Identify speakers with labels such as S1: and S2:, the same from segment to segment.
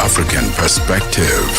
S1: African perspective.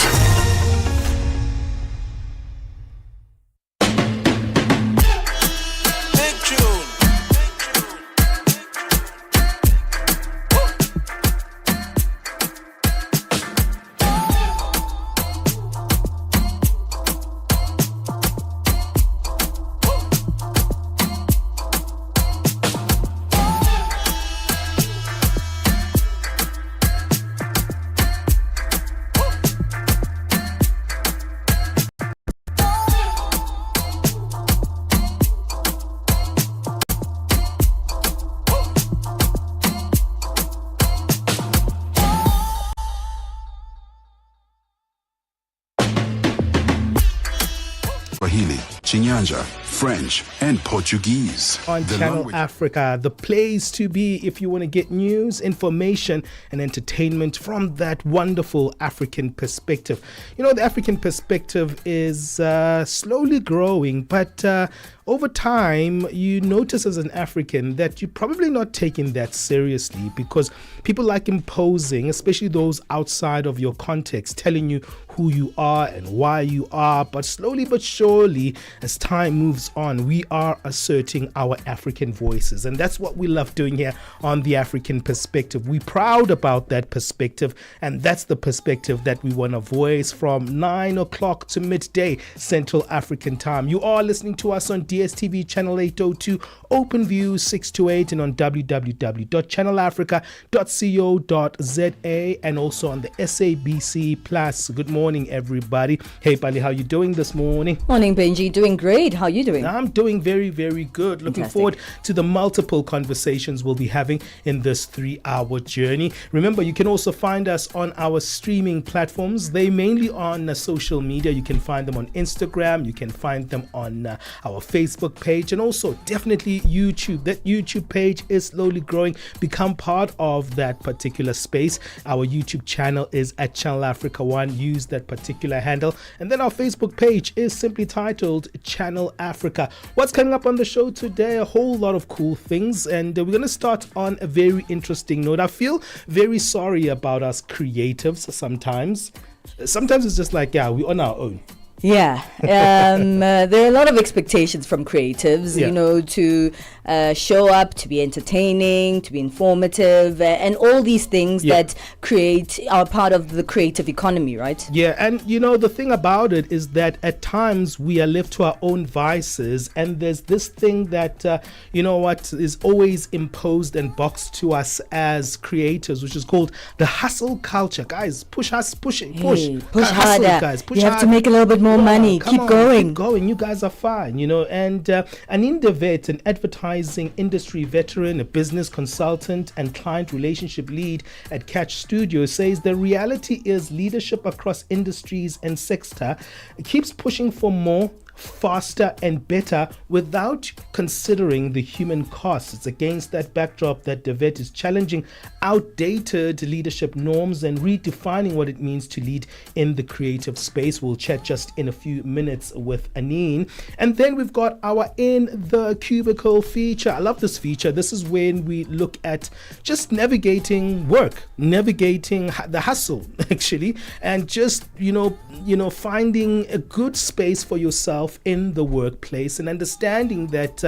S1: Swahili, Chinyanja, French, and Portuguese.
S2: On Channel Africa, the place to be if you want to get news, information, and entertainment from that wonderful African perspective. You know, the African perspective is slowly growing, but over time, you notice as an African that you're probably not taking that seriously because people like imposing, especially those outside of your context, telling you who you are and why you are. But slowly but surely, as time moves on, we are asserting our African voices. And that's what we love doing here on The African Perspective. We're proud about that perspective. And that's the perspective that we want to voice from 9 o'clock to midday Central African time. You are listening to us on DSTV channel 802, OpenView 628, and on www.channelafrica.co.za, and also on the SABC Plus. Good morning, everybody. Hey, Pali, how you doing this morning?
S3: Morning, Benji. Doing great. How are you doing?
S2: I'm doing very, very good. Looking forward to the multiple conversations we'll be having in this 3-hour journey. Remember, you can also find us on our streaming platforms. They mainly on social media. You can find them on Instagram. You can find them on our Facebook page, and also definitely YouTube. That YouTube page is slowly growing. Become part of that particular space. Our YouTube channel is at Channel Africa 1. Use that particular handle. And then our Facebook page is simply titled Channel Africa. What's coming up on the show today? A whole lot of cool things, and we're going to start on a very interesting note. I feel very sorry about us creatives sometimes. Sometimes it's just like, yeah, we're on our own.
S3: Yeah, there are a lot of expectations from creatives, you know, to show up, to be entertaining, to be informative, and all these things that are part of the creative economy, right?
S2: Yeah, and you know, the thing about it is that at times we are left to our own vices, and there's this thing that, you know what, is always imposed and boxed to us as creators, which is called the hustle culture. Guys, push hustle, push
S3: harder.
S2: Hustle, guys, push
S3: you have
S2: harder.
S3: To make a little bit more money. Keep going.
S2: You guys are fine, you know. And Aninda Vet, an advertising industry veteran, a business consultant, and client relationship lead at Catch Studio, says the reality is leadership across industries and sector keeps pushing for more, faster and better without considering the human costs. It's against that backdrop that Devet is challenging outdated leadership norms and redefining what it means to lead in the creative space. We'll chat just in a few minutes with Anine. And then we've got our In the Cubicle feature. I love this feature. This is when we look at just navigating work, navigating the hustle actually, and just, you know, finding a good space for yourself in the workplace and understanding that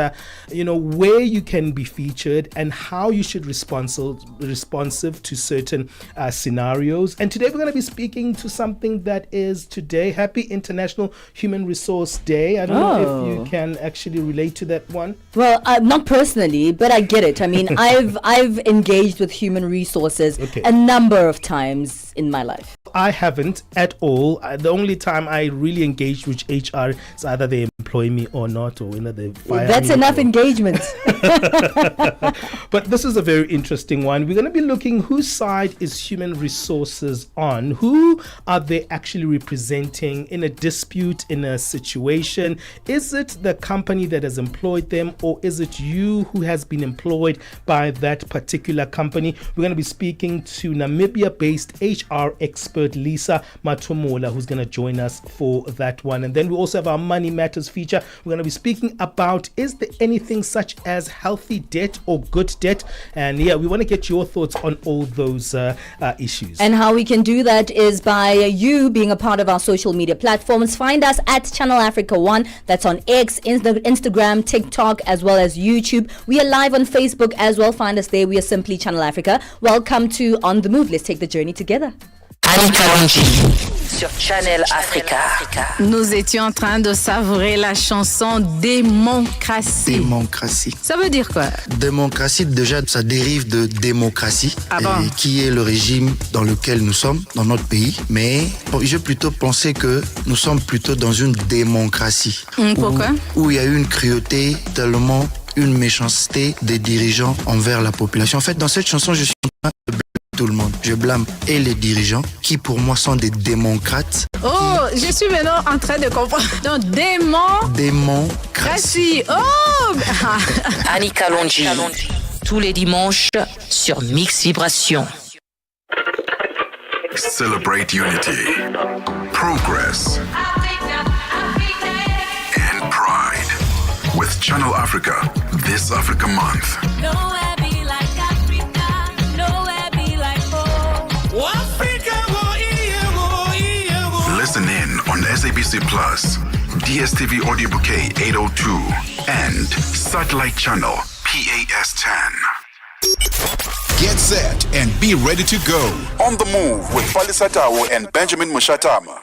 S2: where you can be featured and how you should responsive to certain scenarios. And today we're going to be speaking to something that is today Happy International Human Resource Day. I don't know if you can actually relate to that one.
S3: Well, not personally, but I get it. I mean, I've engaged with human resources a number of times in my life.
S2: I haven't at all. The only time I really engaged with HR is either they employ me or not, or whether they fire me.
S3: That's enough engagement.
S2: But this is a very interesting one. We're going to be looking whose side is human resources on. Who are they actually representing in a dispute, in a situation? Is it the company that has employed them, or is it you who has been employed by that particular company? We're going to be speaking to Namibia-based HR expert expert Lisa Matomola, who's going to join us for that one. And then we also have our Money Matters feature. We're going to be speaking about, is there anything such as healthy debt or good debt? And yeah, we want to get your thoughts on all those issues.
S3: And how we can do that is by you being a part of our social media platforms. Find us at Channel Africa 1. That's on X, Instagram, TikTok, as well as YouTube. We are live on Facebook as well. Find us there. We are simply Channel Africa. Welcome to On the Move. Let's take the journey together.
S4: Sur Channel Africa.
S5: Nous étions en train de savourer la chanson Démocratie.
S6: Démocratie.
S5: Ça veut dire quoi?
S6: Démocratie, déjà, ça dérive de démocratie, qui est le régime dans lequel nous sommes, dans notre pays. Mais j'ai plutôt pensé que nous sommes plutôt dans une démocratie.
S5: Pourquoi?
S6: Où il y a eu une cruauté, tellement une méchanceté des dirigeants envers la population. En fait, dans cette chanson, je suis en train de blâmer tout le monde. Je blâme et les dirigeants, qui pour moi sont des démocrates.
S5: Oh, je suis maintenant en train de comprendre. Donc, démocratie. Oh!
S4: Annika Longi. Tous les dimanches sur Mix Vibration.
S1: Celebrate unity, progress, and pride with Channel Africa this Africa Month.
S7: Nowhere be like Africa, nowhere be like home.
S1: Listen in on SABC Plus, DSTV Audio Bouquet 802, and Satellite Channel PAS 10. Get set and be ready to go. On the Move with Palesa and Benjamin Moshatama.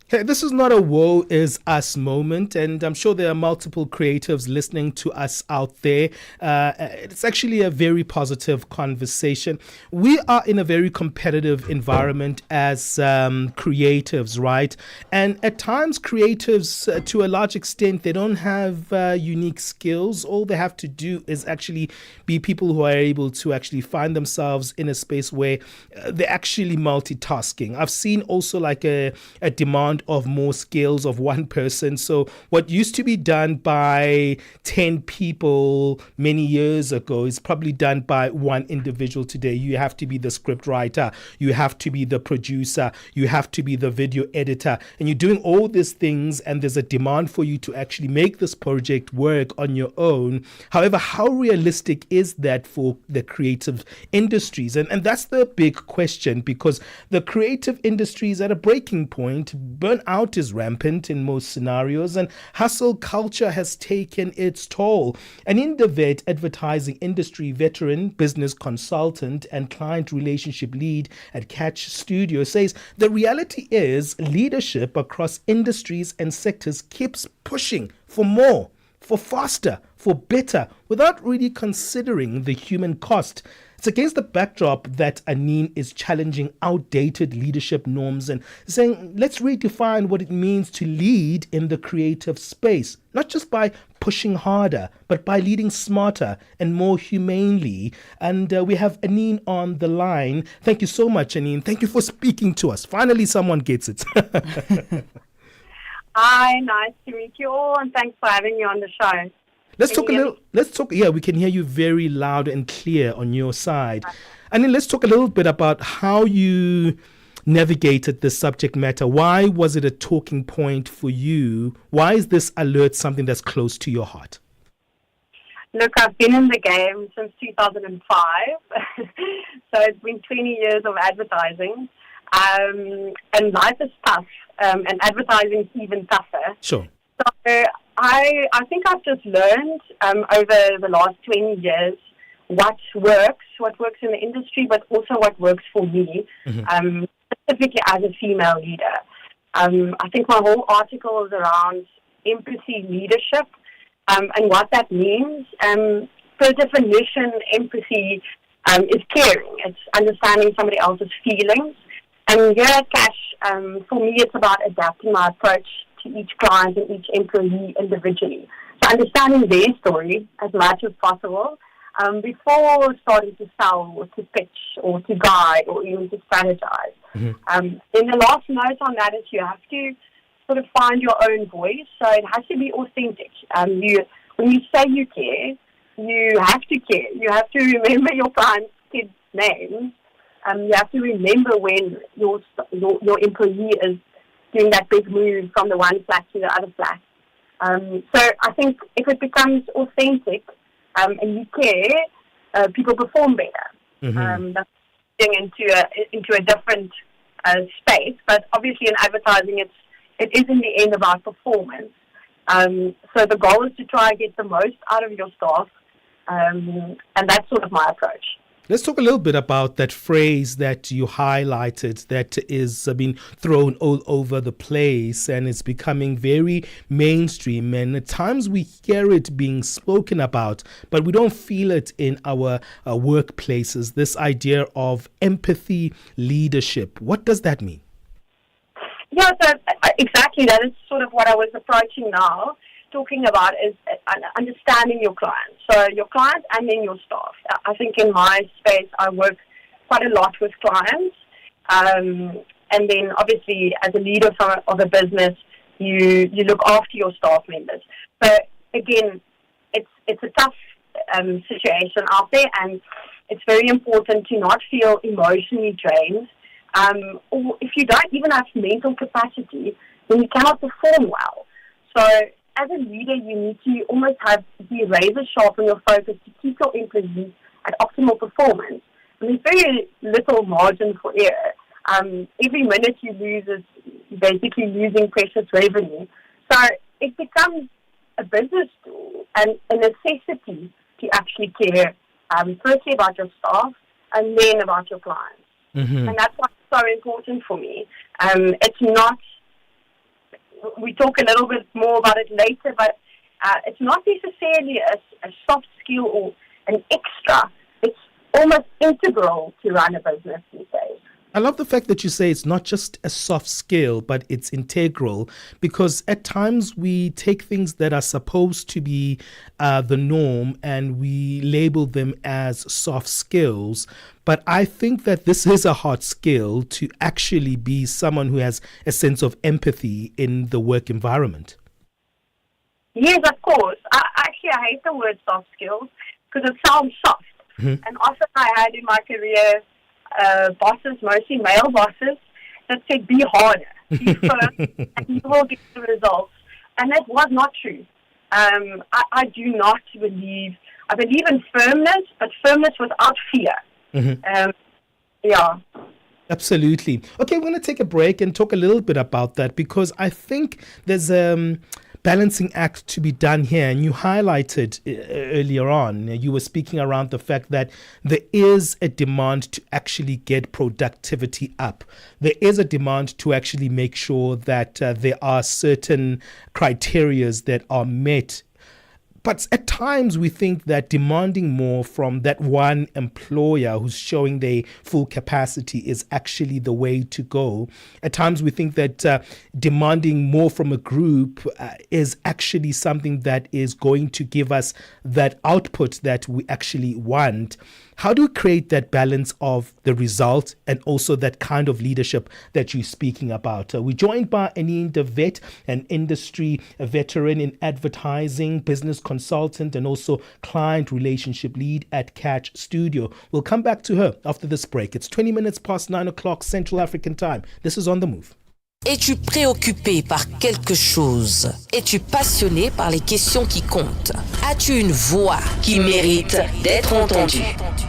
S2: Hey, this is not a woe is us moment, and I'm sure there are multiple creatives listening to us out there. It's actually a very positive conversation. We are in a very competitive environment as creatives, right? And at times, creatives, to a large extent, they don't have unique skills. All they have to do is actually be people who are able to actually find themselves in a space where they're actually multitasking. I've seen also like a demand of more skills of one person. So what used to be done by 10 people many years ago is probably done by one individual today. You have to be the script writer, you have to be the producer, you have to be the video editor, and you're doing all these things, and there's a demand for you to actually make this project work on your own. However, how realistic is that for the creative industries? And that's the big question, because the creative industry is at a breaking point. Burnout is rampant in most scenarios, and hustle culture has taken its toll. An Indavet advertising industry veteran, business consultant, and client relationship lead at Catch Studio says the reality is leadership across industries and sectors keeps pushing for more, for faster, for better, without really considering the human cost. It's against the backdrop that Anine is challenging outdated leadership norms and saying, let's redefine what it means to lead in the creative space, not just by pushing harder, but by leading smarter and more humanely. And we have Anine on the line. Thank you so much, Anine. Thank you for speaking to us. Finally, someone gets it.
S8: Hi, nice to meet you all, and thanks for having me on the show.
S2: Yeah, we can hear you very loud and clear on your side. And then let's talk a little bit about how you navigated this subject matter. Why was it a talking point for you? Why is this alert something that's close to your heart?
S8: Look, I've been in the game since 2005, so it's been 20 years of advertising, and life is tough, and advertising is even tougher.
S2: Sure.
S8: So I think I've just learned over the last 20 years what works in the industry, but also what works for me, specifically as a female leader. I think my whole article is around empathy leadership and what that means. Per definition, empathy is caring. It's understanding somebody else's feelings. And here at Cash, for me, it's about adapting my approach to each client and each employee individually. So understanding their story as much as possible before starting to sell or to pitch or to guide or even to strategize. And the last note on that is you have to sort of find your own voice. So it has to be authentic. When you say you care, you have to care. You have to remember your client's kids' names. you have to remember when your employee is doing that big move from the one flat to the other flat. So I think if it becomes authentic and you care, people perform better. That's getting into a different space, but obviously in advertising, it is in the end about performance. So the goal is to try and get the most out of your staff, and that's sort of my approach.
S2: Let's talk a little bit about that phrase that you highlighted that is being thrown all over the place and it's becoming very mainstream. And at times we hear it being spoken about, but we don't feel it in our workplaces. This idea of empathy leadership. What does that mean?
S8: Yeah, so exactly. That is sort of what I was approaching now. Talking about is understanding your clients. So your clients and then your staff. I think in my space, I work quite a lot with clients. And then obviously as a leader of a business, you look after your staff members. So again, it's a tough situation out there, and it's very important to not feel emotionally drained. Or if you don't even have mental capacity, then you cannot perform well. So as a leader, you need to almost be razor sharp on your focus to keep your employees at optimal performance. And there's very little margin for error. Every minute you lose is basically losing precious revenue. So it becomes a business tool and a necessity to actually care, firstly about your staff and then about your clients. And that's why it's so important for me. It's not, we talk a little bit more about it later, but it's not necessarily a soft skill or an extra. It's almost integral to run a business these days.
S2: I love the fact that you say it's not just a soft skill, but it's integral, because at times we take things that are supposed to be the norm and we label them as soft skills. But I think that this is a hard skill to actually be someone who has a sense of empathy in the work environment.
S8: Yes, of course. I hate the word soft skills because it sounds soft. And often I had in my career bosses, mostly male bosses, that said, be harder, be firm, and you will get the results. And that was not true. I do not believe, I believe in firmness, but firmness without fear. Yeah.
S2: Absolutely. Okay, we're going to take a break and talk a little bit about that, because I think there's a balancing act to be done here. And you highlighted earlier on, you were speaking around the fact that there is a demand to actually get productivity up. There is a demand to actually make sure that there are certain criterias that are met. But at times we think that demanding more from that one employer who's showing their full capacity is actually the way to go. At times we think that demanding more from a group is actually something that is going to give us that output that we actually want. How do we create that balance of the result and also that kind of leadership that you're speaking about? We're joined by Anine de Wet, an industry veteran in advertising, business consultant, and also client relationship lead at Catch Studio. We'll come back to her after this break. It's 20 minutes past 9 o'clock Central African time. This is On The Move.
S4: Es-tu préoccupé par quelque chose? Es-tu passionné par les questions qui comptent? As-tu une voix qui mérite d'être entendue?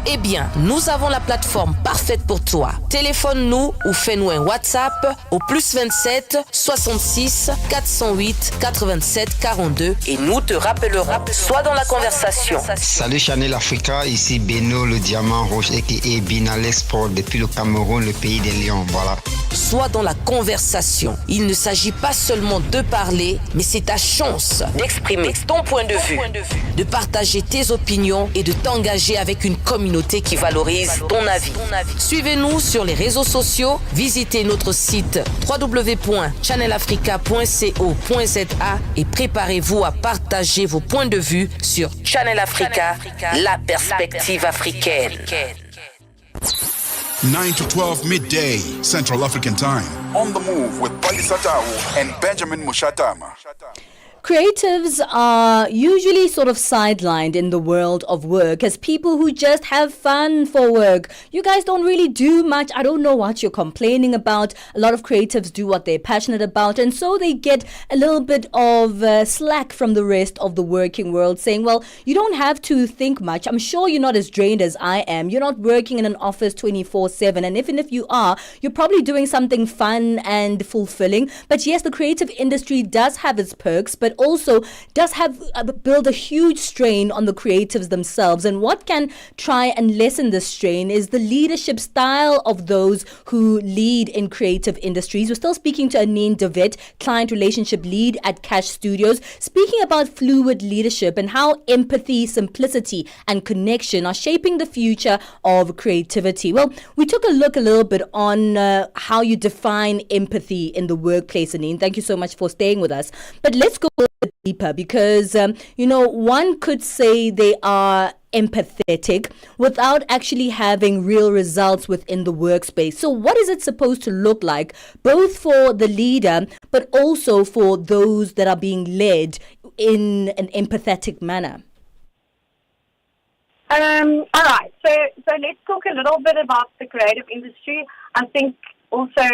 S4: Eh bien, nous avons la plateforme parfaite pour toi. Téléphone-nous ou fais-nous un WhatsApp au +27 66 408 87 42 et nous te rappellerons. Sois dans la conversation.
S9: Salut Channel Africa, ici Beno le diamant rouge aka Binal Export depuis le Cameroun, le pays des lions. Voilà.
S4: Sois dans la conversation. Il ne s'agit pas seulement de parler, mais c'est ta chance d'exprimer ton point de vue, de partager tes opinions et de t'engager avec une communauté qui valorise ton avis. Suivez-nous sur les réseaux sociaux, visitez notre site www.channelafrica.co.za et préparez-vous à partager vos points de vue sur Channel Africa, la perspective africaine.
S1: 9 to 12 midday, Central African Time. On the Move with Palesa and Benjamin Moshatama.
S3: creatives are usually sort of sidelined in the world of work as people who just have fun for work. You guys don't really do much. I don't know what you're complaining about. A lot of creatives do what they're passionate about, and so they get a little bit of slack from the rest of the working world, saying, well, you don't have to think much. I'm sure you're not as drained as I am. You're not working in an office 24/7, and even if you are, you're probably doing something fun and fulfilling. But yes, the creative industry does have its perks, but also does have build a huge strain on the creatives themselves. And what can try and lessen this strain is the leadership style of those who lead in creative industries. We're still speaking to Anine de Wet, client relationship lead at Cash Studios, speaking about fluid leadership and how empathy, simplicity, and connection are shaping the future of creativity. Well, we took a look a little bit on how you define empathy in the workplace, Anine. Thank you so much for staying with us. But let's go a little bit deeper because, one could say they are empathetic without actually having real results within the workspace. So what is it supposed to look like, both for the leader, but also for those that are being led in an empathetic manner?
S8: All right. So let's talk a little bit about the creative industry. I think also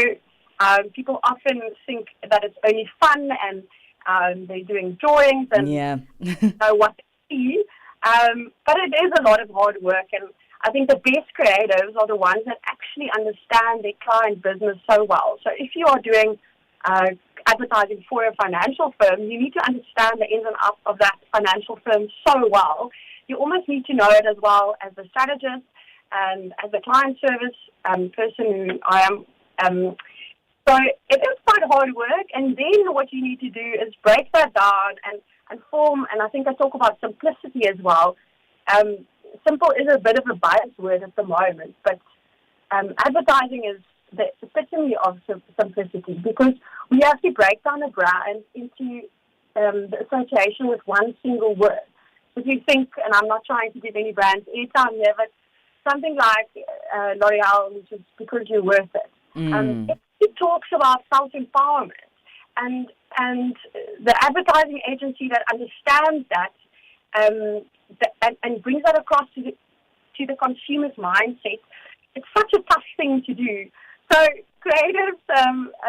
S8: people often think that it's only fun and they're doing drawings and know what they see. But it is a lot of hard work, and I think the best creatives are the ones that actually understand their client business so well. So if you are doing advertising for a financial firm, you need to understand the ins and outs of that financial firm so well. You almost need to know it as well as a strategist and as a client service person who I am. So it is quite hard work, and then what you need to do is break that down and form, and I think I talk about simplicity as well. Simple is a bit of a biased word at the moment, but advertising is the epitome of simplicity, because we have to break down a brand into the association with one single word. If you think, and I'm not trying to give any brands airtime here, but something like L'Oreal, which is because you're worth it. It talks about self-empowerment, and the advertising agency that understands that and brings that across to the consumer's mindset, it's such a tough thing to do. So creatives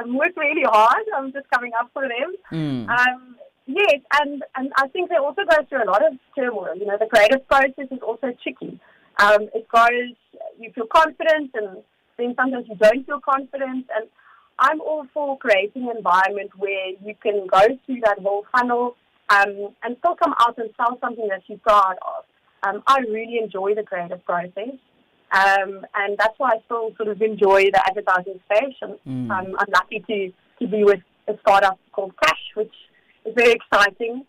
S8: work really hard. I'm just coming up for them. Yes, and I think they also go through a lot of turmoil. You know, the creative process is also tricky. It goes, you feel confident, and then sometimes you don't feel confident. And I'm all for creating an environment where you can go through that whole funnel and still come out and sell something that you're proud of. I really enjoy the creative process. And that's why I still sort of enjoy the advertising space. And I'm lucky to be with a startup called Cash, which is very exciting.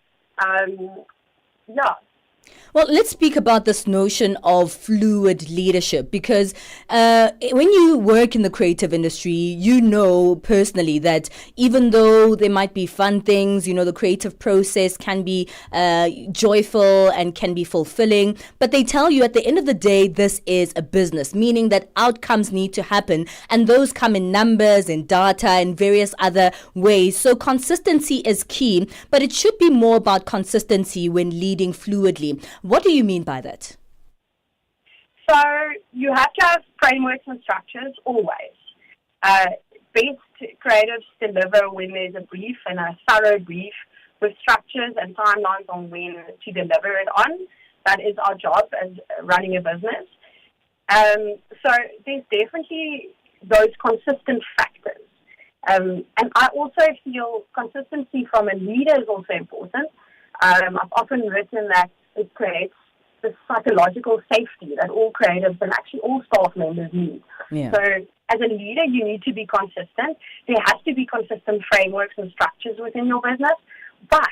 S3: Well, let's speak about this notion of fluid leadership, because when you work in the creative industry, you know personally that even though there might be fun things, the creative process can be joyful and can be fulfilling, but they tell you at the end of the day, this is a business, meaning that outcomes need to happen, and those come in numbers, in data, and various other ways. So consistency is key, but it should be more about consistency when leading fluidly. What do you mean by that?
S8: So you have to have frameworks and structures always. Best creatives deliver when there's a brief and a thorough brief with structures and timelines on when to deliver it on. That is our job as running a business. So there's definitely those consistent factors. And I also feel consistency from a leader is also important. I've often written that it creates this psychological safety that all creatives and actually all staff members need. So as a leader, you need to be consistent. There has to be consistent frameworks and structures within your business. But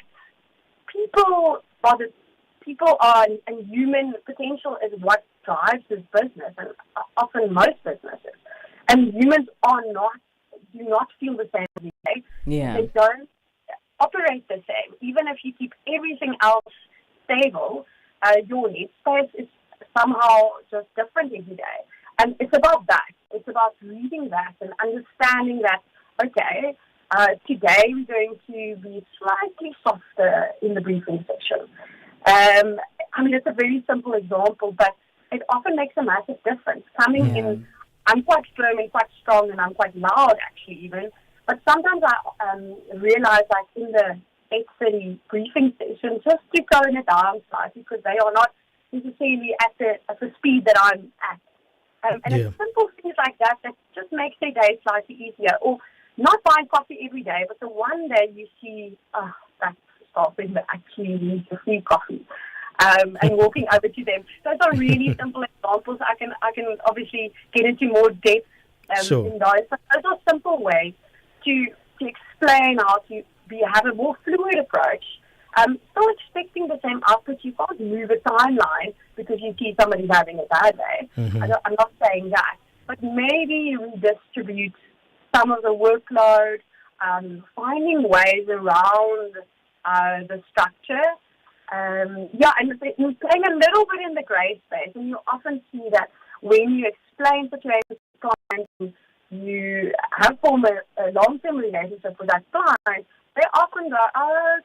S8: people are, and human potential is what drives this business, and often most businesses. And humans do not feel the same every day. They don't operate the same. Even if you keep everything else stable, your headspace is somehow just different every day. And it's about that. It's about reading that and understanding that, okay, Today we're going to be slightly softer in the briefing session. I mean, it's a very simple example, but it often makes a massive difference. Coming in, I'm quite firm and quite strong, and I'm quite loud, actually, even. But sometimes I realize, like, in the 8:30 briefing session, just to tone it down slightly, because they are not necessarily at the speed that I'm at. And it's simple things like that just makes their day slightly easier. Or not buying coffee every day, but the one day you see, that staff member actually needs a free coffee. And walking over to them. Those are really simple examples. I can obviously get into more depth in those. But those are simple ways to explain how to have a more fluid approach. Still expecting the same output. You can't move a timeline because you see somebody's having a bad day. I'm not saying that. But maybe redistribute some of the workload, finding ways around the structure. And playing a little bit in the grey space. And you often see that when you explain situations to clients, you have formed a long-term relationship with that client, they often go,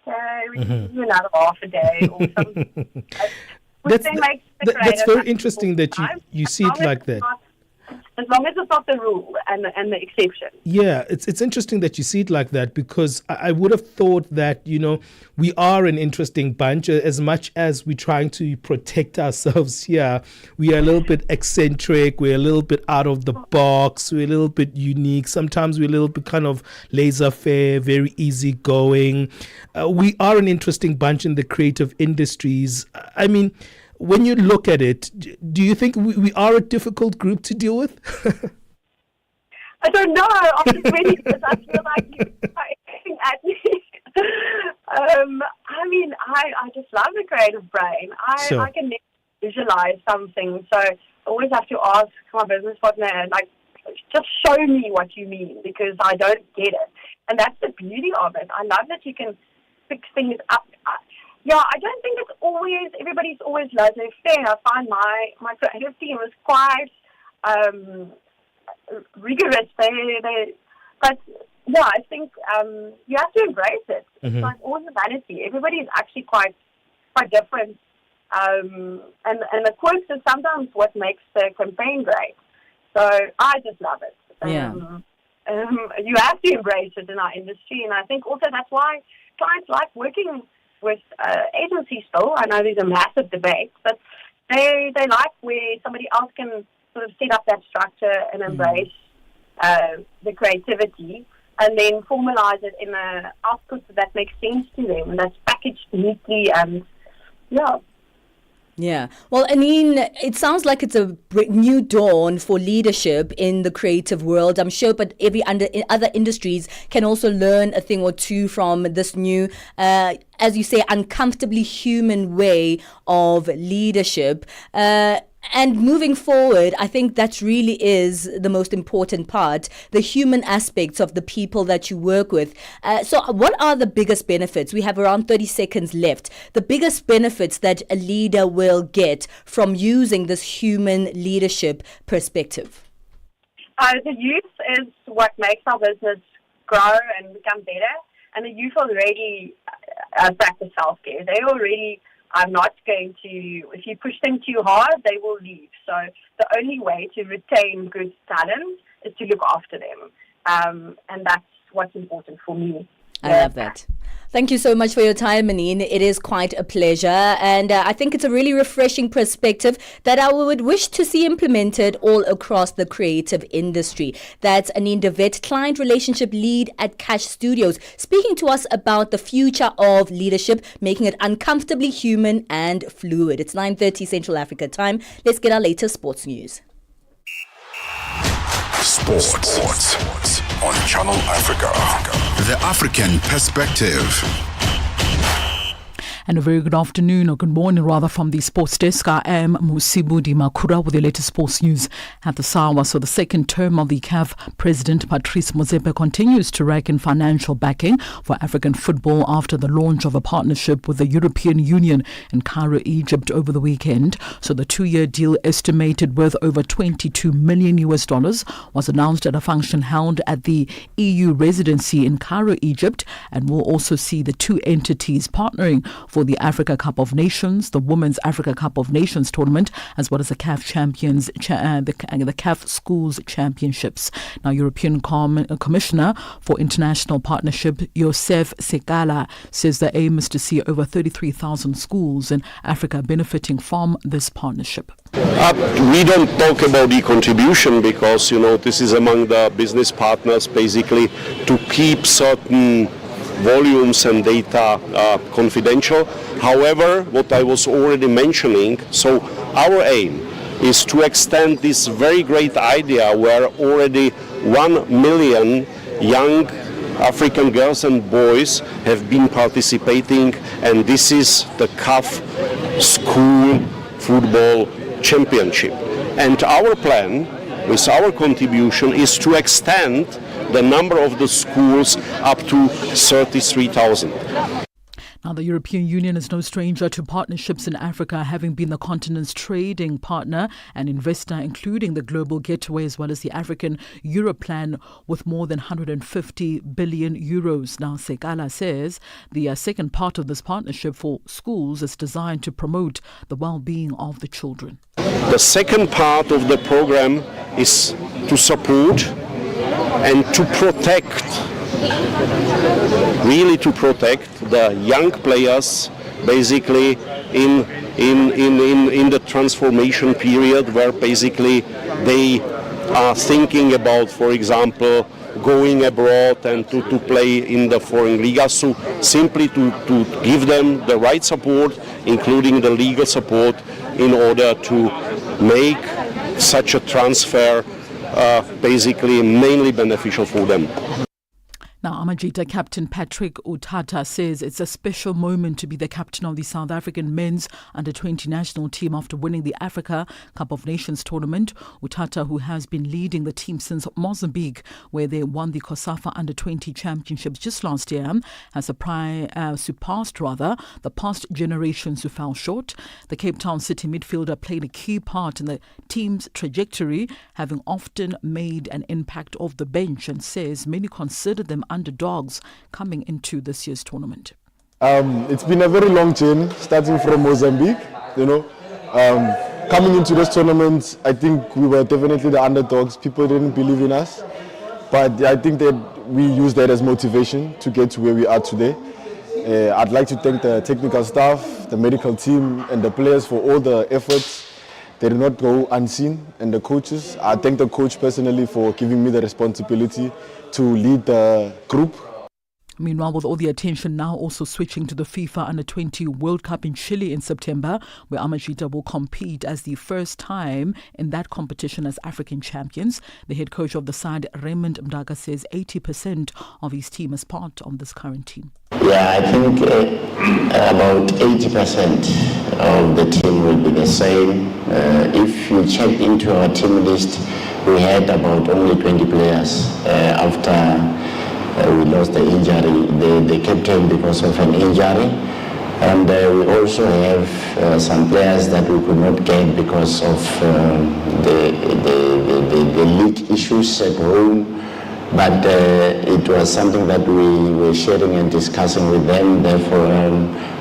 S8: okay, we can give you another half a day or something.
S2: That's very interesting that you see it like that.
S8: As long as it's not the rule and the exception.
S2: Yeah, it's interesting that you see it like that, because I would have thought that, we are an interesting bunch. As much as we're trying to protect ourselves here, we are a little bit eccentric, we're a little bit out of the box, we're a little bit unique. Sometimes we're a little bit kind of laissez-faire, very easygoing. We are an interesting bunch in the creative industries. I mean, when you look at it, do you think we are a difficult group to deal with?
S8: I don't know. After 20 years, I feel like you're looking at me. I mean, I just love the creative brain. I can never visualize something, so I always have to ask my business partner, like, just show me what you mean, because I don't get it. And that's the beauty of it. I love that you can fix things up. I don't think everybody's always laissez-faire. I find my creative team is quite rigorous. But I think you have to embrace it. It's like all humanity. Everybody is actually quite different. And the quirks is sometimes what makes the campaign great. So I just love it. You have to embrace it in our industry, and I think also that's why clients like working with agencies still. I know there's a massive debate, but they like where somebody else can sort of set up that structure and embrace the creativity and then formalize it in an output that makes sense to them and that's packaged neatly and
S3: Yeah. Well, I mean, it sounds like it's a new dawn for leadership in the creative world, I'm sure, but other industries can also learn a thing or two from this new, as you say, uncomfortably human way of leadership. And moving forward, I think that really is the most important part, the human aspects of the people that you work with. So what are the biggest benefits? We have around 30 seconds left. The biggest benefits that a leader will get from using this human leadership perspective?
S8: The youth is what makes our business grow and become better. And the youth already practice self-care. They already are not going to, if you push them too hard, they will leave. So the only way to retain good talent is to look after them. And that's what's important for me.
S3: I love that. Thank you so much for your time, Anine. It is quite a pleasure. And I think it's a really refreshing perspective that I would wish to see implemented all across the creative industry. That's Anine de Wet, Client Relationship Lead at Cash Studios, speaking to us about the future of leadership, making it uncomfortably human and fluid. It's 9:30 Central Africa time. Let's get our latest sports news.
S1: Sports on Channel Africa. The African perspective.
S10: And a very good afternoon, or good morning rather, from the sports desk. I am Musibudi Makura with the latest sports news at the Sawa. So the second term of the CAF President Patrice Motsepe continues to rake in financial backing for African football after the launch of a partnership with the European Union in Cairo, Egypt over the weekend. So the 2-year deal, estimated worth over $22 million was announced at a function held at the EU residency in Cairo, Egypt, and will also see the two entities partnering for the Africa Cup of Nations, the Women's Africa Cup of Nations tournament, as well as the CAF Champions, the CAF Schools Championships. Now, European Commissioner for International Partnership, Joseph Sekala, says the aim is to see over 33,000 schools in Africa benefiting from this partnership.
S11: We don't talk about the contribution because, this is among the business partners basically to keep certain volumes and data confidential. However, what I was already mentioning, so our aim is to extend this very great idea where already 1 million young African girls and boys have been participating, and this is the CAF School Football Championship. And our plan with our contribution is to extend the number of the schools up to 33,000.
S10: Now, the European Union is no stranger to partnerships in Africa, having been the continent's trading partner and investor, including the Global Gateway as well as the African Europe Plan with more than 150 billion euros. Now, Sekala says the second part of this partnership for schools is designed to promote the well-being of the children.
S11: The second part of the program is to support and to protect, really to protect the young players basically in the transformation period where basically they are thinking about, for example, going abroad and to play in the foreign ligas. So simply to give them the right support, including the legal support, in order to make such a transfer basically mainly beneficial for them.
S10: Now, Amajita captain Patrick Utata says it's a special moment to be the captain of the South African men's under-20 national team after winning the Africa Cup of Nations tournament. Utata, who has been leading the team since Mozambique, where they won the COSAFA under-20 championships just last year, has surpassed the past generations who fell short. The Cape Town City midfielder played a key part in the team's trajectory, having often made an impact off the bench, and says many consider them underdogs coming into this year's tournament.
S12: It's been a very long journey, starting from Mozambique. Coming into this tournament, I think we were definitely the underdogs. People didn't believe in us, but I think that we used that as motivation to get to where we are today. I'd like to thank the technical staff, the medical team, and the players for all the efforts. They did not go unseen, and the coaches. I thank the coach personally for giving me the responsibility to lead the group.
S10: Meanwhile, with all the attention now also switching to the FIFA Under-20 World Cup in Chile in September, where Amajita will compete as the first time in that competition as African champions. The head coach of the side, Raymond Mdaga, says 80% of his team is part of this current team.
S13: Yeah, I think about 80% of the team will be the same. If you check into our team list, we had about only 20 players after we lost the injury, the captain because of an injury. And we also have some players that we could not get because of the league issues at home. But it was something that we were sharing and discussing with them. Therefore,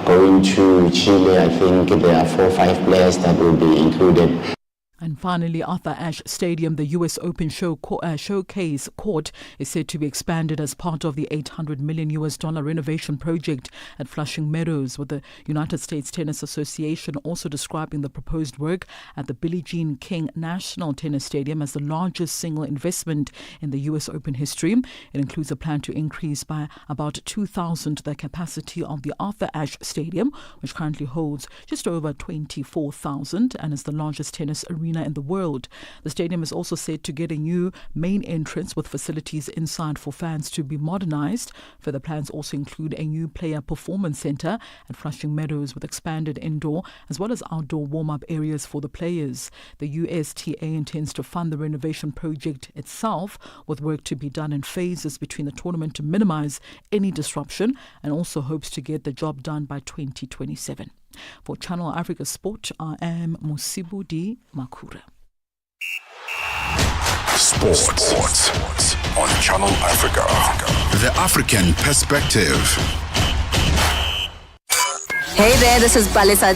S13: going to Chile, I think there are 4 or 5 players that will be included.
S10: And finally, Arthur Ashe Stadium, the US Open Showcase Court, is said to be expanded as part of the $800 million renovation project at Flushing Meadows, with the United States Tennis Association also describing the proposed work at the Billie Jean King National Tennis Stadium as the largest single investment in the US Open history. It includes a plan to increase by about 2,000 the capacity of the Arthur Ashe Stadium, which currently holds just over 24,000 and is the largest tennis arena arena in the world. The stadium is also set to get a new main entrance with facilities inside for fans to be modernized. Further plans also include a new player performance center at Flushing Meadows with expanded indoor as well as outdoor warm-up areas for the players. The USTA intends to fund the renovation project itself, with work to be done in phases between the tournament to minimize any disruption, and also hopes to get the job done by 2027. For Channel Africa Sport, I am Moshatama Makura.
S1: Sports on Channel Africa. The African Perspective.
S14: Hey there, this is Palesa,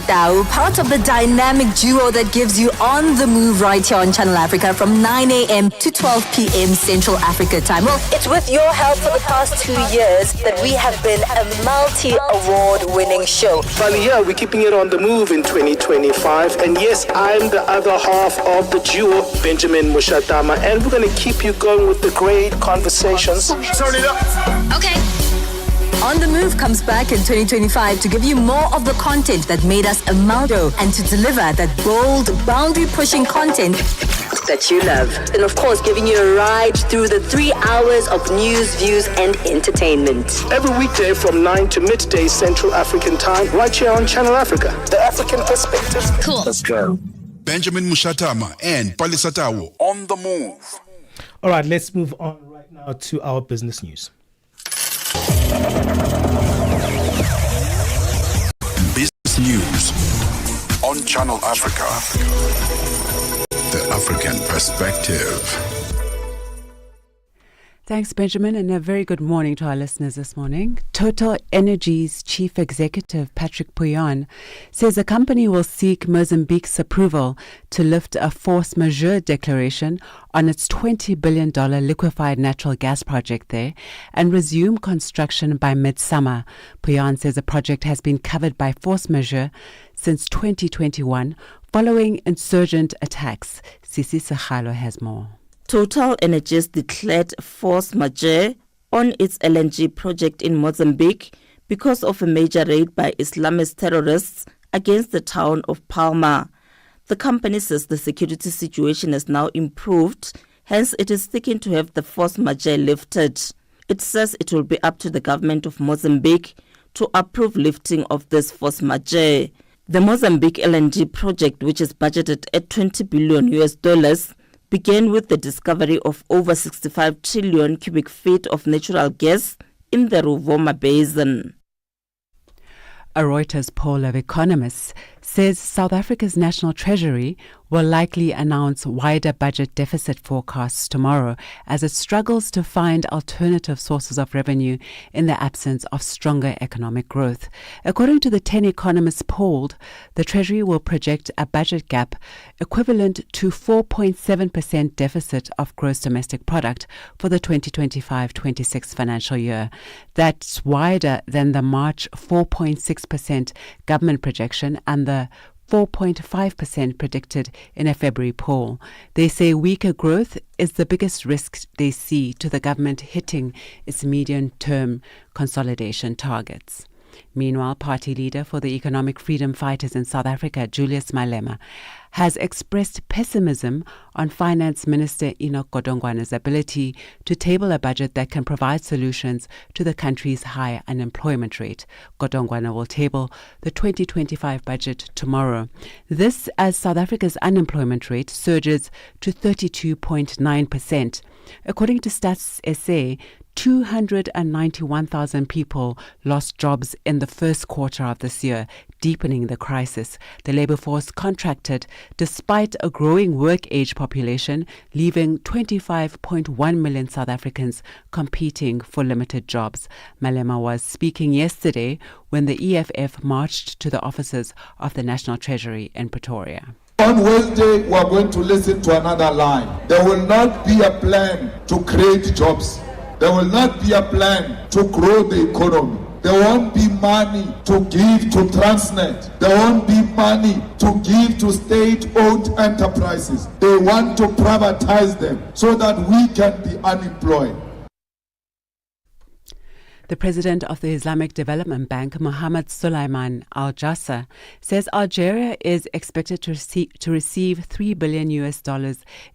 S14: part of the dynamic duo that gives you on the move right here on Channel Africa from 9 a.m. to 12 p.m. Central Africa time. Well, it's with your help for the past 2 years that we have been a multi-award winning show.
S15: Finally, yeah, we're keeping it on the move in 2025. And yes, I'm the other half of the duo, Benjamin Moshatama, and we're going to keep you going with the great conversations. Turn it up.
S14: Okay. On the Move comes back in 2025 to give you more of the content that made us a Maldo and to deliver that bold, boundary-pushing content that you love. And of course, giving you a ride through the 3 hours of news, views, and entertainment.
S15: Every weekday from 9 to midday Central African time, right here on Channel Africa. The African Perspective.
S14: Cool.
S15: Let's go.
S1: Benjamin Moshatama and Palesa on the move.
S2: All right, let's move on right now to our business news.
S1: Business news on Channel Africa. The African Perspective.
S16: Thanks, Benjamin, and a very good morning to our listeners this morning. Total Energy's Chief Executive, Patrick Pouyan, says the company will seek Mozambique's approval to lift a force majeure declaration on its $20 billion liquefied natural gas project there and resume construction by midsummer. Pouyan says the project has been covered by force majeure since 2021 following insurgent attacks. Sisi Sahalo has more.
S17: Total Energies declared force majeure on its LNG project in Mozambique because of a major raid by Islamist terrorists against the town of Palma. The company says the security situation has now improved, hence it is seeking to have the force majeure lifted. It says it will be up to the government of Mozambique to approve lifting of this force majeure. The Mozambique LNG project, which is budgeted at $20 billion, began with the discovery of over 65 trillion cubic feet of natural gas in the Rovuma Basin.
S16: A Reuters poll of economists says South Africa's National Treasury will likely announce wider budget deficit forecasts tomorrow as it struggles to find alternative sources of revenue in the absence of stronger economic growth. According to the 10 economists polled, the Treasury will project a budget gap equivalent to 4.7% deficit of gross domestic product for the 2025-26 financial year. That's wider than the March 4.6% government projection and the 4.5% predicted in a February poll. They say weaker growth is the biggest risk they see to the government hitting its medium-term consolidation targets. Meanwhile, party leader for the Economic Freedom Fighters in South Africa, Julius Malema, has expressed pessimism on Finance Minister Enoch Godongwana's ability to table a budget that can provide solutions to the country's high unemployment rate. Godongwana will table the 2025 budget tomorrow. This as South Africa's unemployment rate surges to 32.9%. According to Stats SA, 291,000 people lost jobs in the first quarter of this year, deepening the crisis. The labour force contracted despite a growing work-age population, leaving 25.1 million South Africans competing for limited jobs. Malema was speaking yesterday when the EFF marched to the offices of the National Treasury in Pretoria.
S18: On Wednesday, we are going to listen to another line. There will not be a plan to create jobs. There will not be a plan to grow the economy. There won't be money to give to Transnet. There won't be money to give to state-owned enterprises. They want to privatize them so that we can be unemployed.
S16: The president of the Islamic Development Bank, Mohammed Sulaiman Al Jasser, says Algeria is expected to receive $3 billion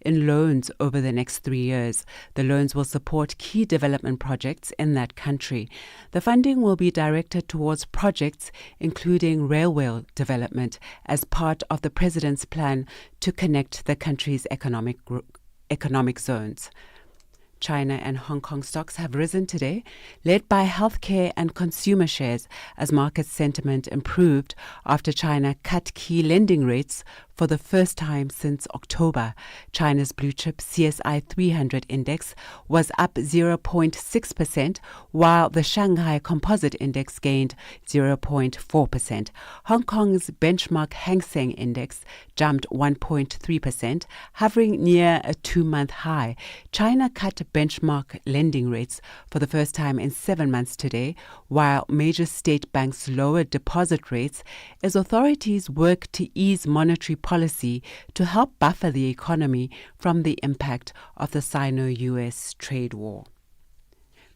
S16: in loans over the next 3 years. The loans will support key development projects in that country. The funding will be directed towards projects including railway development as part of the president's plan to connect the country's economic zones. China and Hong Kong stocks have risen today, led by healthcare and consumer shares as market sentiment improved after China cut key lending rates for the first time since October. China's blue chip CSI 300 index was up 0.6%, while the Shanghai Composite Index gained 0.4%. Hong Kong's benchmark Hang Seng Index jumped 1.3%, hovering near a 2-month high. China cut benchmark lending rates for the first time in 7 months today, while major state banks lowered deposit rates as authorities work to ease monetary policy to help buffer the economy from the impact of the Sino-US trade war.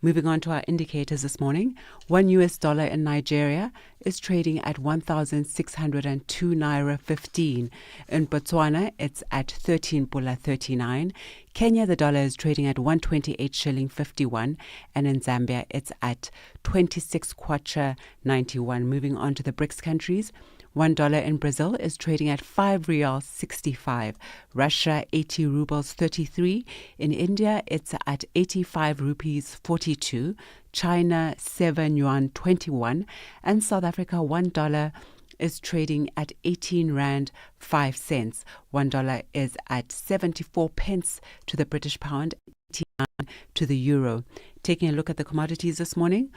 S16: Moving on to our indicators this morning, $1 in Nigeria is trading at 1,602 naira 15. In Botswana, it's at 13 pula 39. Kenya, the dollar is trading at 128 shilling 51, and in Zambia, it's at 26 kwacha 91. Moving on to the BRICS countries, $1 in Brazil is trading at 5 reals 65. Russia, 80 rubles 33. In India, it's at 85 rupees 42. China, 7 yuan 21. And South Africa, $1 is trading at 18 rand 5 cents. $1 is at 74 pence to the British pound, 89 to the euro. Taking a look at the commodities this morning,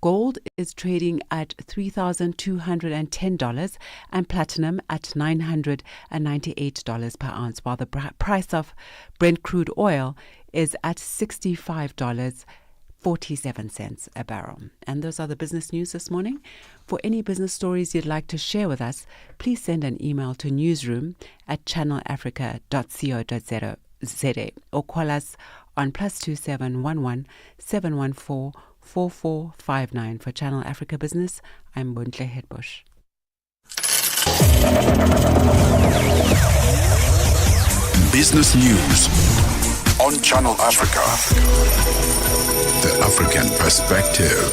S16: gold is trading at $3,210 and platinum at $998 per ounce, while the price of Brent crude oil is at $65.47 a barrel. And those are the business news this morning. For any business stories you'd like to share with us, please send an email to newsroom@channelafrica.co.za or call us on +2711 714 4459. For Channel Africa Business, I'm Bontle Hedbush.
S1: Business news on Channel Africa. The African perspective.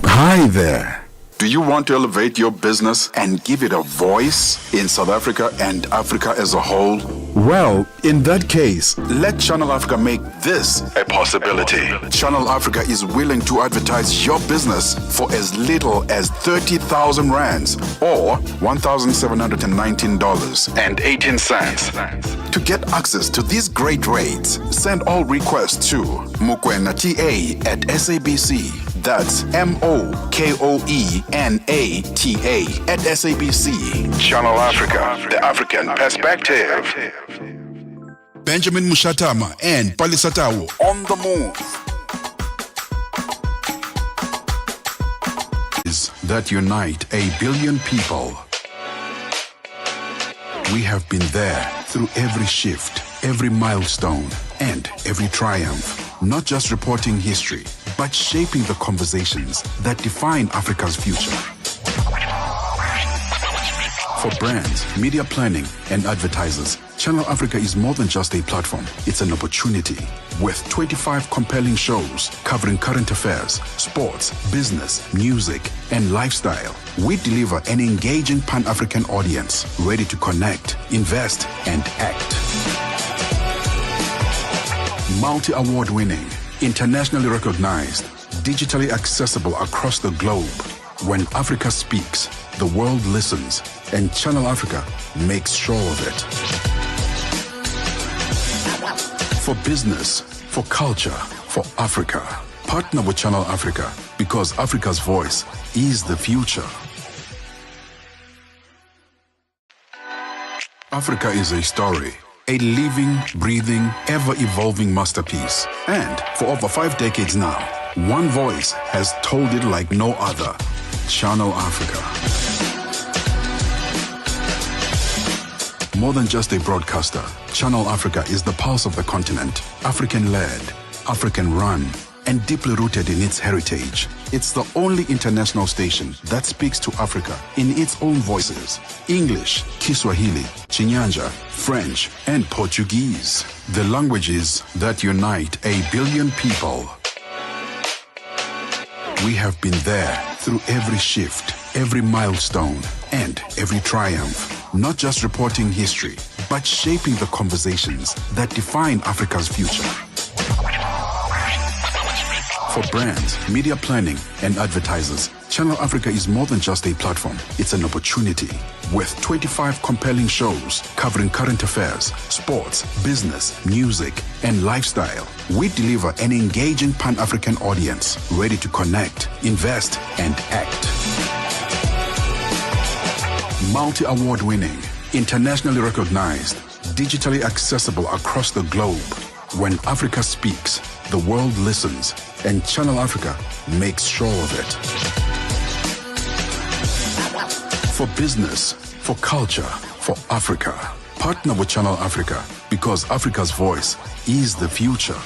S1: Hi there. Do you want to elevate your business and give it a voice in South Africa and Africa as a whole? Well, in that case, let Channel Africa make this a possibility. Channel Africa is willing to advertise your business for as little as 30,000 rands or $1,719.18. To get access to these great rates, send all requests to mukwenata@SABC. That's MOKOENATA@SABC. Channel Africa, the African perspective. Benjamin Moshatama and Palesa on the move. That unite 1 billion people. We have been there through every shift, every milestone, and every triumph. Not just reporting history, but shaping the conversations that define Africa's future. For brands, media planning, and advertisers, Channel Africa is more than just a platform. It's an opportunity. With 25 compelling shows covering current affairs, sports, business, music, and lifestyle, we deliver an engaging Pan-African audience ready to connect, invest, and act. Multi-award winning, internationally recognized, digitally accessible across the globe. When Africa speaks, the world listens, and Channel Africa makes sure of it. For business, for culture, for Africa, partner with Channel Africa because Africa's voice is the future. Africa is a story. A living, breathing, ever-evolving masterpiece. And for over 5 decades now, one voice has told it like no other. Channel Africa. More than just a broadcaster, Channel Africa is the pulse of the continent. African-led, African-run, and deeply rooted in its heritage. It's the only international station that speaks to Africa in its own voices: English, Kiswahili, Chinyanja, French, and Portuguese. The languages that unite 1 billion people. We have been there through every shift, every milestone, and every triumph. Not just reporting history, but shaping the conversations that define Africa's future. For brands, media planning, and advertisers, Channel Africa is more than just a platform. It's an opportunity. With 25 compelling shows covering current affairs, sports, business, music, and lifestyle, we deliver an engaging Pan-African audience ready to connect, invest, and act. Multi-award winning, internationally recognized, digitally accessible across the globe. When Africa speaks, the world listens, and Channel Africa makes sure of it. For business, for culture, for Africa, partner with Channel Africa, because Africa's voice is the future.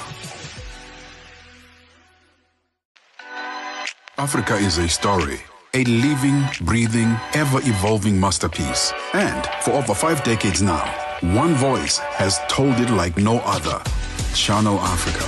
S1: Africa is a story, a living, breathing, ever-evolving masterpiece. And for over 5 decades now, one voice has told it like no other. Channel Africa.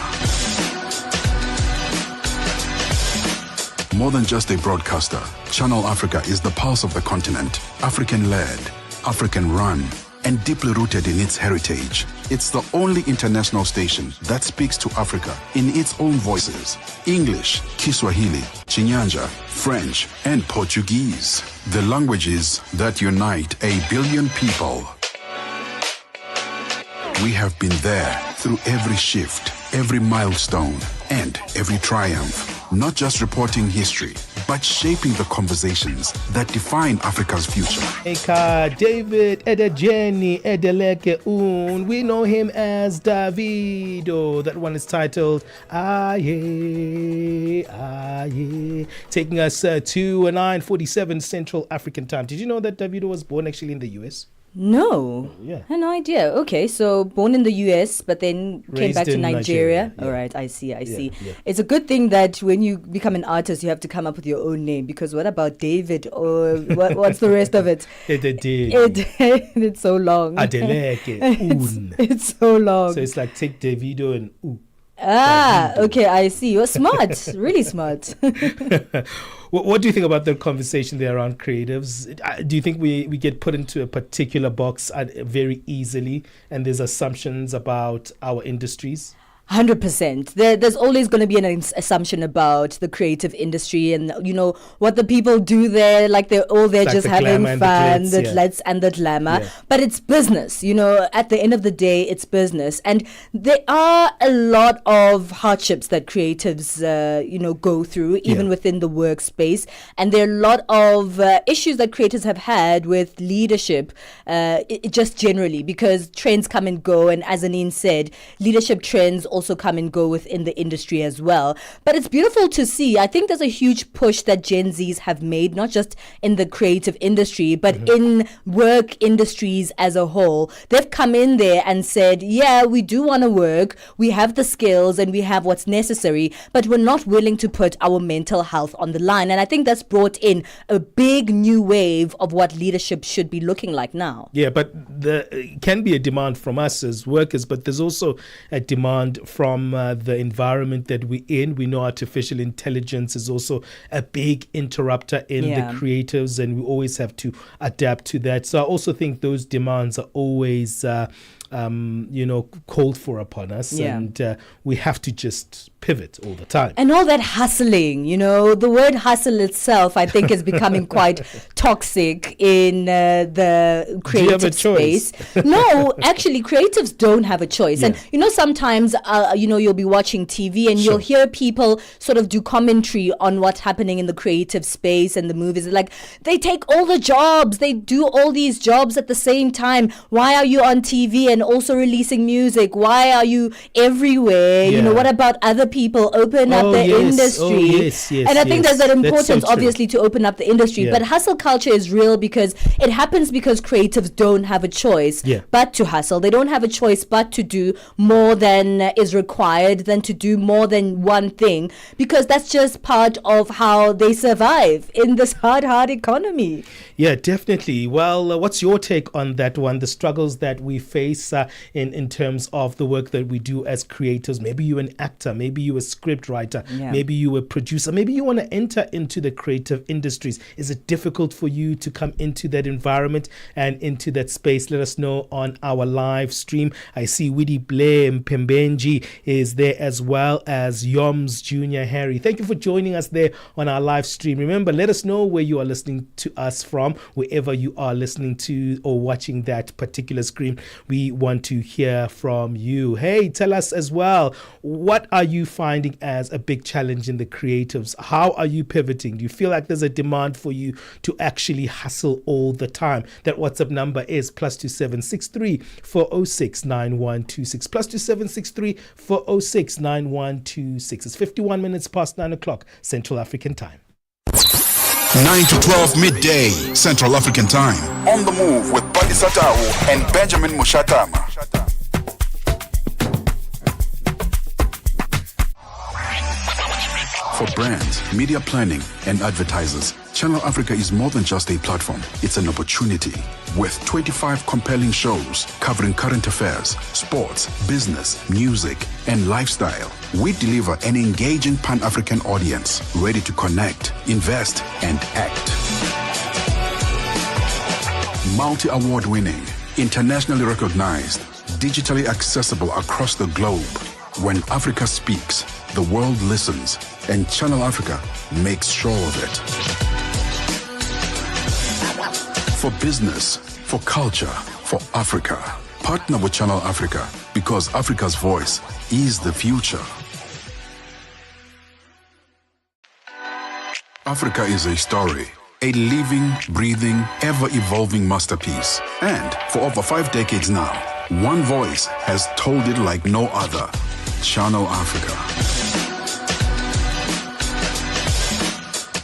S1: More than just a broadcaster, Channel Africa is the pulse of the continent, African-led, African-run, and deeply rooted in its heritage. It's the only international station that speaks to Africa in its own voices: English, Kiswahili, Chinyanja, French, and Portuguese. The languages that unite 1 billion people. We have been there through every shift, every milestone, and every triumph. Not just reporting history, but shaping the conversations that define Africa's future.
S2: Eka David Edejeni Edeleke Un. We know him as Davido. That one is titled Aye, Aye. Taking us to 9:47 Central African Time. Did you know that Davido was born actually in the US?
S3: No.
S2: Yeah.
S3: I had no idea. Okay, so born in the US, but then came
S2: Raised
S3: back to
S2: in
S3: Nigeria.
S2: Yeah.
S3: All right, I see.
S2: Yeah.
S3: It's a good thing that when you become an artist, you have to come up with your own name, because what about David, or what's the rest of it? It's so long.
S2: Adeleke Un.
S3: It's so long.
S2: So it's like take Davido and U.
S3: Ah, okay, I see. You're smart, really smart.
S2: What do you think about the conversation there around creatives? Do you think we get put into a particular box very easily, and there's assumptions about our industries?
S3: 100%. There's always going to be an assumption about the creative industry and, you know, what the people do there. Like they're all there just having fun, the glitz and the glamour.
S2: Yeah.
S3: But it's business, you know, at the end of the day, it's business. And there are a lot of hardships that creatives, go through, even within the workspace. And there are a lot of issues that creators have had with leadership, just generally, because trends come and go. And as Anine said, leadership trends also come and go within the industry as well. But it's beautiful to see. I think there's a huge push that Gen Zs have made, not just in the creative industry, but in work industries as a whole. They've come in there and said, yeah, we do want to work, we have the skills and we have what's necessary, but we're not willing to put our mental health on the line. And I think that's brought in a big new wave of what leadership should be looking like now.
S2: Yeah, but there can be a demand from us as workers, but there's also a demand from the environment that we're in. We know artificial intelligence is also a big interrupter in the creatives, and we always have to adapt to that. So I also think those demands are always called for upon us, and we have to just pivot all the time.
S3: And all that hustling, the word hustle itself, I think, is becoming quite toxic in the creative space. No, actually, creatives don't have a choice. And, sometimes, you'll be watching TV and you'll hear people sort of do commentary on what's happening in the creative space and the movies. Like, they take all the jobs, they do all these jobs at the same time. Why are you on TV and and also releasing music? Why are you everywhere? You know, what about other people? Open up the industry. And I think there's that importance, obviously, to open up the industry. But hustle culture is real because it happens because creatives don't have a choice but to hustle. They don't have a choice but to do more than is required, than to do more than one thing, because that's just part of how they survive in this hard economy.
S2: Yeah, definitely. Well, what's your take on that one? The struggles that we face in terms of the work that we do as creators. Maybe you're an actor, maybe you're a script writer, maybe you're a producer, maybe you want to enter into the creative industries. Is it difficult for you to come into that environment and into that space? Let us know on our live stream. I see Widi Blair Mpembenji is there, as well as Yoms Junior Harry. Thank you for joining us there on our live stream. Remember, let us know where you are listening to us from, wherever you are listening to or watching that particular stream. We want to hear from you. Hey, tell us as well, what are you finding as a big challenge in the creatives? How are you pivoting? Do you feel like there's a demand for you to actually hustle all the time? That WhatsApp number is +2763 406 9126. +2763 406 9126. It's 51 minutes past 9 o'clock Central African time.
S1: 9 to 12 midday Central African time. On the move with Palesa and Benjamin Moshatama. For brands, media planning, and advertisers, Channel Africa is more than just a platform. It's an opportunity. With 25 compelling shows covering current affairs, sports, business, music, and lifestyle, we deliver an engaging Pan-African audience ready to connect, invest, and act. Multi-award winning, internationally recognized, digitally accessible across the globe. When Africa speaks, the world listens, and Channel Africa makes sure of it. For business, for culture, for Africa, partner with Channel Africa, because Africa's voice is the future. Africa is a story, a living, breathing, ever-evolving masterpiece. And for over 5 decades now, one voice has told it like no other. Channel Africa.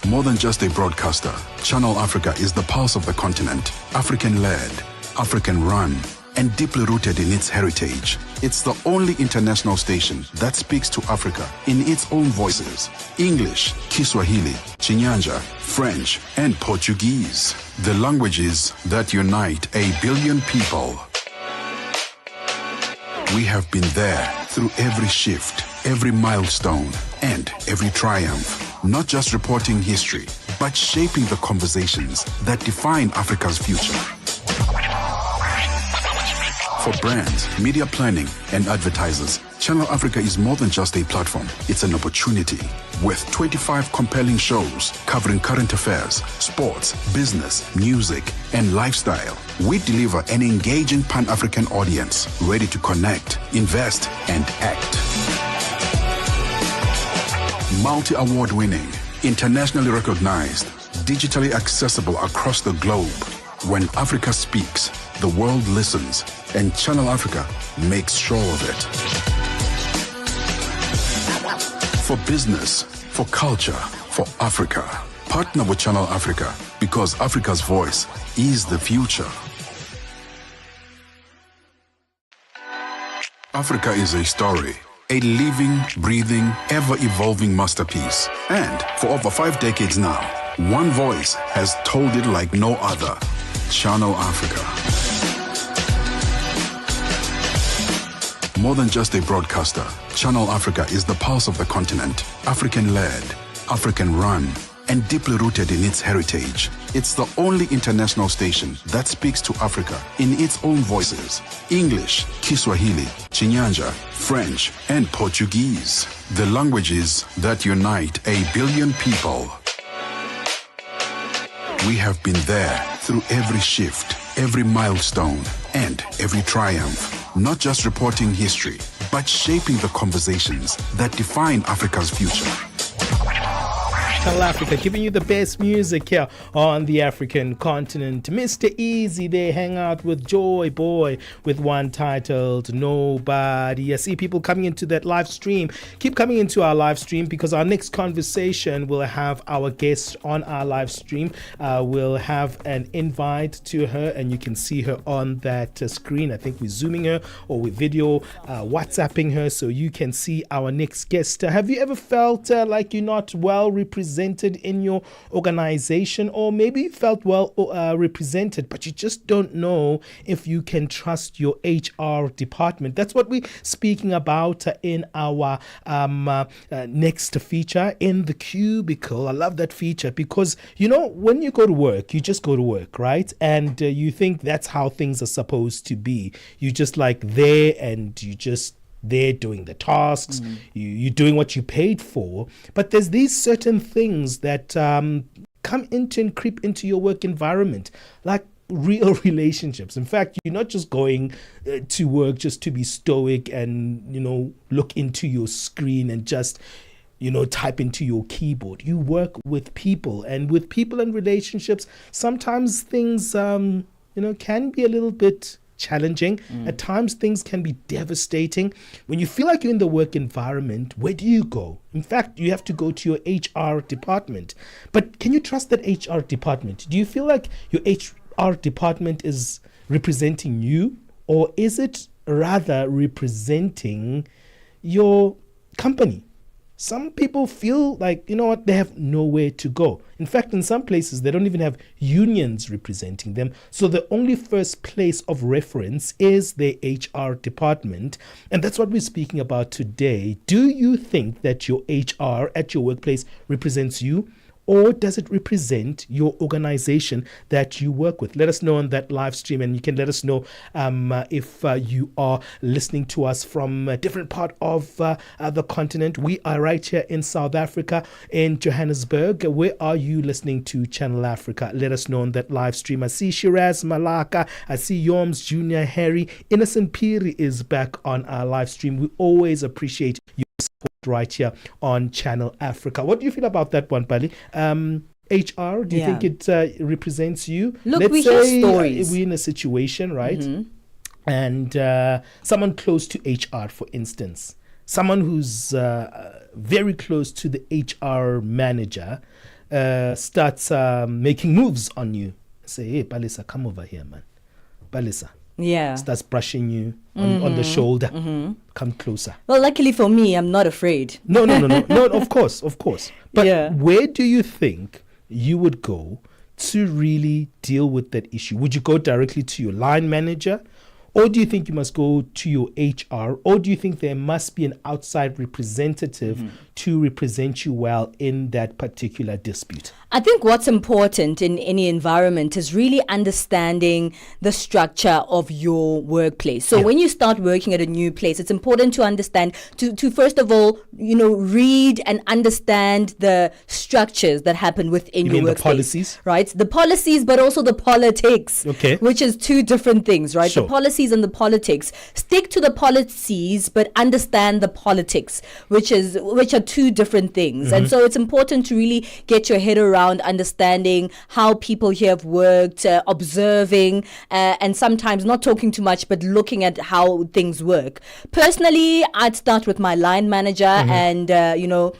S1: More than just a broadcaster, Channel Africa is the pulse of the continent, African-led, African-run, and deeply rooted in its heritage. It's the only international station that speaks to Africa in its own voices: English, Kiswahili, Chinyanja, French, and Portuguese. The languages that unite 1 billion people. We have been there through every shift, every milestone, and every triumph. Not just reporting history, but shaping the conversations that define Africa's future. For brands, media planning, and advertisers, Channel Africa is more than just a platform. It's an opportunity. With 25 compelling shows covering current affairs, sports, business, music, and lifestyle, we deliver an engaging Pan-African audience ready to connect, invest, and act. Multi-award winning, internationally recognized, digitally accessible across the globe. When Africa speaks, the world listens, and Channel Africa makes sure of it. For business, for culture, for Africa, partner with Channel Africa, because Africa's voice is the future. Africa is a story, a living, breathing, ever-evolving masterpiece. And for over 5 decades now, one voice has told it like no other. Channel Africa. More than just a broadcaster, Channel Africa is the pulse of the continent, African-led, African-run, and deeply rooted in its heritage. It's the only international station that speaks to Africa in its own voices: English, Kiswahili, Chinyanja, French, and Portuguese. The languages that unite 1 billion people. We have been there through every shift, every milestone, and every triumph. Not just reporting history, but shaping the conversations that define Africa's future.
S2: Channel Africa, giving you the best music here on the African continent. Mr. Easy, they hang out with Joy Boy with one titled Nobody. I see people coming into that live stream. Keep coming into our live stream because our next conversation will have our guest on our live stream. We'll have an invite to her and you can see her on that screen. I think we're zooming her or we're video WhatsApping her so you can see our next guest. Have you ever felt like you're not well represented in your organization, or maybe you felt well represented, but you just don't know if you can trust your HR department? That's what we're speaking about in our next feature, In the Cubicle. I love that feature because, you know, when you go to work, you just go to work, right? And you think that's how things are supposed to be. You just like there and you just they're doing the tasks, you're doing what you paid for, but there's these certain things that come into and creep into your work environment, like real relationships. In fact, you're not just going to work just to be stoic and, you know, look into your screen and just, you know, type into your keyboard. You work with people, and with people and relationships, sometimes things, you know, can be a little bit challenging. At times things can be devastating. When you feel like you're in the work environment, where do you go? In fact, you have to go to your HR department. But can you trust that HR department? Do you feel like your HR department is representing you, or is it rather representing your company? Some people feel like, you know what, they have nowhere to go. In fact, in some places, they don't even have unions representing them. So the only first place of reference is their HR department. And that's what we're speaking about today. Do you think that your HR at your workplace represents you? Or does it represent your organization that you work with? Let us know on that live stream, and you can let us know if you are listening to us from a different part of the continent. We are right here in South Africa, in Johannesburg. Where are you listening to Channel Africa? Let us know on that live stream. I see Shiraz Malaka. I see Yoms Junior Harry. Innocent Piri is back on our live stream. We always appreciate your support right here on Channel Africa. What do you feel about that one, Bali? HR, do you think it represents you?
S3: Look,
S2: Let's
S3: we
S2: say
S3: hear stories.
S2: we're in a situation, right? And someone close to HR, for instance, someone who's very close to the HR manager starts making moves on you. Say, hey, Palesa, come over here, man. Palesa.
S3: Yeah.
S2: Starts brushing you on the shoulder. Come closer.
S3: Well, luckily for me, I'm not afraid.
S2: No, of course. But where do you think you would go to really deal with that issue? Would you go directly to your line manager? Or do you think you must go to your HR? Or do you think there must be an outside representative to represent you well in that particular dispute?
S3: I think what's important in any environment is really understanding the structure of your workplace. So when you start working at a new place, it's important to understand, to first of all, you know, read and understand the structures that happen within your workplace. The policies? Right? The policies, but also the politics, which is two different things, right? The policies and the politics. Stick to the policies, but understand the politics, which are two different things. And so it's important to really get your head around understanding how people here have worked, observing, and sometimes not talking too much, but looking at how things work. Personally, I'd start with my line manager and, you know,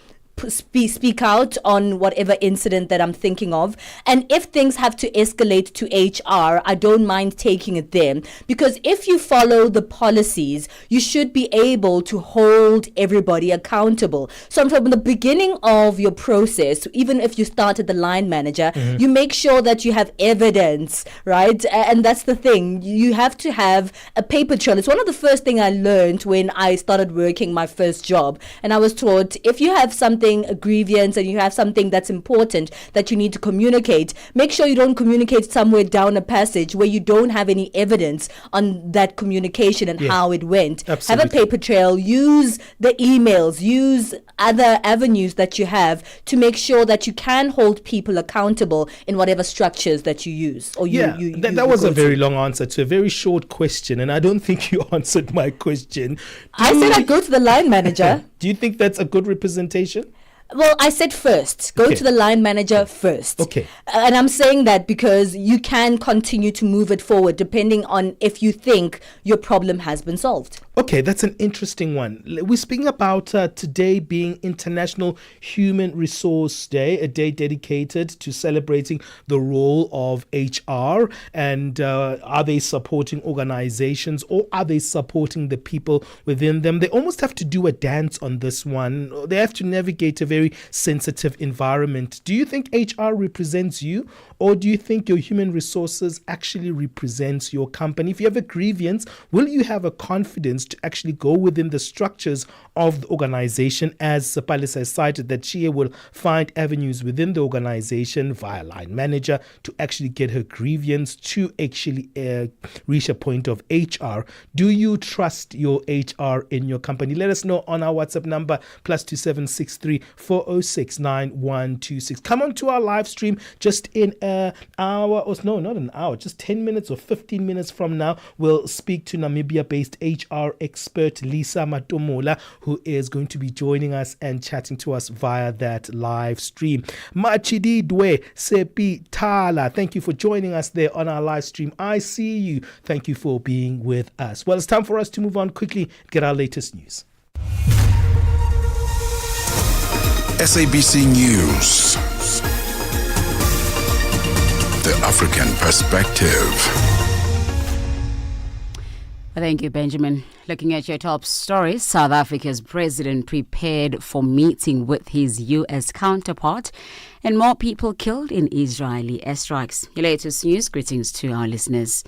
S3: speak out on whatever incident that I'm thinking of. And if things have to escalate to HR, I don't mind taking it there. Because if you follow the policies, you should be able to hold everybody accountable. So from the beginning of your process, even if you start at the line manager, you make sure that you have evidence, right? And that's the thing. You have to have a paper trail. It's one of the first things I learned when I started working my first job. And I was taught, if you have something, a grievance, and you have something that's important that you need to communicate, make sure you don't communicate somewhere down a passage where you don't have any evidence on that communication and how it went. Absolutely. Have a paper trail, use the emails, use other avenues that you have to make sure that you can hold people accountable in whatever structures that you use. Or
S2: that was a very long answer to a very short question, and I don't think you answered my question.
S3: I said I'd go to the line manager.
S2: Do you think that's a good representation?
S3: Well, I said first. Go to the line manager first.
S2: Okay.
S3: And I'm saying that because you can continue to move it forward depending on if you think your problem has been solved.
S2: Okay, that's an interesting one. We're speaking about today being International Human Resource Day, a day dedicated to celebrating the role of HR. And are they supporting organizations or are they supporting the people within them? They almost have to do a dance on this one. They have to navigate a very sensitive environment. Do you think HR represents you, or do you think your human resources actually represents your company? If you have a grievance, will you have a confidence to actually go within the structures of the organization? As Palesa has cited, that she will find avenues within the organization via line manager to actually get her grievance to actually reach a point of HR. Do you trust your HR in your company? Let us know on our WhatsApp number +2763 406 9126. Come on to our live stream just in an hour, or no, not an hour, just 10 minutes or 15 minutes from now. We'll speak to Namibia-based HR expert Lisa Matomola, who is going to be joining us and chatting to us via that live stream. Machididwe Sepi Tala, thank you for joining us there on our live stream. I see you. Thank you for being with us. Well, it's time for us to move on quickly, get our latest news.
S1: SABC News. The African Perspective.
S19: Thank you, Benjamin. Looking at your top stories, South Africa's president prepared for meeting with his U.S. counterpart, and more people killed in Israeli airstrikes. Your latest news, greetings to our listeners.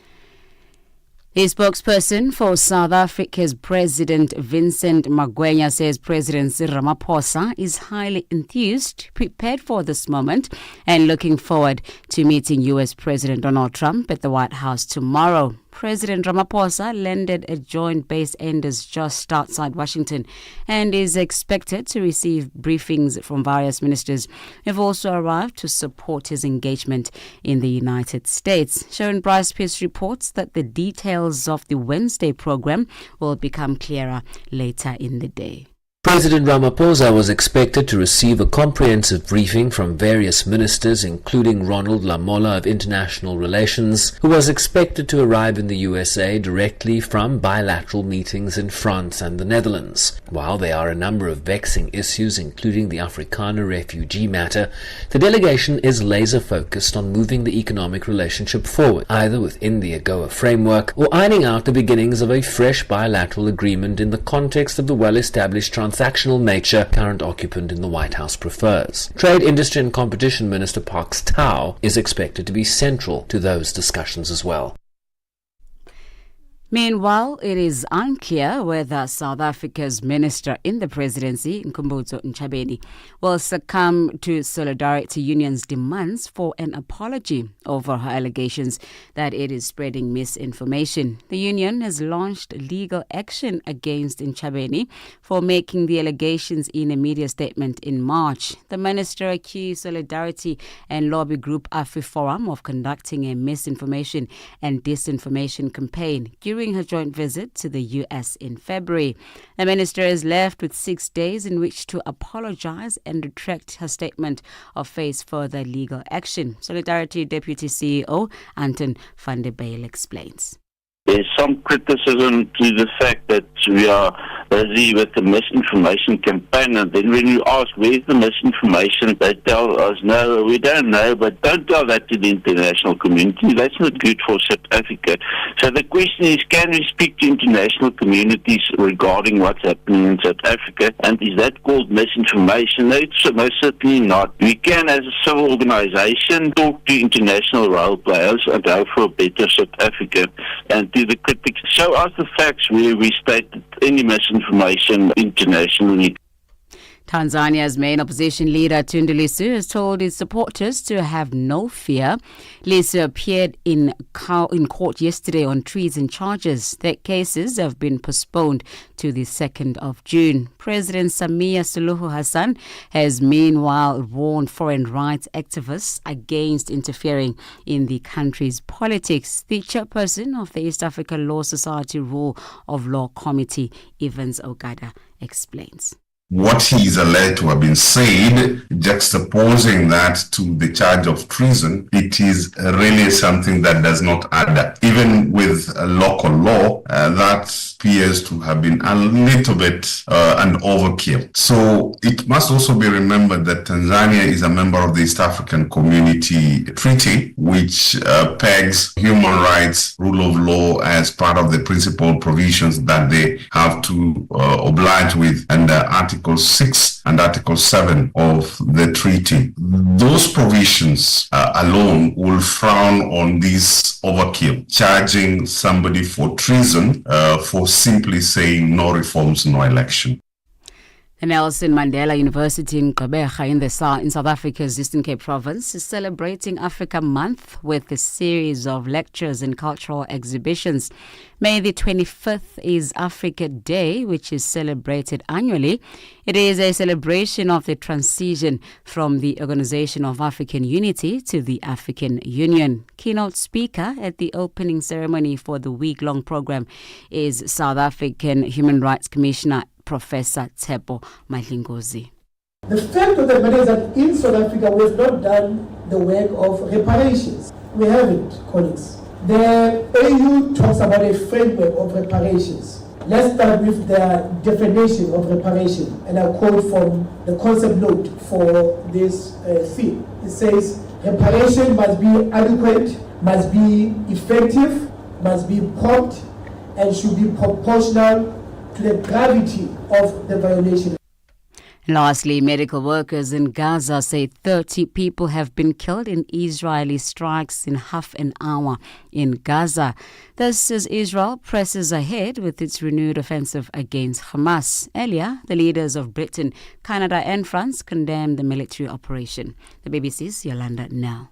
S19: The spokesperson for South Africa's President Vincent Magwenya says President Cyril Ramaphosa is highly enthused, prepared for this moment, and looking forward to meeting U.S. President Donald Trump at the White House tomorrow. President Ramaphosa landed at Joint Base Enders just outside Washington and is expected to receive briefings from various ministers who have also arrived to support his engagement in the United States. Sharon Bryce-Pierce reports that the details of the Wednesday program will become clearer later in the day.
S20: President Ramaphosa was expected to receive a comprehensive briefing from various ministers, including Ronald Lamola of International Relations, who was expected to arrive in the USA directly from bilateral meetings in France and the Netherlands. While there are a number of vexing issues, including the Afrikaner refugee matter, the delegation is laser-focused on moving the economic relationship forward, either within the AGOA framework or ironing out the beginnings of a fresh bilateral agreement in the context of the well-established transactional nature current occupant in the White House prefers. Trade, Industry and Competition Minister Parks Tau is expected to be central to those discussions as well.
S19: Meanwhile, it is unclear whether South Africa's minister in the presidency, Nkumbuzo Ntshabeni, will succumb to Solidarity Union's demands for an apology over her allegations that it is spreading misinformation. The union has launched legal action against Ntshabeni for making the allegations in a media statement in March. The minister accused Solidarity and lobby group AfriForum of conducting a misinformation and disinformation campaign during her joint visit to the U.S. in February. The minister is left with 6 days in which to apologize and retract her statement or face further legal action. Solidarity Deputy CEO Anton van der Bijl explains.
S21: There's some criticism to the fact that we are busy with the misinformation campaign, and then when you ask where's the misinformation, they tell us, no, we don't know, but don't tell that to the international community. That's not good for South Africa. So the question is, can we speak to international communities regarding what's happening in South Africa, and is that called misinformation? No, it's most certainly not. We can, as a civil organization, talk to international role players and hope for a better South Africa, and to the critics, show us the facts where we stated any misinformation internationally.
S19: Tanzania's main opposition leader Tundu Lissu has told his supporters to have no fear. Lissu appeared in court yesterday on treason charges. Their cases have been postponed to the 2nd of June. President Samia Suluhu Hassan has meanwhile warned foreign rights activists against interfering in the country's politics. The chairperson of the East Africa Law Society Rule of Law Committee, Evans Ogada, explains.
S6: what he is alleged to have been said, juxtaposing that to the charge of treason, it is really something that does not add up. Even with local law, that appears to have been a little bit an overkill. So it must also be remembered that Tanzania is a member of the East African Community Treaty, which pegs human rights, rule of law as part of the principal provisions that they have to oblige with under Article 6 and Article 7 of the treaty. Those provisions alone will frown on this overkill, charging somebody for treason for simply saying no reforms, no election.
S19: The Nelson Mandela University in Gqeberha in South Africa's Eastern Cape Province is celebrating Africa Month with a series of lectures and cultural exhibitions. May the 25th is Africa Day, which is celebrated annually. It is a celebration of the transition from the Organization of African Unity to the African Union. Keynote speaker at the opening ceremony for the week-long program is South African Human Rights Commissioner Professor Tshepo Mahlingozi.
S22: The fact of the matter is that in South Africa we have not done the work of reparations. We haven't, colleagues. The AU talks about a framework of reparations. Let's start with the definition of reparation, and I quote from the concept note for this theme. It says, reparation must be adequate, must be effective, must be prompt, and should be proportional to the gravity of the violation.
S19: Lastly, medical workers in Gaza say 30 people have been killed in Israeli strikes in half an hour in Gaza. This as Israel presses ahead with its renewed offensive against Hamas. Earlier, the leaders of Britain, Canada and France condemned the military operation. The BBC's Yolanda Now.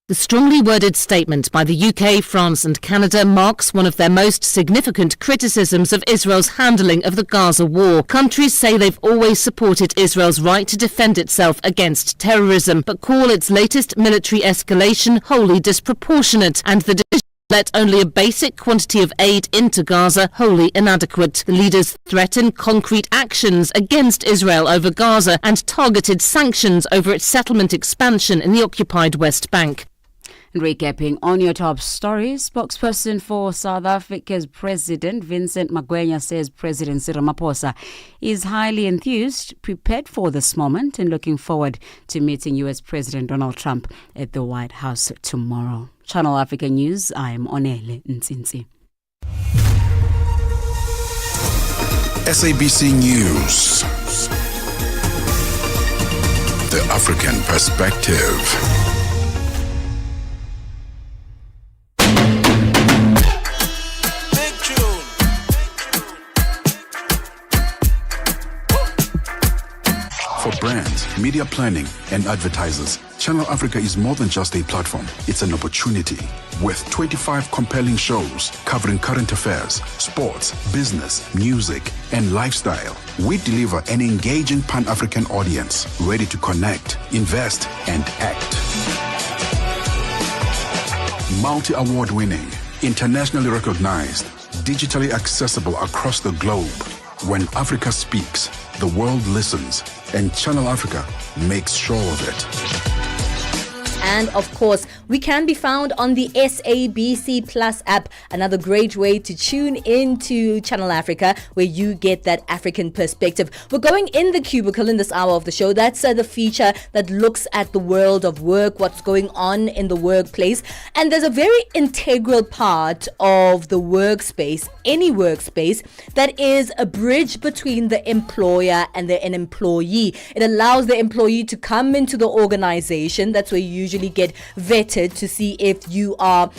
S23: The strongly worded statement by the UK, France and Canada marks one of their most significant criticisms of Israel's handling of the Gaza war. Countries say they've always supported Israel's right to defend itself against terrorism, but call its latest military escalation wholly disproportionate and the decision to let only a basic quantity of aid into Gaza wholly inadequate. The leaders threaten concrete actions against Israel over Gaza and targeted sanctions over its settlement expansion in the occupied West Bank.
S19: Recapping on your top stories, spokesperson for South Africa's President Vincent Magwenya says President Cyril Ramaphosa is highly enthused, prepared for this moment and looking forward to meeting US President Donald Trump at the White House tomorrow. Channel Africa News, I am Onele Ntsinzi.
S1: SABC News. The African Perspective. For brands, media planning, and advertisers, Channel Africa is more than just a platform. It's an opportunity. With 25 compelling shows covering current affairs, sports, business, music, and lifestyle, we deliver an engaging Pan-African audience ready to connect, invest, and act. Multi-award winning, internationally recognized, digitally accessible across the globe. When Africa speaks, the world listens, and Channel Africa makes sure of it.
S3: And of course, we can be found on the SABC Plus app, another great way to tune into Channel Africa, where you get that African perspective. We're going in the cubicle in this hour of the show. That's the feature that looks at the world of work, what's going on in the workplace. And there's a very integral part of the workspace, any workspace, that is a bridge between the employer and an employee. It allows the employee to come into the organization. That's where you usually get vetted to see if you are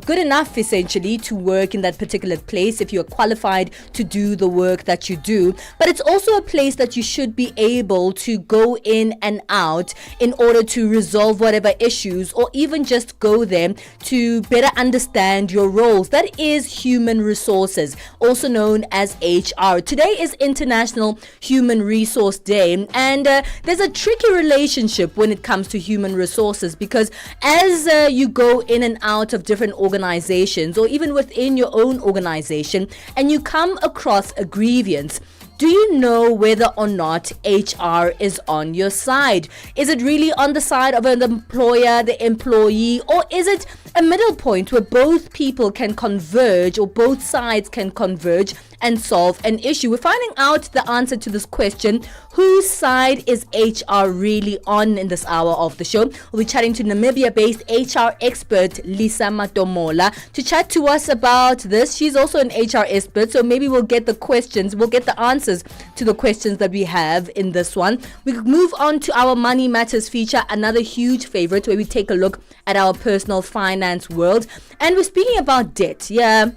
S3: good enough, essentially, to work in that particular place, if you are qualified to do the work that you do. But it's also a place that you should be able to go in and out in order to resolve whatever issues, or even just go there to better understand your roles. That is human resources, also known as HR. Today is International Human Resource Day, and there's a tricky relationship when it comes to human resources, because as you go in and out of different organizations, or even within your own organization, and you come across a grievance, Do you know whether or not HR is on your side? Is it really on the side of an employer, the employee, or is it a middle point where both people can converge, or both sides can converge and solve an issue? We're finding out the answer to this question. Whose side is HR really on in this hour of the show? We'll be chatting to Namibia-based HR expert Lisa Matomola to chat to us about this. She's also an HR expert, so maybe we'll get the answers to the questions that we have in this one. We could move on to our Money Matters feature, another huge favorite where we take a look at our personal finance world. And we're speaking about debt. Yeah.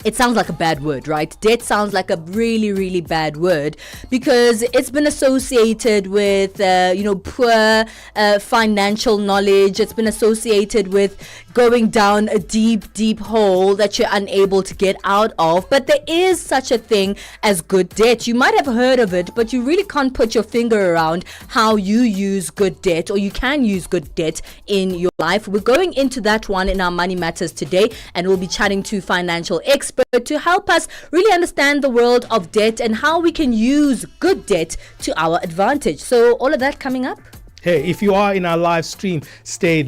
S3: It sounds like a bad word, right? Debt sounds like a really, really bad word because it's been associated with, poor financial knowledge. It's been associated with going down a deep, deep hole that you're unable to get out of. But there is such a thing as good debt. You might have heard of it, but you really can't put your finger around how you use good debt, or you can use good debt in your life. We're going into that one in our Money Matters today, and we'll be chatting to financial experts to help us really understand the world of debt and how we can use good debt to our advantage. So all of that coming up.
S2: Hey, if you are in our live stream, stay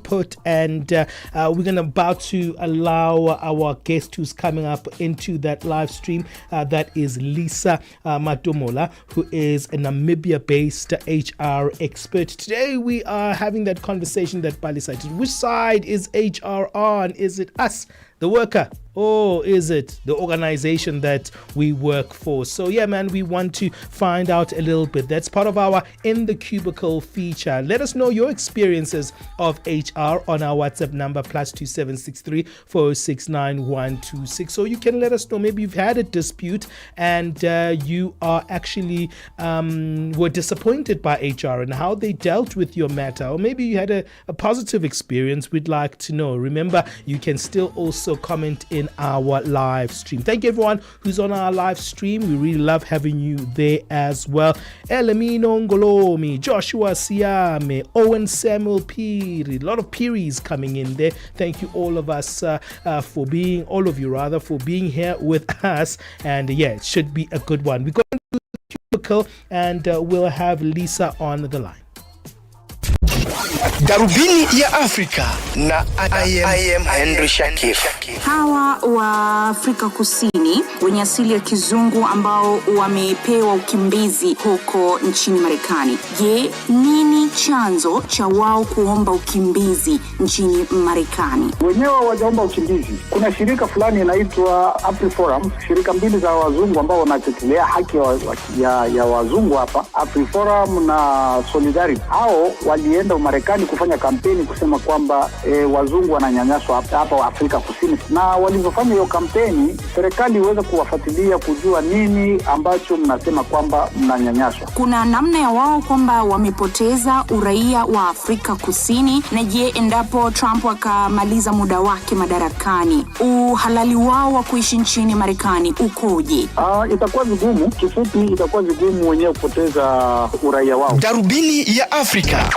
S2: put, and we're about to allow our guest who's coming up into that live stream. That is Lisa Matomola, who is a Namibia-based HR expert. Today we are having that conversation that Palesa did. Which side is HR on? Is it us, the worker, or is it the organization that we work for? So yeah, man, we want to find out a little bit. That's part of our In the Cubicle feature. Let us know your experiences of HR on our WhatsApp number +2763 406 9126. So you can let us know, maybe you've had a dispute and you are actually were disappointed by HR and how they dealt with your matter, or maybe you had a positive experience. We'd like to know. Remember, you can still also comment in our live stream. Thank you everyone who's on our live stream. We really love having you there as well. Elamino Ngolomi, Joshua Siame, Owen Samuel Piri, a lot of Piris coming in there. Thank you all of you for being here with us. And yeah, it should be a good one. We're going to the cubicle and we'll have Lisa on the line.
S5: Darubini ya Afrika na I am Henry Shakif.
S7: Hawa wa Afrika Kusini wenye asili ya kizungu ambao wamepewa ukimbizi huko nchini Marekani. Je, nini chanzo cha wao kuomba ukimbizi nchini Marekani?
S9: Wenyewe wajaomba ukimbizi. Kuna shirika fulani inaitwa AfriForum, shirika mbili za wazungu ambao wanatetea haki ya wazungu hapa, AfriForum na Solidarity. Hao walienda Marekani kufanya kampeni kusema kwamba wazungu wananyanyaswa hapa Afrika Kusini, na walivyofanya hiyo kampeni, serikali iweze kuwafuatilia kujua nini ambacho mnasema kwamba mnanyanyaswa.
S7: Kuna namna ya wao kwamba wamepoteza uraia wa Afrika Kusini, na je, endapo Trump akamaliza muda wake madarakani, uhalali wao wa kuishi nchini Marekani ukoje?
S9: Itakuwa vigumu, kifupi itakuwa vigumu wenyewe kupoteza uraia wao.
S5: Darubini ya Afrika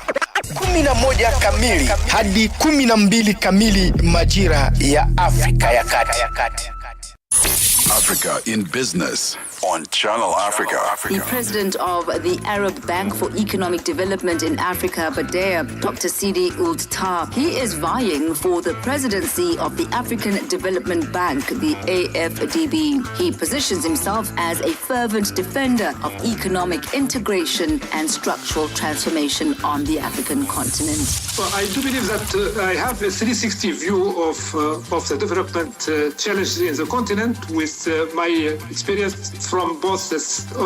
S5: 11 kamili hadi 12 kamili majira ya Afrika ya Kati.
S1: Africa in Business on Channel Africa.
S14: The president of the Arab Bank for Economic Development in Africa, Badea, Dr. Sidi Ould Tah, he is vying for the presidency of the African Development Bank, the AFDB. He positions himself as a fervent defender of economic integration and structural transformation on the African continent.
S24: Well, I do believe that I have a 360 view of the development challenges in the continent with my experience from both the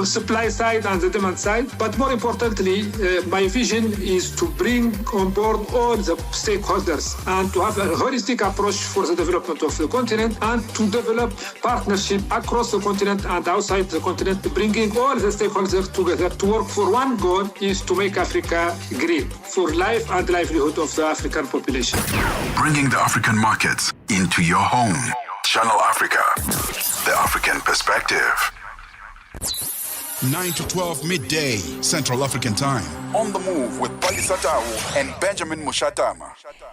S24: supply side and the demand side. But more importantly, my vision is to bring on board all the stakeholders and to have a holistic approach for the development of the continent, and to develop partnership across the continent and outside the continent, bringing all the stakeholders together to work for one goal, is to make Africa great for life and livelihood of the African population.
S1: Bringing the African markets into your home. Channel Africa, the African perspective. 9 to 12 midday, Central African Time. On the Move with Palesa and Benjamin Moshatama.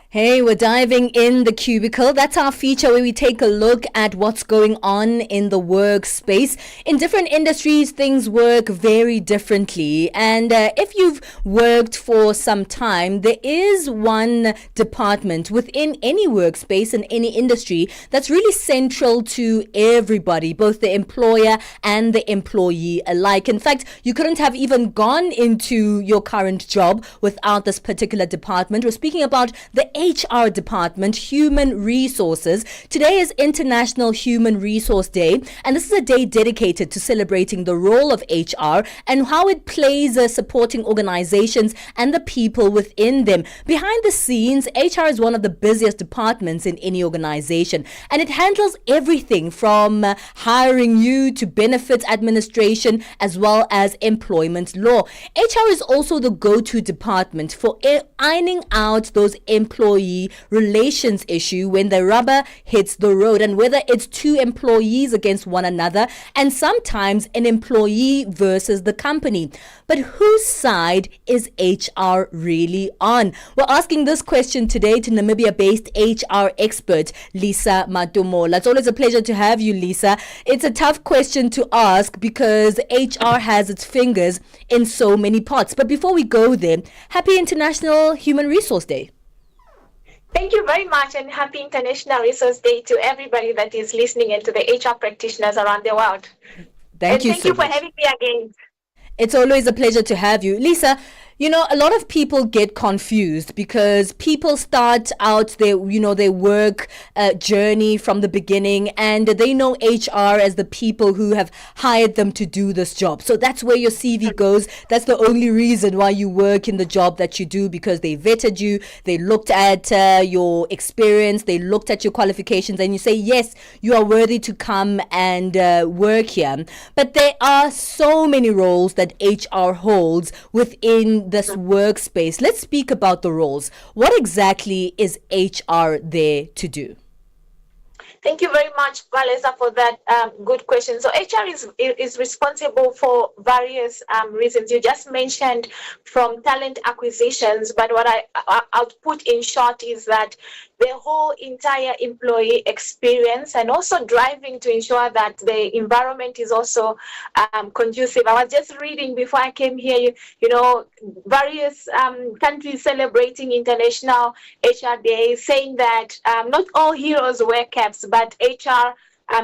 S3: Hey, we're diving in the cubicle. That's our feature where we take a look at what's going on in the workspace. In different industries, things work very differently. And if you've worked for some time, there is one department within any workspace in any industry that's really central to everybody, both the employer and the employee alike. In fact, you couldn't have even gone into your current job without this particular department. We're speaking about the HR department, Human Resources. Today is International Human Resource Day, and this is a day dedicated to celebrating the role of HR and how it plays supporting organizations and the people within them. Behind the scenes, HR is one of the busiest departments in any organization, and it handles everything from hiring you to benefits administration as well as employment law. HR is also the go-to department for ironing out those employee relations issue when the rubber hits the road, and whether it's two employees against one another and sometimes an employee versus the company. But whose side is HR really on? We're asking this question today to Namibia-based HR expert Lisa Matumola. It's always a pleasure to have you, Lisa. It's a tough question to ask because HR has its fingers in so many pots. But before we go there, happy International Human Resource Day.
S4: Thank you very much, and happy International Resource Day to everybody that is listening and to the HR practitioners around the world.
S3: Thank you
S4: for having me again.
S3: It's always a pleasure to have you. Lisa, you know, a lot of people get confused because people start out their work journey from the beginning, and they know HR as the people who have hired them to do this job. So that's where your CV goes. That's the only reason why you work in the job that you do, because they vetted you, they looked at your experience, they looked at your qualifications, and you say, yes, you are worthy to come and work here. But there are so many roles that HR holds within this workspace. Let's speak about the roles. What exactly is HR there to do?
S4: Thank you very much, Palesa, for that good question. So HR is responsible for various reasons. You just mentioned from talent acquisitions, but what I'll put in short is that the whole entire employee experience, and also driving to ensure that the environment is also conducive. I was just reading before I came here, various countries celebrating International HR Day, saying that not all heroes wear caps, but HR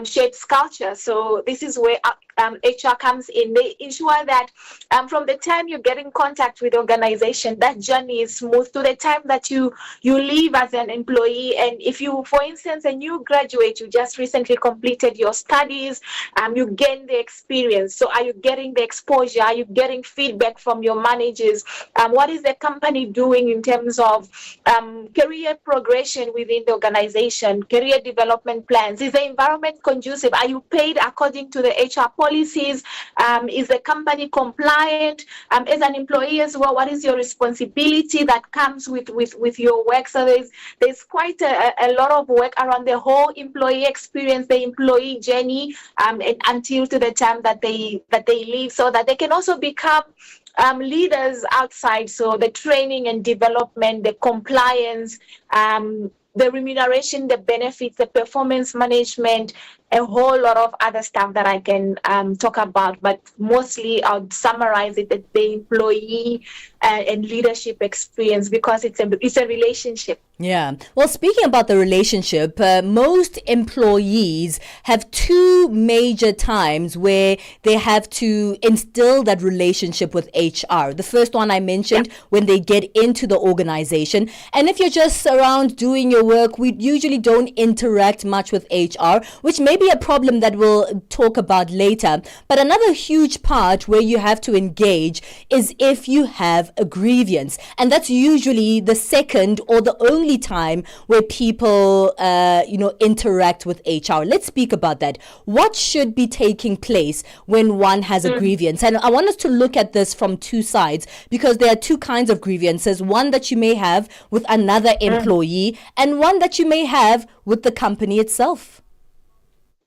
S4: shapes culture. So this is where HR comes in. They ensure that from the time you get in contact with the organization, that journey is smooth to the time that you leave as an employee. And if you, for instance, a new graduate, you just recently completed your studies, you gain the experience. So are you getting the exposure? Are you getting feedback from your managers? What is the company doing in terms of career progression within the organization, career development plans? Is the environment conducive? Are you paid according to the HR policies? Is the company compliant? As an employee as well, what is your responsibility that comes with your work? So there's quite a lot of work around the whole employee experience, the employee journey, and until to the time that they leave, so that they can also become leaders outside. So the training and development, the compliance, the remuneration, the benefits, the performance management, a whole lot of other stuff that I can talk about, but mostly I'll summarize it as the employee and leadership experience, because it's a relationship.
S3: Yeah. Well, speaking about the relationship, most employees have two major times where they have to instill that relationship with HR. The first one I mentioned, when they get into the organization. And if you're just around doing your work, we usually don't interact much with HR, which may be a problem that we'll talk about later. But another huge part where you have to engage is if you have a grievance. And that's usually the second or the only time where people, interact with HR. Let's speak about that. What should be taking place when one has a grievance? And I want us to look at this from two sides, because there are two kinds of grievances. One that you may have with another employee, and one that you may have with the company itself.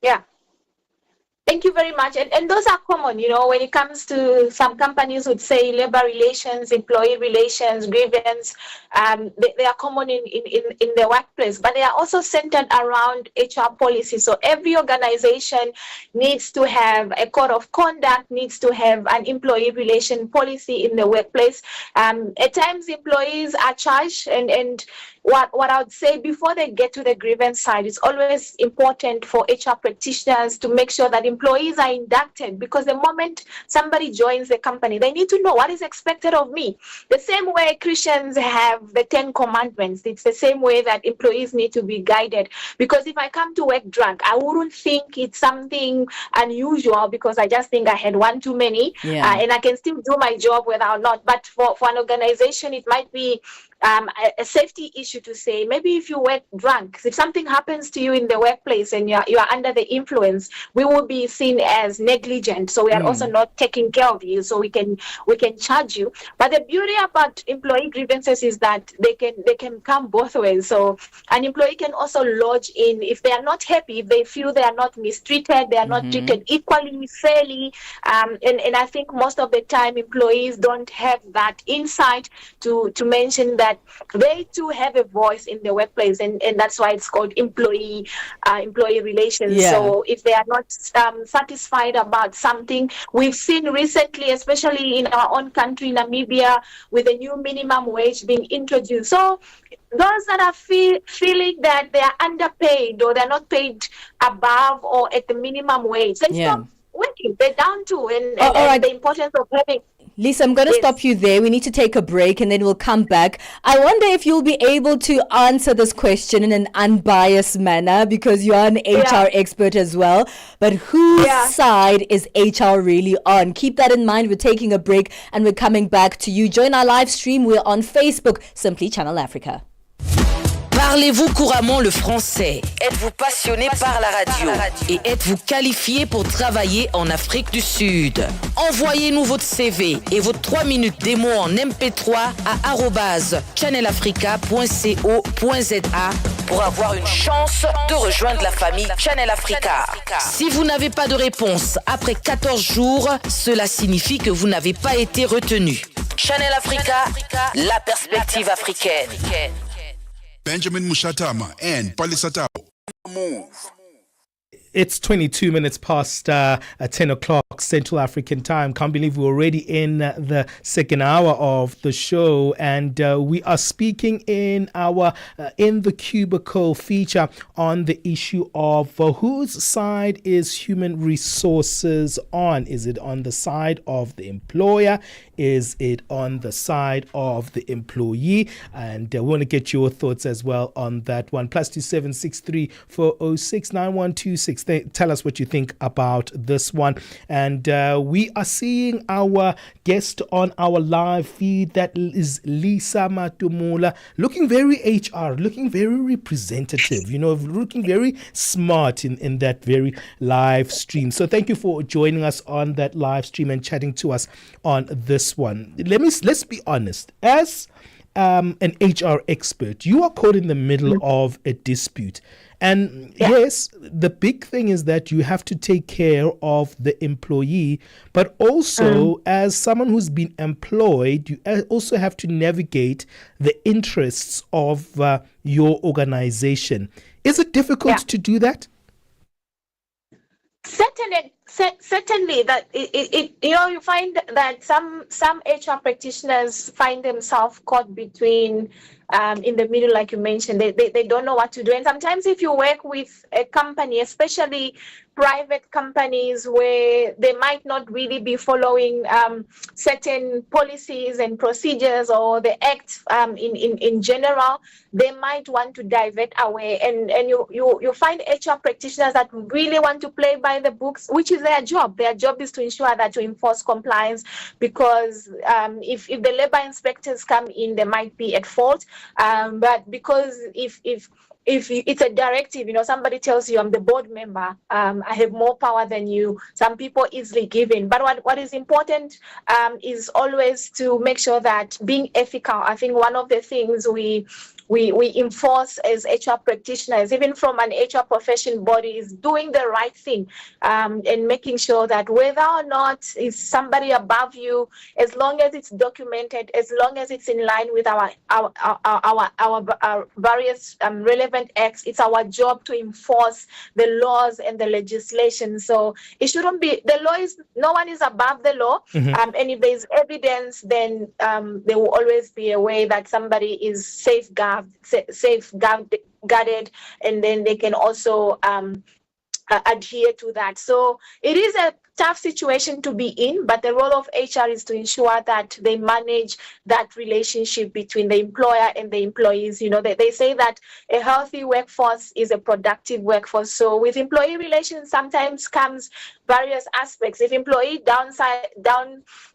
S4: Yeah. Thank you very much. And those are common, when it comes to some companies would say labor relations, employee relations, grievance, they are common in the workplace, but they are also centered around HR policy. So every organization needs to have a code of conduct, needs to have an employee relation policy in the workplace. At times employees are charged and what I would say before they get to the grievance side, it's always important for HR practitioners to make sure that employees are inducted, because the moment somebody joins the company, they need to know what is expected of me. The same way Christians have the 10 commandments, it's the same way that employees need to be guided. Because if I come to work drunk, I wouldn't think it's something unusual because I just think I had one too many, and I can still do my job without not. But for an organization, it might be a safety issue to say, maybe if you work drunk, if something happens to you in the workplace and you are under the influence, we will be seen as negligent. So we are also not taking care of you, so we can charge you. But the beauty about employee grievances is that they can come both ways. So an employee can also lodge in if they are not happy, if they feel they are not mistreated, they are not treated equally, fairly. And I think most of the time employees don't have that insight to mention that they too have a voice in the workplace, and that's why it's called employee relations. So if they are not satisfied about something, we've seen recently, especially in our own country, Namibia, with the new minimum wage being introduced. So those that are feeling that they are underpaid or they're not paid above or at the minimum wage, then stop working. They're down to, and the importance of having.
S3: Lisa, I'm going to stop you there. We need to take a break and then we'll come back. I wonder if you'll be able to answer this question in an unbiased manner, because you are an HR expert as well. But whose side is HR really on? Keep that in mind. We're taking a break and we're coming back to you. Join our live stream. We're on Facebook, simply Channel Africa.
S8: Parlez-vous couramment le français? Êtes-vous passionné par la radio? Et êtes-vous qualifié pour travailler en Afrique du Sud? Envoyez-nous votre CV et votre 3 minutes démo en MP3 à @channelafrica.co.za pour avoir une chance de rejoindre la famille Channel Africa. Si vous n'avez pas de réponse après 14 jours, cela signifie que vous n'avez pas été retenu. Channel Africa, la perspective africaine.
S1: Benjamin Moshatama and Palesa Move.
S2: It's 22 minutes past 10 o'clock Central African time. Can't believe we're already in the second hour of the show, and we are speaking in our In the Cubicle feature on the issue of whose side is human resources on. Is it on the side of the employer? Is it on the side of the employee? And we want to get your thoughts as well on that one. +27634069126. Tell us what you think about this one. And we are seeing our guest on our live feed. That is Lisa Matumula, looking very HR, looking very representative, looking very smart in that very live stream. So thank you for joining us on that live stream and chatting to us on this one. Let's be honest. As an HR expert, you are caught in the middle of a dispute. And yes, the big thing is that you have to take care of the employee, but also as someone who's been employed, you also have to navigate the interests of your organization. Is it difficult to do that?
S4: Certainly, that you find that some HR practitioners find themselves caught between in the middle, like you mentioned. They don't know what to do. And sometimes if you work with a company, especially private companies where they might not really be following certain policies and procedures or the act in general, they might want to divert away. And you find HR practitioners that really want to play by the books, which is their job. Their job is to ensure that to enforce compliance, because if the labor inspectors come in, they might be at fault. But because if it's a directive, somebody tells you, I'm the board member, I have more power than you. Some people easily give in. But what is important is always to make sure that being ethical. I think one of the things we we enforce as HR practitioners, even from an HR profession body, is doing the right thing, and making sure that whether or not is somebody above you, as long as it's documented, as long as it's in line with our various relevant acts, it's our job to enforce the laws and the legislation. So it shouldn't be, the law is, no one is above the law. And if there's evidence, then there will always be a way that somebody is safeguarded, and then they can also adhere to that. So it is a tough situation to be in, but the role of HR is to ensure that they manage that relationship between the employer and the employees. You know, they say that a healthy workforce is a productive workforce. So with employee relations sometimes comes various aspects. If employee down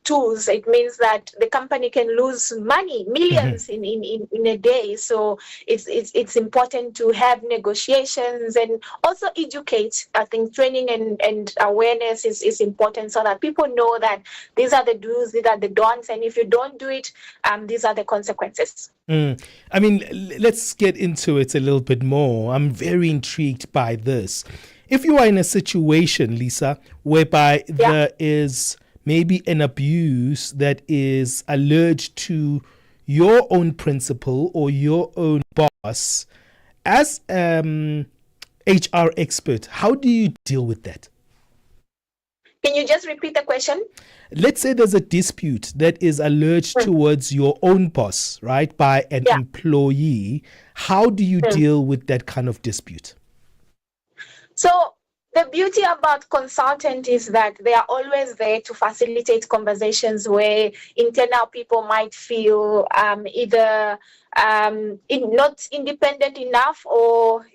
S4: tools, it means that the company can lose money, millions in a day. So it's important to have negotiations and also educate. I think training and awareness is important, so that people know that these are the do's, these are the don'ts, and if you don't do it, these are the consequences.
S2: I mean, let's get into it a little bit more. I'm very intrigued by this. If you are in a situation, Lisa, whereby there is maybe an abuse that is alleged to your own principal or your own boss, as HR expert, how do you deal with that?
S4: Can you just repeat the question?
S2: Let's say there's a dispute that is alleged towards your own boss, right, by an employee. How do you deal with that kind of dispute?
S4: So the beauty about consultant is that they are always there to facilitate conversations where internal people might feel either not independent enough, or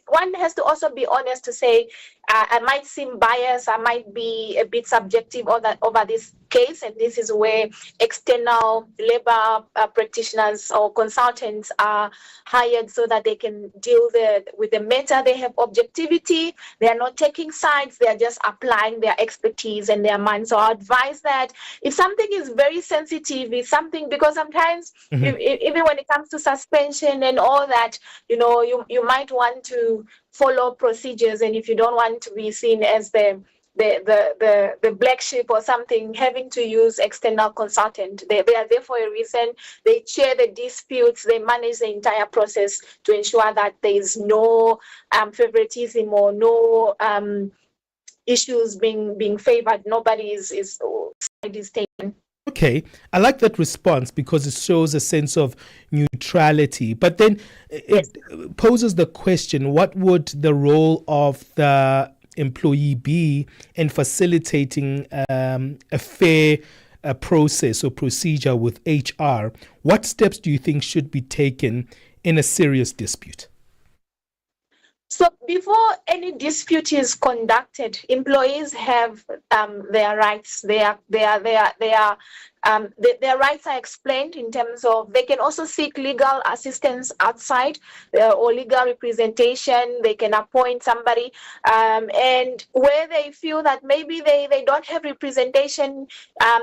S4: one has to also be honest to say, I might seem biased, I might be a bit subjective over this case, and this is where external labor practitioners or consultants are hired so that they can deal with the matter. They have objectivity, they are not taking sides, they are just applying their expertise and their mind. So I advise that if something is very sensitive, it's something, because sometimes even when it comes to suspension and all that, you might want to follow procedures, and if you don't want to be seen as the black sheep or something, having to use external consultant. They are there for a reason. They chair the disputes, they manage the entire process to ensure that there is no favoritism or no issues being favored. Nobody is taken.
S2: Okay, I like that response because it shows a sense of neutrality. But then it poses the question, what would the role of the employee be in facilitating a fair process or procedure with HR? What steps do you think should be taken in a serious dispute?
S4: So before any dispute is conducted, employees have their rights. Their rights are explained in terms of they can also seek legal assistance outside or legal representation. They can appoint somebody, and where they feel that maybe they don't have representation,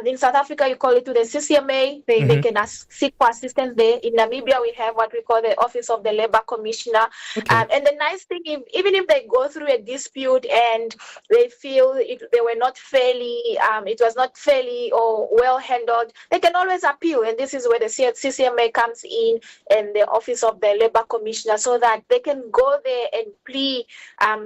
S4: in South Africa you call it to the CCMA. They can seek for assistance there. In Namibia we have what we call the Office of the Labor Commissioner. And the nice thing, even if they go through a dispute and they feel they were not fairly, it was not fairly or well handled, they can always appeal, and this is where the CCMA comes in and the Office of the Labor Commissioner, so that they can go there and plead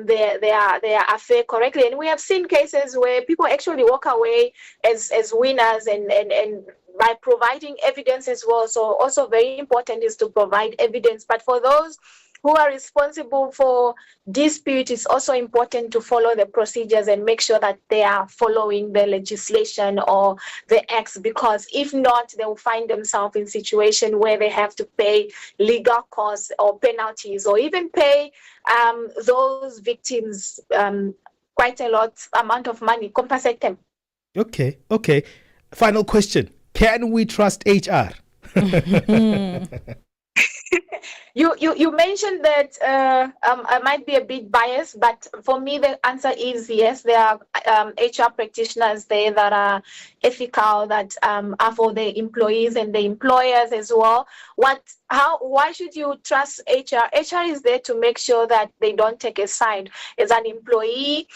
S4: their affair correctly. And we have seen cases where people actually walk away as winners and by providing evidence as well. So also very important is to provide evidence. But for those who are responsible for dispute, it's also important to follow the procedures and make sure that they are following the legislation or the acts, because if not, they will find themselves in a situation where they have to pay legal costs or penalties, or even pay those victims quite a lot amount of money, compensate them.
S2: Okay. Final question. Can we trust HR?
S4: You mentioned that I might be a bit biased, but for me the answer is yes. There are HR practitioners there that are ethical, that are for the employees and the employers as well. Why should you trust HR? HR is there to make sure that they don't take a side. As an employee,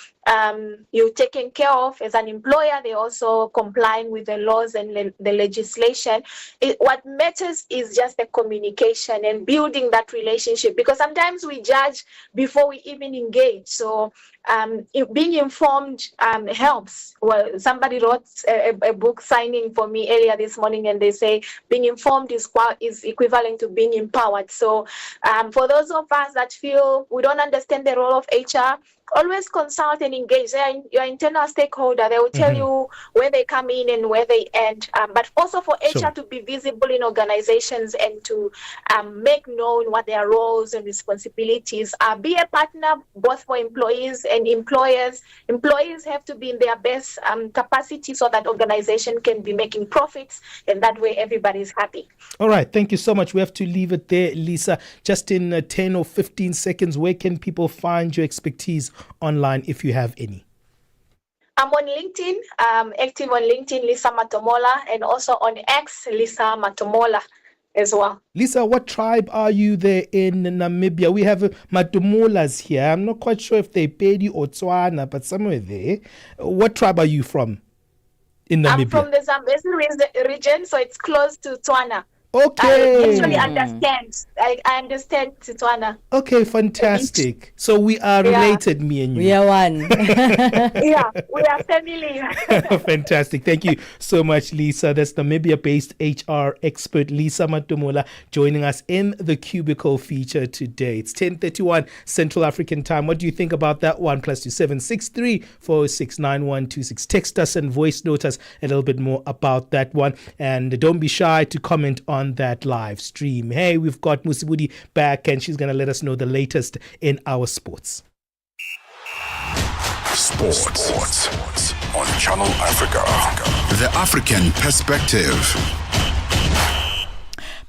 S4: you're taken care of. As an employer, they also complying with the laws and the legislation. What matters is just the communication and building that relationship, because sometimes we judge before we even engage. So being informed helps. Well, somebody wrote a book signing for me earlier this morning, and they say being informed is equivalent to being empowered. So for those of us that feel we don't understand the role of HR, always consult and engage. They are your internal stakeholder. They will tell you where they come in and where they end. But also for HR to be visible in organizations and to make known what their roles and responsibilities are. Be a partner both for employees and employers. Employees have to be in their best capacity so that organization can be making profits, and that way everybody is happy.
S2: All right. Thank you so much. We have to leave it there, Lisa. Just in 10 or 15 seconds, where can people find your expertise online if you have any?
S4: I'm on LinkedIn, active on LinkedIn, Lisa Matomola, and also on X, Lisa Matomola as well.
S2: Lisa, what tribe are you there in Namibia? We have Matomolas here. I'm not quite sure if they're Pedi or Tswana, but somewhere there. What tribe are you from in Namibia?
S4: I'm from the Zambezi region, so it's close to Tswana.
S2: Okay.
S4: I actually understand. I understand Tswana.
S2: Okay, fantastic. So we are related, me and you.
S3: We are one.
S4: Yeah, we are family.
S2: Fantastic. Thank you so much, Lisa. That's Namibia-based HR expert Lisa Matomola joining us in the Cubicle feature today. It's 10:31 Central African time. What do you think about that one? +27 63 406 9126. Text us and voice note us a little bit more about that one. And don't be shy to comment on that live stream. Hey, we've got Musibudi back, and she's going to let us know the latest in our sports.
S1: Sports on Channel Africa. The African perspective.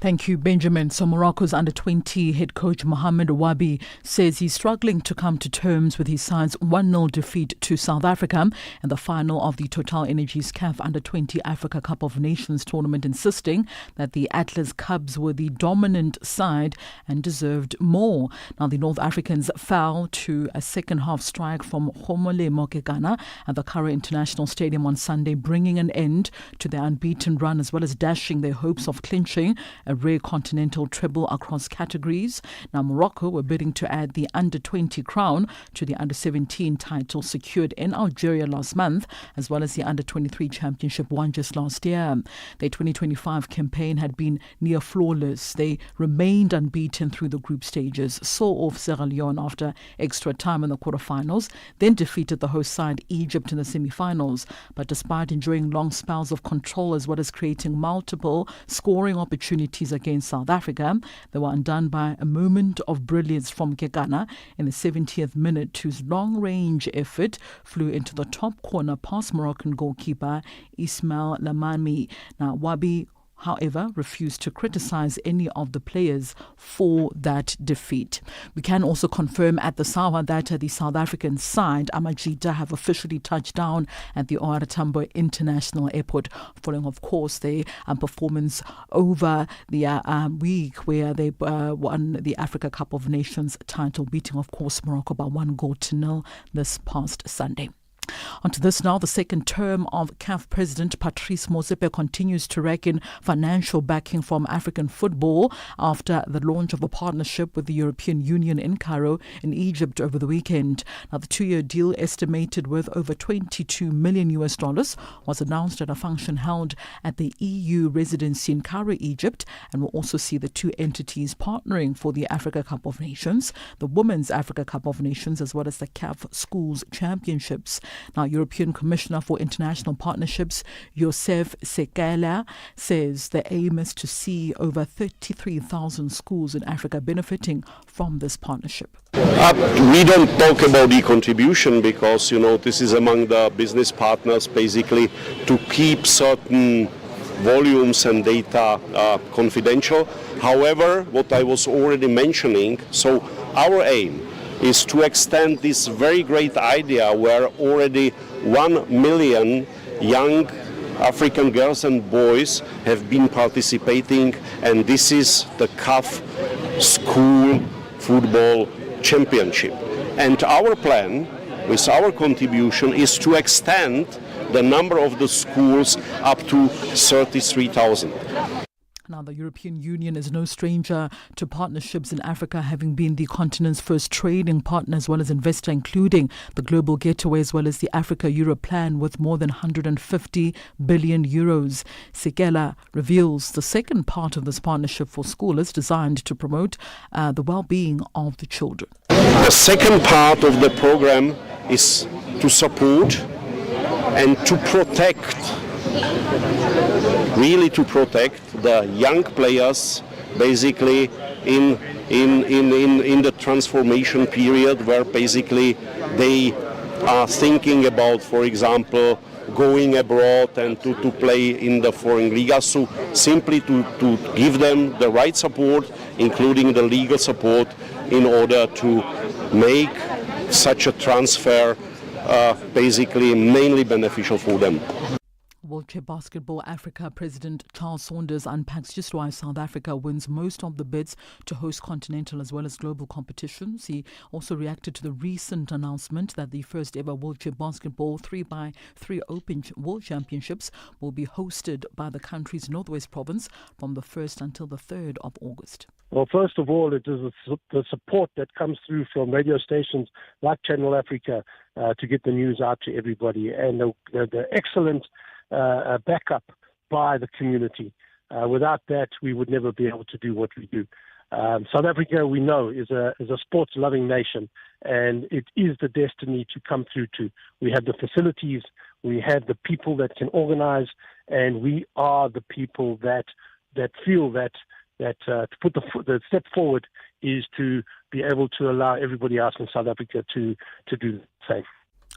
S10: Thank you, Benjamin. So Morocco's under-20 head coach Mohamed Wabi says he's struggling to come to terms with his side's 1-0 defeat to South Africa in the final of the Total Energies CAF Under-20 Africa Cup of Nations tournament, insisting that the Atlas Cubs were the dominant side and deserved more. Now, the North Africans fell to a second-half strike from Khomole Mokekana at the Kara International Stadium on Sunday, bringing an end to their unbeaten run as well as dashing their hopes of clinching a rare continental treble across categories. Now, Morocco were bidding to add the under-20 crown to the under-17 title secured in Algeria last month, as well as the under-23 championship won just last year. Their 2025 campaign had been near flawless. They remained unbeaten through the group stages, saw off Sierra Leone after extra time in the quarterfinals, then defeated the host side Egypt in the semi-finals. But despite enjoying long spells of control as well as creating multiple scoring opportunities against South Africa, they were undone by a moment of brilliance from Kekana in the 70th minute, whose long-range effort flew into the top corner past Moroccan goalkeeper Ismail Lamami. Now, Wabi, however, refused to criticize any of the players for that defeat. We can also confirm at the Sawa that the South African side, Amajita, have officially touched down at the OR Tambo International Airport, following, of course, their performance over the week where they won the Africa Cup of Nations title, beating, of course, Morocco by 1-0 this past Sunday. Onto this now, the second term of CAF President Patrice Motsepe continues to reckon financial backing from African football after the launch of a partnership with the European Union in Cairo in Egypt over the weekend. Now, the 2-year deal, estimated worth over $22 million, was announced at a function held at the EU residency in Cairo, Egypt, and will also see the two entities partnering for the Africa Cup of Nations, the Women's Africa Cup of Nations, as well as the CAF Schools Championships. Now, European Commissioner for International Partnerships, Joseph Sekela, says the aim is to see over 33,000 schools in Africa benefiting from this partnership.
S11: We don't talk about the contribution because, this is among the business partners basically to keep certain volumes and data confidential. However, what I was already mentioning, so our aim is to extend this very great idea where already 1 million young African girls and boys have been participating, and this is the CAF School Football Championship. And our plan, with our contribution, is to extend the number of the schools up to 33,000.
S10: Now, the European Union is no stranger to partnerships in Africa, having been the continent's first trading partner as well as investor, including the Global Gateway as well as the Africa-Europe plan with more than 150 billion euros. Sekela reveals the second part of this partnership for school is designed to promote the well-being of the children.
S11: The second part of the program is to support and to protect, really to protect the young players basically in the transformation period where basically they are thinking about, for example, going abroad and to play in the foreign ligas. So simply to give them the right support, including the legal support, in order to make such a transfer basically mainly beneficial for them.
S10: Wheelchair Basketball Africa President Charles Saunders unpacks just why South Africa wins most of the bids to host continental as well as global competitions. He also reacted to the recent announcement that the first ever Wheelchair Basketball 3x3 Open World Championships will be hosted by the country's Northwest Province from the 1st until the 3rd of August.
S12: Well, first of all, it is the support that comes through from radio stations like Channel Africa to get the news out to everybody, and the excellent backup by the community. Without that, we would never be able to do what we do. South Africa, we know, is a sports-loving nation, and it is the destiny to come through to. We have the facilities, we have the people that can organize, and we are the people that feel that to put the step forward is to be able to allow everybody else in South Africa to do the same.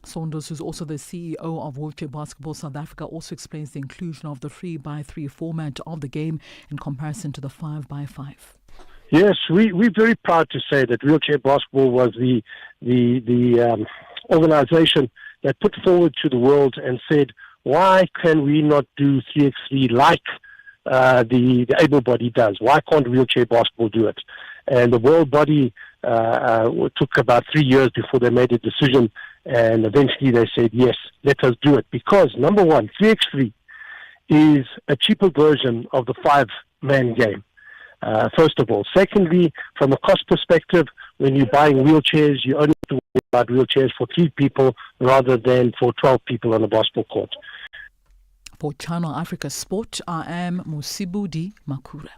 S10: Saunders, who's also the CEO of Wheelchair Basketball South Africa, also explains the inclusion of the 3x3 format of the game in comparison to the 5x5.
S12: Yes, we're very proud to say that Wheelchair Basketball was the organization that put forward to the world and said, why can we not do 3x3 like the able body does? Why can't Wheelchair Basketball do it? And the world body took about 3 years before they made a decision, and eventually they said, yes, let us do it. Because, number one, 3x3 is a cheaper version of the 5-man game, first of all. Secondly, from a cost perspective, when you're buying wheelchairs, you only have to worry about wheelchairs for 3 people rather than for 12 people on a basketball court.
S10: For Channel Africa Sport, I am Musibudi Makura.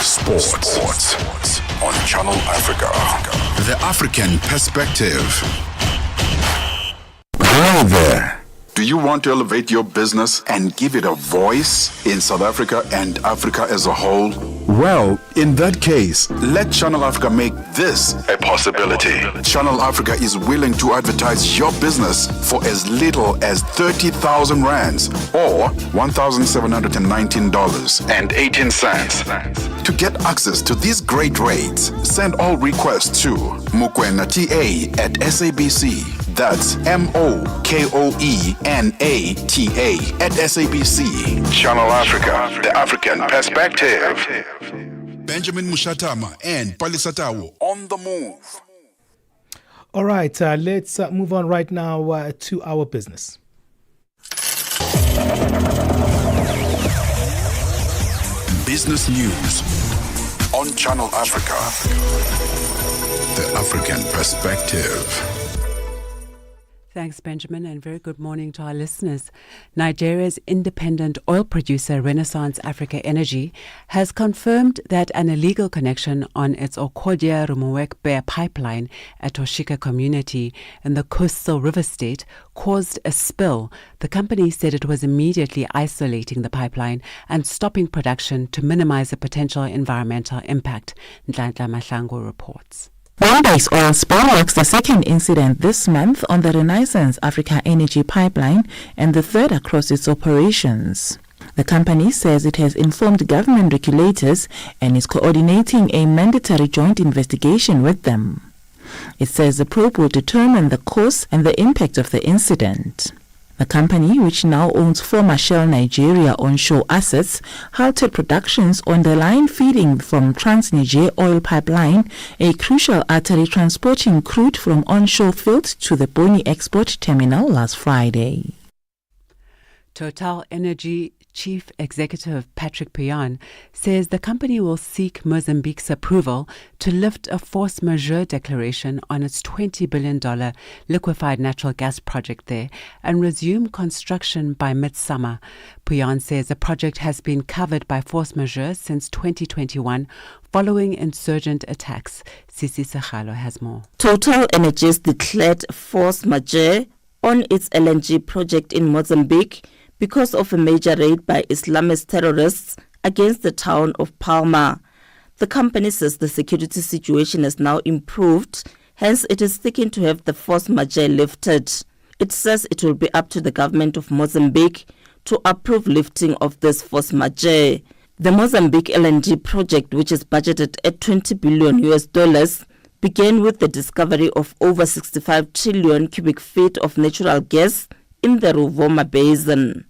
S1: Sports on Channel Africa. The African Perspective. Hello there. Do you want to elevate your business and give it a voice in South Africa and Africa as a whole? Well, in that case, let Channel Africa make this a possibility. Channel Africa is willing to advertise your business for as little as 30,000 rands or $1,719.18. To get access to these great rates, send all requests to mokoenata@SABC. That's MOKOENATA@SABC. Channel Africa, the African Perspective. Benjamin Moshatama and Palesa on the move.
S2: All right, let's move on right now to our business.
S1: Business news on Channel Africa. The African Perspective.
S16: Thanks, Benjamin, and very good morning to our listeners. Nigeria's independent oil producer, Renaissance Africa Energy, has confirmed that an illegal connection on its Okodia-Rumuwekbe pipeline at Toshika community in the coastal river state caused a spill. The company said it was immediately isolating the pipeline and stopping production to minimize the potential environmental impact. Nhlanhla Mahlangu reports.
S13: More Mozambique's oil spill marks the second incident this month on the Renaissance Africa energy pipeline and the third across its operations. The company says it has informed government regulators and is coordinating a mandatory joint investigation with them. It says the probe will determine the cause and the impact of the incident. The company, which now owns former Shell Nigeria onshore assets, halted productions on the line feeding from Trans-Niger oil pipeline, a crucial artery transporting crude from onshore fields to the Boni export terminal last Friday.
S16: Total Energy Chief Executive Patrick Pouyan says the company will seek Mozambique's approval to lift a force majeure declaration on its $20 billion liquefied natural gas project there and resume construction by midsummer. Pouyan says the project has been covered by force majeure since 2021 following insurgent attacks. Sisi Sechalo has more.
S15: Total Energies declared force majeure on its LNG project in Mozambique because of a major raid by Islamist terrorists against the town of Palma. The company says the security situation has now improved, hence it is seeking to have the force majeure lifted. It says it will be up to the government of Mozambique to approve lifting of this force majeure. The Mozambique LNG project, which is budgeted at $20 billion, began with the discovery of over 65 trillion cubic feet of natural gas in the Rovuma Basin.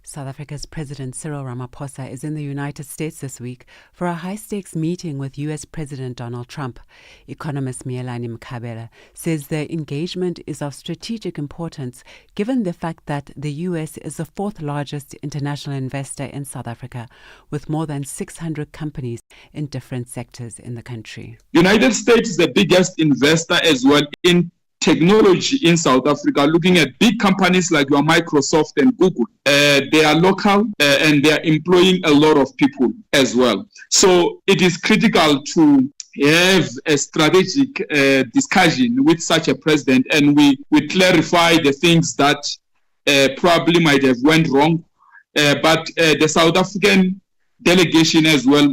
S16: South Africa's President Cyril Ramaphosa is in the United States this week for a high-stakes meeting with U.S. President Donald Trump. Economist Mielani Mkhabela says their engagement is of strategic importance given the fact that the U.S. is the fourth largest international investor in South Africa, with more than 600 companies in different sectors in the country.
S17: The United States is the biggest investor as well in technology in South Africa, looking at big companies like your Microsoft and Google. They are local and they are employing a lot of people as well. So it is critical to have a strategic discussion with such a president, and we clarify the things that probably might have went wrong. But the South African delegation as well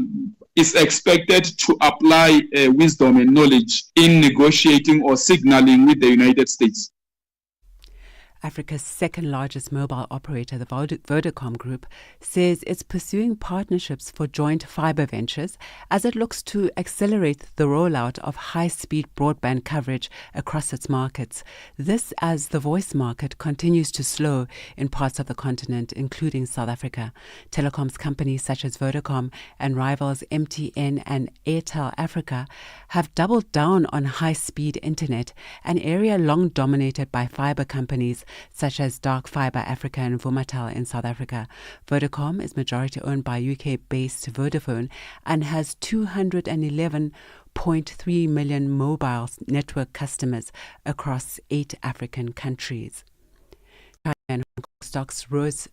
S17: is expected to apply wisdom and knowledge in negotiating or signaling with the United States.
S16: Africa's second largest mobile operator, the Vodacom Group, says it's pursuing partnerships for joint fibre ventures as it looks to accelerate the rollout of high-speed broadband coverage across its markets. This as the voice market continues to slow in parts of the continent, including South Africa. Telecoms companies such as Vodacom and rivals MTN and Airtel Africa have doubled down on high-speed internet, an area long dominated by fibre companies such as Dark Fibre Africa and Vumatel in South Africa. Vodacom is majority owned by UK-based Vodafone and has 211.3 million mobile network customers across 8 African countries. China and Hong Kong stocks rose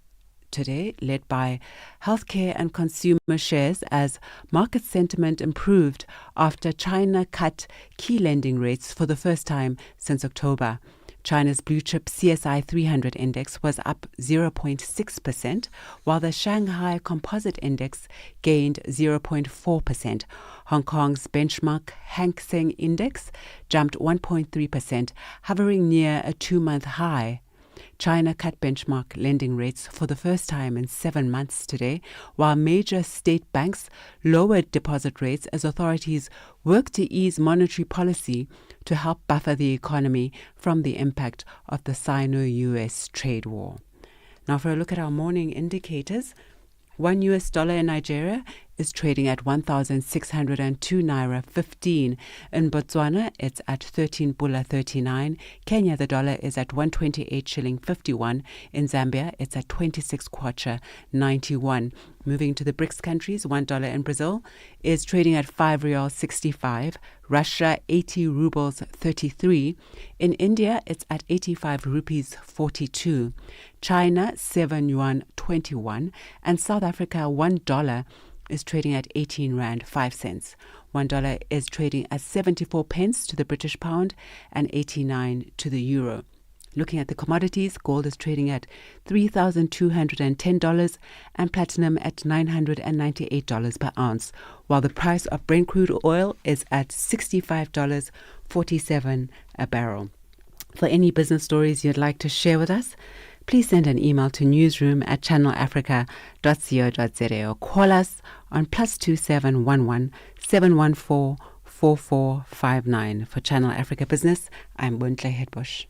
S16: today, led by healthcare and consumer shares as market sentiment improved after China cut key lending rates for the first time since October. China's blue-chip CSI 300 index was up 0.6%, while the Shanghai Composite Index gained 0.4%. Hong Kong's benchmark Hang Seng Index jumped 1.3%, hovering near a 2-month high. China cut benchmark lending rates for the first time in 7 months today, while major state banks lowered deposit rates as authorities work to ease monetary policy to help buffer the economy from the impact of the Sino-US trade war. Now for a look at our morning indicators. $1 in Nigeria is trading at 1,602 naira 15. In Botswana, it's at 13 pula 39. Kenya, the dollar is at 128 shilling 51. In Zambia, it's at 26 kwacha 91. Moving to the BRICS countries, $1 in Brazil is trading at 5 real 65. Russia, 80 rubles 33. In India, it's at 85 rupees 42. China, 7 yuan 21. And South Africa, $1 is trading at 18 rand 5 cents. $1 is trading at 74 pence to the British pound and 89 to the euro. Looking at the commodities, gold is trading at $3,210 and platinum at $998 per ounce, while the price of Brent crude oil is at $65.47 a barrel. For any business stories you'd like to share with us, please send an email to newsroom@channelafrica.co.za or call us on +2711 714 4459. For Channel Africa Business, I'm Bontle Hedbush.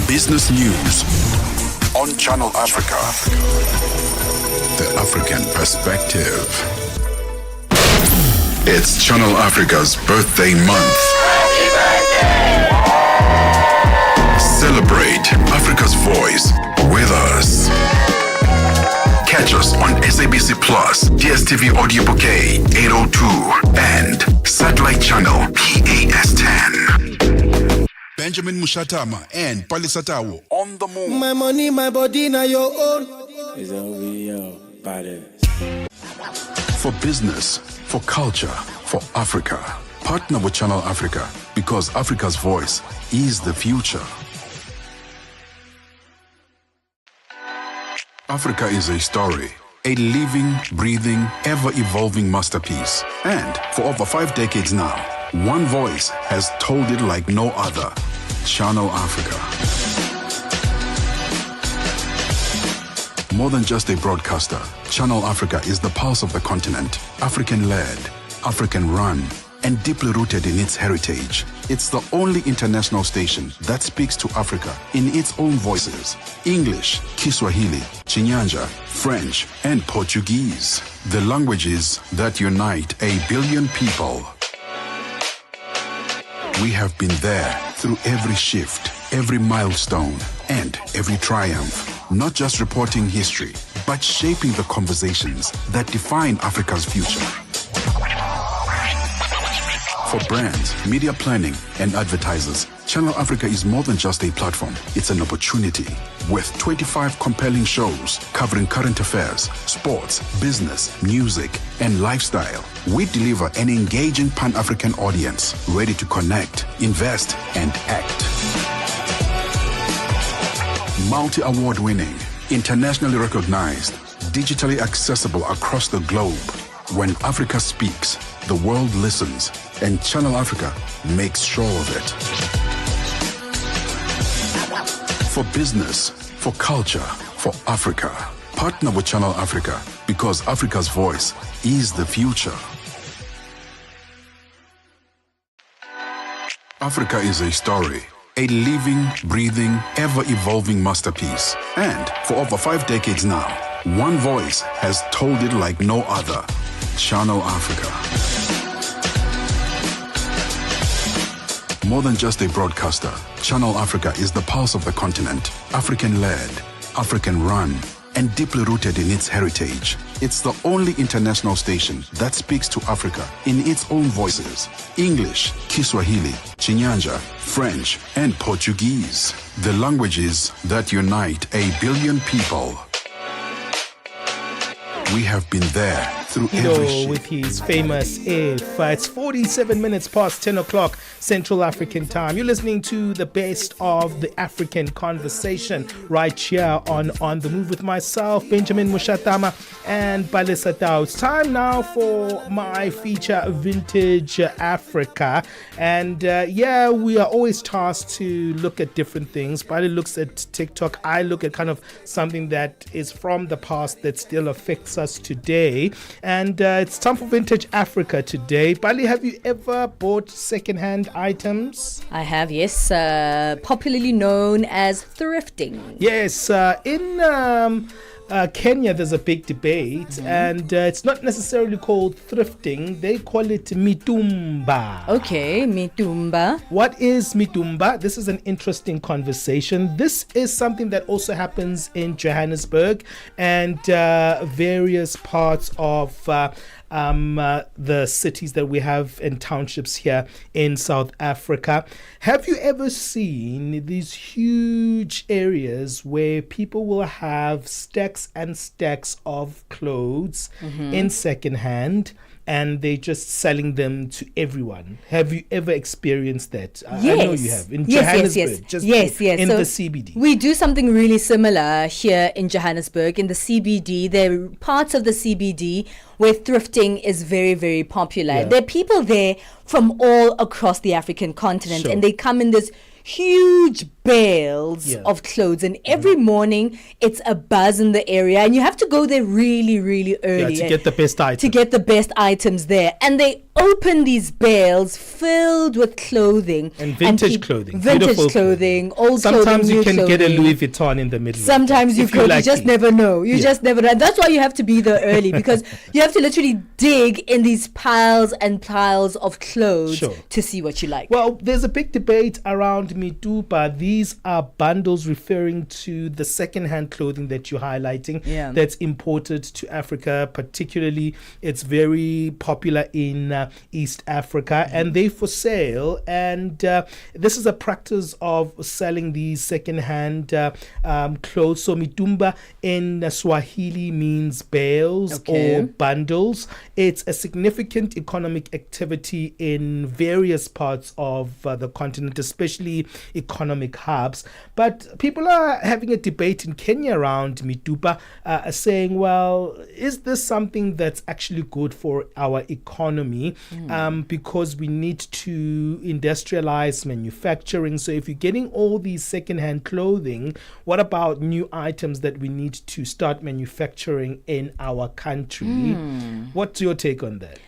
S1: Business news on Channel Africa. The African perspective. It's Channel Africa's birthday month. Happy birthday! Celebrate Africa's voice with us. Catch us on SABC Plus, DSTV Audio Bouquet 802, and satellite channel PAS 10. Benjamin Moshatama and Palesa on the move.
S6: My money, my body, now your own. It's over your body.
S1: For business, for culture, for Africa. Partner with Channel Africa because Africa's voice is the future. Africa is a story, a living, breathing, ever-evolving masterpiece. And for over 5 decades now, one voice has told it like no other. Channel Africa. More than just a broadcaster, Channel Africa is the pulse of the continent, African-led, African-run, and deeply rooted in its heritage. It's the only international station that speaks to Africa in its own voices: English, Kiswahili, Chinyanja, French, and Portuguese. The languages that unite 1 billion people. We have been there through every shift, every milestone, and every triumph. Not just reporting history, but shaping the conversations that define Africa's future. For brands, media planning, and advertisers, Channel Africa is more than just a platform. It's an opportunity. With 25 compelling shows covering current affairs, sports, business, music, and lifestyle, we deliver an engaging Pan-African audience ready to connect, invest, and act. Multi-award winning, internationally recognized, digitally accessible across the globe. When Africa speaks, the world listens, and Channel Africa makes sure of it. For business, for culture, for Africa. Partner with Channel Africa because Africa's voice is the future. Africa is a story, a living, breathing, ever-evolving masterpiece. And for over 5 decades now, one voice has told it like no other. Channel Africa. More than just a broadcaster, Channel Africa is the pulse of the continent, African-led, African-run, and deeply rooted in its heritage. It's the only international station that speaks to Africa in its own voices: English, Kiswahili, Chinyanja, French, and Portuguese. The languages that unite 1 billion people. We have been there through every shift.
S2: With his famous If. It's 47 minutes past 10 o'clock Central African time. You're listening to the best of the African conversation right here on The Move with myself, Benjamin Moshatama, and Palesa. It's time now for my feature, Vintage Africa. And we are always tasked to look at different things. Bali looks at TikTok. I look at kind of something that is from the past that still affects us today. And it's time for Vintage Africa today. Bali, have you ever bought second-hand items?
S3: I have, yes. Popularly known as thrifting.
S2: Yes. In Kenya, there's a big debate, and it's not necessarily called thrifting. They call it mitumba.
S3: Okay, mitumba.
S2: What is mitumba? This is an interesting conversation. This is something that also happens in Johannesburg and various parts of the cities that we have and townships here in South Africa. Have you ever seen these huge areas where people will have stacks and stacks of clothes in secondhand? and they're just selling them to everyone. Have you ever experienced that?
S3: Yes.
S2: I know you have. In
S3: Yes,
S2: Johannesburg.
S3: yes.
S2: In
S3: So
S2: the CBD.
S3: we do something really similar here in Johannesburg. In the CBD, there are parts of the CBD where thrifting is very, very popular.
S2: Yeah.
S3: There are people there from all across the African continent,
S2: Sure.
S3: and they come in this huge bales
S2: Yeah.
S3: of clothes, and every morning it's a buzz in the area, and you have to go there really, really early
S2: To get the best items.
S3: to get the best items there. And they open these bales filled with clothing
S2: And vintage clothing.
S3: vintage
S2: Beautiful
S3: clothing, old
S2: Sometimes
S3: clothing,
S2: you
S3: new
S2: can
S3: clothing.
S2: get a Louis Vuitton in the middle.
S3: Sometimes you
S2: if you're
S3: could. You
S2: lucky.
S3: just never know. You
S2: Yeah.
S3: just never know. And that's why you have to be there early, because you have to literally dig in these piles and piles of clothes
S2: Sure.
S3: to see what you like.
S2: Well, there's a big debate around Mituba. These are bundles referring to the second-hand clothing that you're highlighting that's imported to Africa. Particularly, it's very popular in East Africa, and they're for sale. And this is a practice of selling these second-hand clothes. So Mitumba in Swahili means bales or bundles. It's a significant economic activity in various parts of the continent, especially economic hubs. But people are having a debate in Kenya around Mituba, saying, well, is this something that's actually good for our economy? Because we need to industrialize manufacturing. So if you're getting all these secondhand clothing, what about new items that we need to start manufacturing in our country? What's your take on that?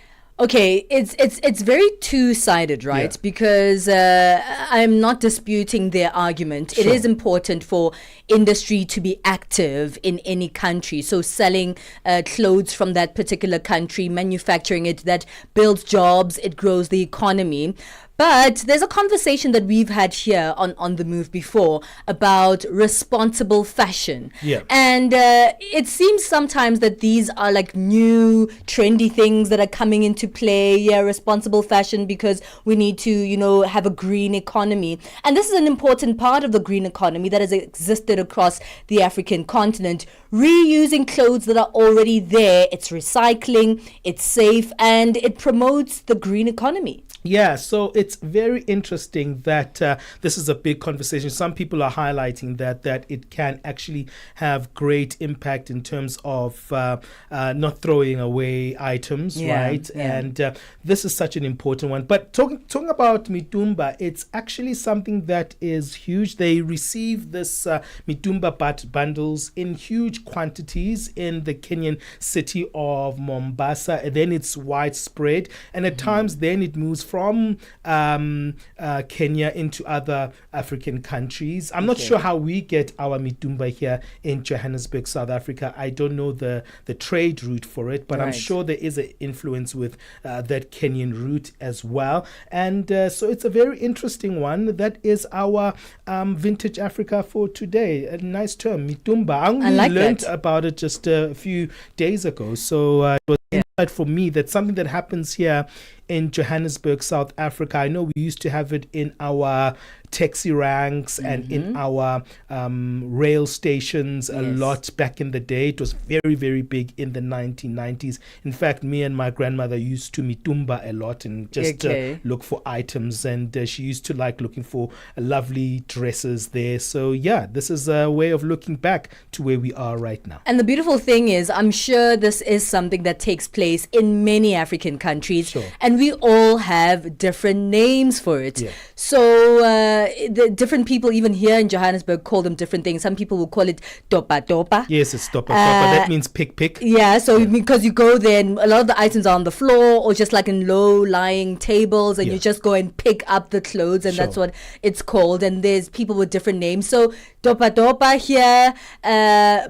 S3: Okay, it's very two-sided, right?
S2: Yeah.
S3: Because I'm not disputing their argument. It
S2: Sure.
S3: is important for industry to be active in any country. So selling clothes from that particular country, manufacturing it, that builds jobs, it grows the economy. But there's a conversation that we've had here on The Move before about responsible fashion.
S2: Yeah.
S3: And it seems sometimes that these are like new trendy things that are coming into play. Yeah, responsible fashion, because we need to, have a green economy. And this is an important part of the green economy that has existed across the African continent. Reusing clothes that are already there. It's recycling, it's safe, and it promotes the green economy.
S2: Yeah, so it's very interesting that this is a big conversation. Some people are highlighting that it can actually have great impact in terms of not throwing away items, right?
S3: Yeah.
S2: And this is such an important one. But talking about Mitumba, it's actually something that is huge. They receive this Mitumba bundles in huge quantities in the Kenyan city of Mombasa, and then it's widespread, and at times then it moves from Kenya into other African countries. I'm not sure how we get our Mitumba here in Johannesburg, South Africa. I don't know the trade route for it, but I'm
S3: Right.
S2: sure there is an influence with that Kenyan route as well. And so it's a very interesting one. That is our Vintage Africa for today. A nice term, Mitumba. I only
S3: like
S2: learned
S3: that.
S2: about it just a few days ago. So it was insight for me. That's something that happens here in Johannesburg, South Africa. I know we used to have it in our taxi ranks and in our rail stations a lot back in the day. It was very, very big in the 1990s. In fact, me and my grandmother used to Mitumba a lot and just look for items, and she used to like looking for lovely dresses there. So yeah, this is a way of looking back to where we are right now.
S3: And the beautiful thing is, I'm sure this is something that takes place in many African countries.
S2: Sure.
S3: And we all have different names for it.
S2: Yeah.
S3: So the different people, even here in Johannesburg, call them different things. Some people will call it topa topa.
S2: Yes, it's topa topa. That means pick.
S3: Yeah, so because you go there and a lot of the items are on the floor or just like in low-lying tables, and you just go and pick up the clothes, and that's what it's called. And there's people with different names. So topa topa here,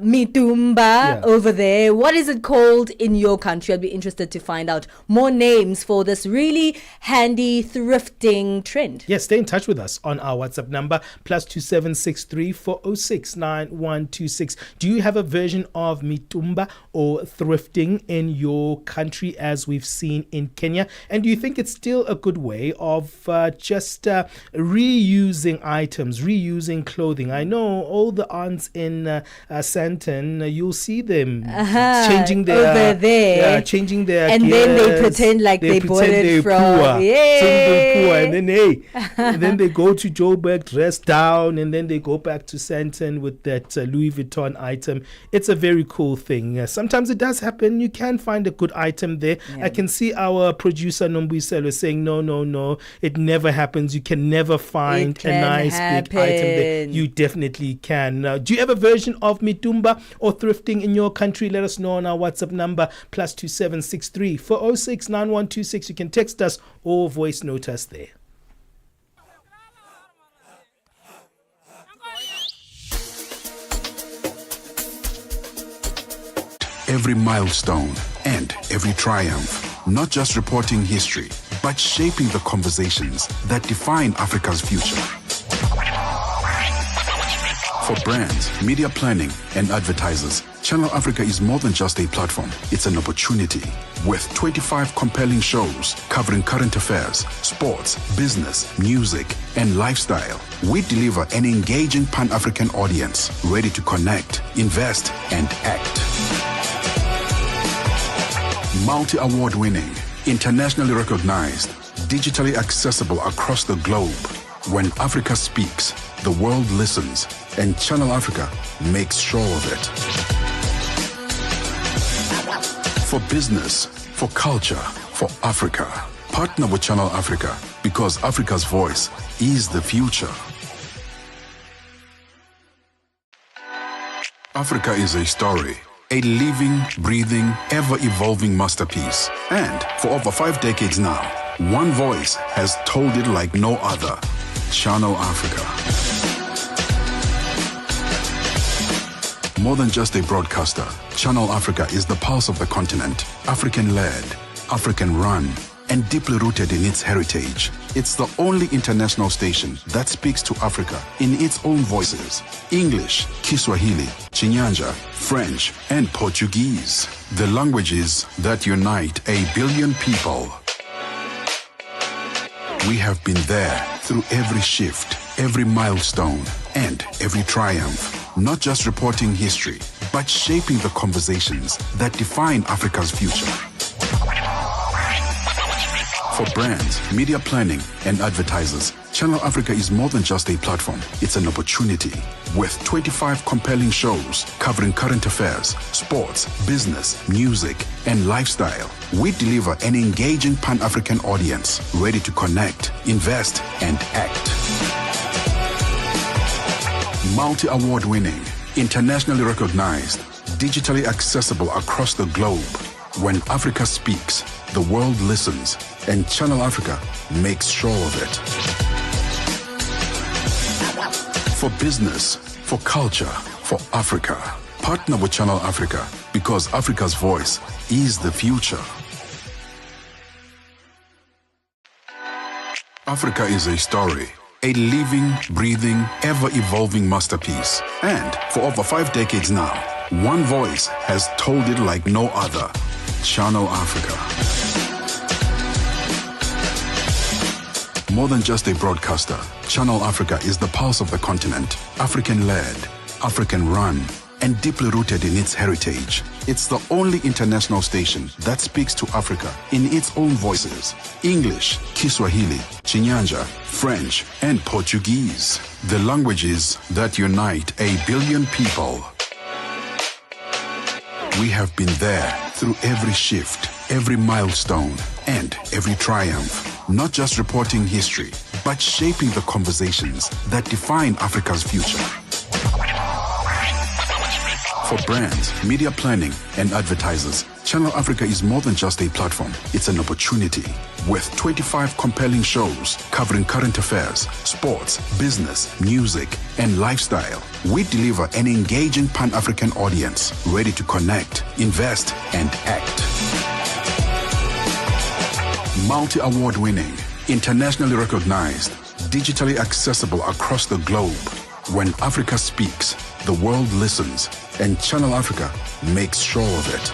S3: Mitumba over there. What is it called in your country? I'd be interested to find out more names for this this really handy thrifting trend.
S2: Yes, stay in touch with us on our WhatsApp number, +2763 406 9126. Do you have a version of mitumba or thrifting in your country, as we've seen in Kenya? And do you think it's still a good way of just reusing items, reusing clothing? I know all the aunts in Santon, you'll see them changing their
S3: over there,
S2: changing their
S3: and
S2: gears.
S3: then they pretend like they bought it from
S2: poor, and then they go to Joburg dressed down, and then they go back to Santon with that Louis Vuitton item. It's a very cool thing. Sometimes it does happen. You can find a good item there. I can see our producer Nombuyiselo saying no, it never happens. You can never find a nice big item there. You definitely can. Do you have a version of mitumba or thrifting in your country? Let us know on our WhatsApp number, +2763 406 9126. You can text us or voice note us there.
S1: Every milestone and every triumph. Not just reporting history, but shaping the conversations that define Africa's future. For brands, media planning, and advertisers, Channel Africa is more than just a platform. It's an opportunity. With 25 compelling shows covering current affairs, sports, business, music, and lifestyle, we deliver an engaging Pan-African audience ready to connect, invest, and act. Multi-award winning, internationally recognized, digitally accessible across the globe. When Africa speaks, the world listens, and Channel Africa makes sure of it. For business, for culture, for Africa, partner with Channel Africa, because Africa's voice is the future. Africa is a story. A living, breathing, ever-evolving masterpiece. And for over 5 decades now, one voice has told it like no other. Channel Africa. More than just a broadcaster, Channel Africa is the pulse of the continent. African-led, African-run, and deeply rooted in its heritage. It's the only international station that speaks to Africa in its own voices. English, Kiswahili, Chinyanja, French, and Portuguese. The languages that unite 1 billion people. We have been there through every shift, every milestone, and every triumph. Not just reporting history, but shaping the conversations that define Africa's future. For brands, media planning, and advertisers, Channel Africa is more than just a platform. It's an opportunity. With 25 compelling shows covering current affairs, sports, business, music, and lifestyle, we deliver an engaging Pan-African audience ready to connect, invest, and act. Multi-award winning, internationally recognized, digitally accessible across the globe. When Africa speaks, the world listens, and Channel Africa makes sure of it. For business, for culture, for Africa, partner with Channel Africa, because Africa's voice is the future. Africa is a story. A living, breathing, ever-evolving masterpiece. And for over 5 decades now, one voice has told it like no other. Channel Africa. More than just a broadcaster, Channel Africa is the pulse of the continent. African-led, African-run, and deeply rooted in its heritage. It's the only international station that speaks to Africa in its own voices. English, Kiswahili, Chinyanja, French, and Portuguese. The languages that unite 1 billion people. We have been there through every shift, every milestone, and every triumph. Not just reporting history, but shaping the conversations that define Africa's future. For brands, media planning, and advertisers, Channel Africa is more than just a platform. It's an opportunity. With 25 compelling shows covering current affairs, sports, business, music, and lifestyle, we deliver an engaging Pan-African audience ready to connect, invest, and act. Multi-award winning, internationally recognized, digitally accessible across the globe. When Africa speaks, the world listens, and Channel Africa makes sure of it.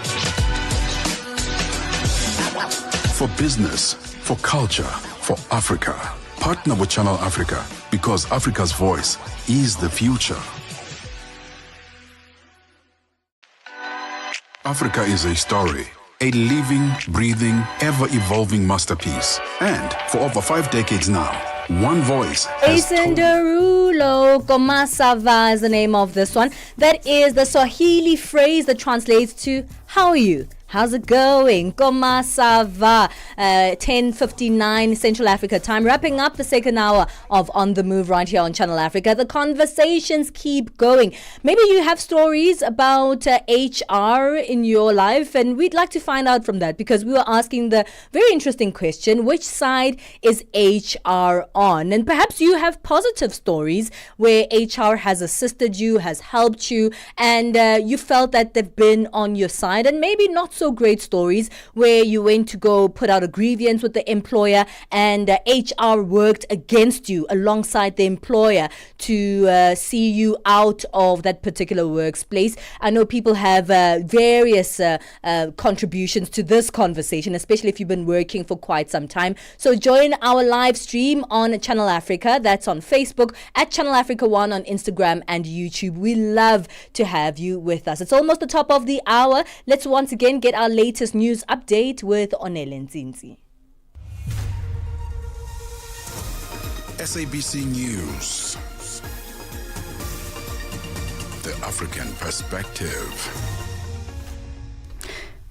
S1: For business, for culture, for Africa. Partner with Channel Africa, because Africa's voice is the future. Africa is a story, a living, breathing, ever-evolving masterpiece. And for over 5 decades now, one voice has
S3: Isenderulo Komasava is the name of this one. That is the Swahili phrase that translates to, how are you? How's it going? Komasava, 10:59 Central Africa time. Wrapping up the second hour of On the Move right here on Channel Africa. The conversations keep going. Maybe you have stories about HR in your life, and we'd like to find out from that, because we were asking the very interesting question, which side is HR on? And perhaps you have positive stories where HR has assisted you, has helped you, and you felt that they've been on your side, and maybe not so great stories where you went to go put out a grievance with the employer and HR worked against you alongside the employer to see you out of that particular workplace. I know people have various contributions to this conversation, especially if you've been working for quite some time. So join our live stream on Channel Africa. That's on Facebook, at Channel Africa 1 on Instagram and YouTube. We love to have you with us. It's almost the top of the hour. Let's once again get our latest news update with Onele Nzinzi.
S1: SABC News. The African perspective.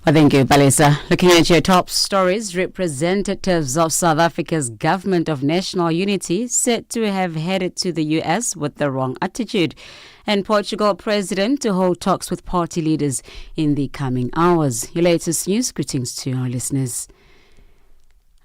S19: Well, thank you, Palesa. Looking at your top stories, representatives of South Africa's Government of National Unity said to have headed to the US with the wrong attitude. And Portugal president to hold talks with party leaders in the coming hours. Your latest news, greetings to our listeners.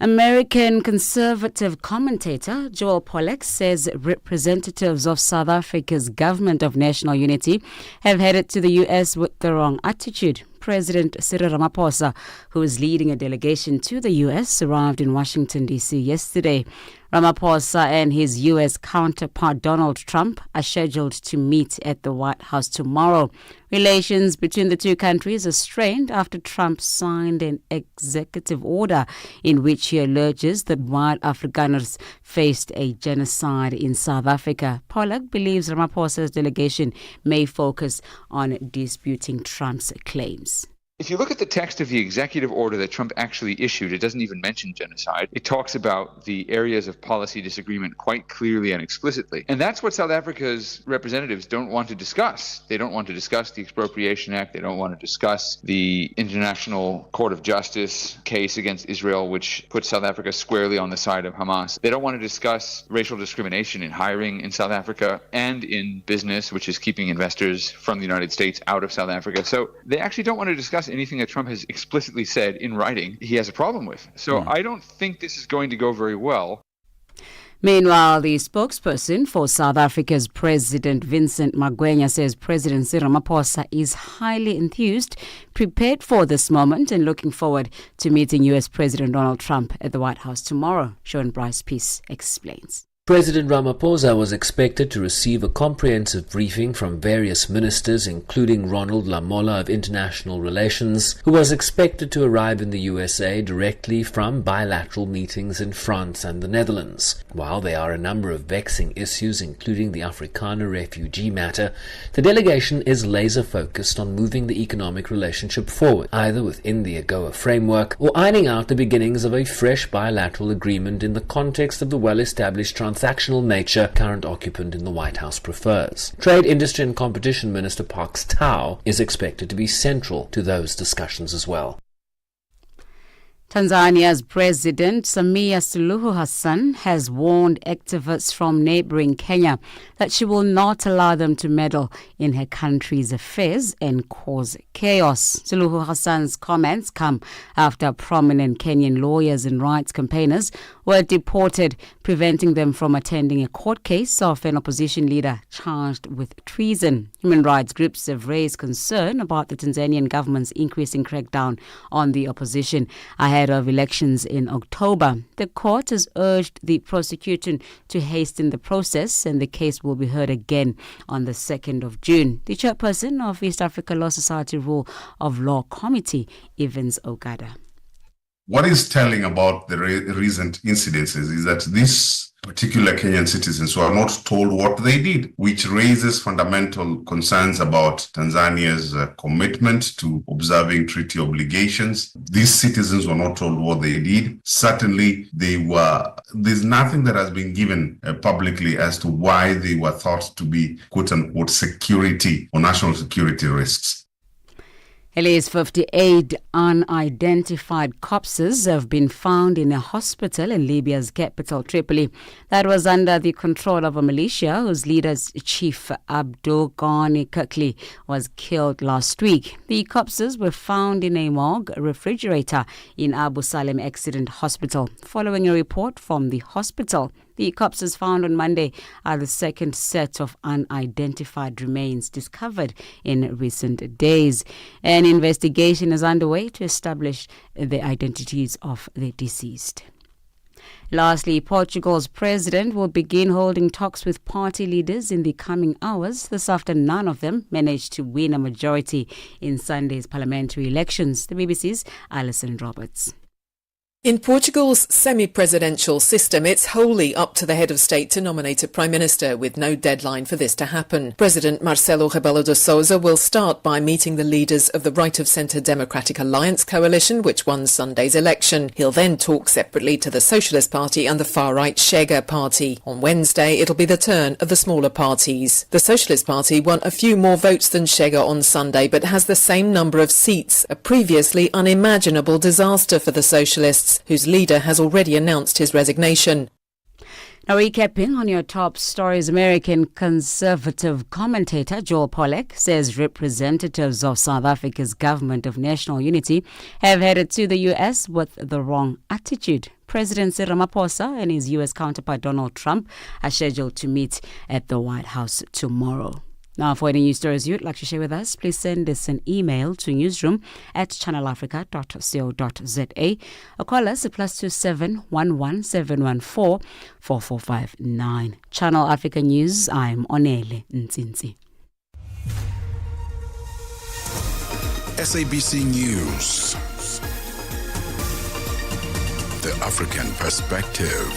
S19: American conservative commentator Joel Pollak says representatives of South Africa's Government of National Unity have headed to the US with the wrong attitude. President Cyril Ramaphosa, who is leading a delegation to the U.S., arrived in Washington, D.C. yesterday. Ramaphosa and his U.S. counterpart Donald Trump are scheduled to meet at the White House tomorrow. Relations between the two countries are strained after Trump signed an executive order in which he alleges that white Afrikaners faced a genocide in South Africa. Pollak believes Ramaphosa's delegation may focus on disputing Trump's claims.
S18: If you look at the text of the executive order that Trump actually issued, it doesn't even mention genocide. It talks about the areas of policy disagreement quite clearly and explicitly. And that's what South Africa's representatives don't want to discuss. They don't want to discuss the Expropriation Act. They don't want to discuss the International Court of Justice case against Israel, which puts South Africa squarely on the side of Hamas. They don't want to discuss racial discrimination in hiring in South Africa and in business, which is keeping investors from the United States out of South Africa. So they actually don't want to discuss anything that Trump has explicitly said in writing he has a problem with. So I don't think this is going to go very well.
S19: Meanwhile, the spokesperson for South Africa's President Vincent Magwenya says President Cyril Ramaphosa is highly enthused, prepared for this moment and looking forward to meeting U.S. President Donald Trump at the White House tomorrow. Sean Bryce Peace explains.
S20: President Ramaphosa was expected to receive a comprehensive briefing from various ministers, including Ronald Lamola of International Relations, who was expected to arrive in the USA directly from bilateral meetings in France and the Netherlands. While there are a number of vexing issues, including the Afrikaner refugee matter, the delegation is laser-focused on moving the economic relationship forward, either within the AGOA framework or ironing out the beginnings of a fresh bilateral agreement in the context of the well-established transactional nature current occupant in the White House prefers. Trade, Industry and Competition Minister Parks Tau is expected to be central to those discussions as well.
S19: Tanzania's President Samia Suluhu Hassan has warned activists from neighboring Kenya that she will not allow them to meddle in her country's affairs and cause chaos. Suluhu Hassan's comments come after prominent Kenyan lawyers and rights campaigners were deported, preventing them from attending a court case of an opposition leader charged with treason. Human rights groups have raised concern about the Tanzanian government's increasing crackdown on the opposition ahead ahead of elections in October. The court has urged the prosecution to hasten the process, and the case will be heard again on the 2nd of June. The chairperson of East Africa Law Society Rule of Law Committee, Evans Ogada.
S7: What is telling about the recent incidences is that these particular Kenyan citizens were not told what they did, which raises fundamental concerns about Tanzania's commitment to observing treaty obligations. These citizens were not told what they did. Certainly, there's nothing that has been given publicly as to why they were thought to be, quote unquote, security or national security risks.
S19: At least 58 unidentified corpses have been found in a hospital in Libya's capital, Tripoli, that was under the control of a militia whose leader, Chief Abdul Ghani Kirkli, was killed last week. The corpses were found in a morgue refrigerator in Abu Salem Accident Hospital, following a report from the hospital. The corpses found on Monday are the second set of unidentified remains discovered in recent days. An investigation is underway to establish the identities of the deceased. Lastly, Portugal's president will begin holding talks with party leaders in the coming hours. This after none of them managed to win a majority in Sunday's parliamentary elections. The BBC's Alison Roberts.
S21: In Portugal's semi-presidential system, it's wholly up to the head of state to nominate a prime minister, with no deadline for this to happen. President Marcelo Rebelo de Sousa will start by meeting the leaders of the right-of-centre Democratic Alliance coalition, which won Sunday's election. He'll then talk separately to the Socialist Party and the far-right Chega party. On Wednesday, it'll be the turn of the smaller parties. The Socialist Party won a few more votes than Chega on Sunday, but has the same number of seats, a previously unimaginable disaster for the Socialists, whose leader has already announced his resignation.
S19: Now, recapping on your top stories, American conservative commentator Joel Pollack says representatives of South Africa's government of national unity have headed to the U.S. with the wrong attitude. President Cyril Ramaphosa and his U.S. counterpart Donald Trump are scheduled to meet at the White House tomorrow. Now, for any news stories you'd like to share with us, please send us an email to newsroom@channelafrica.co.za or call us at +27 11 714 4459. Channel Africa News, I'm Onele Ntsinzi.
S1: SABC News. The African Perspective.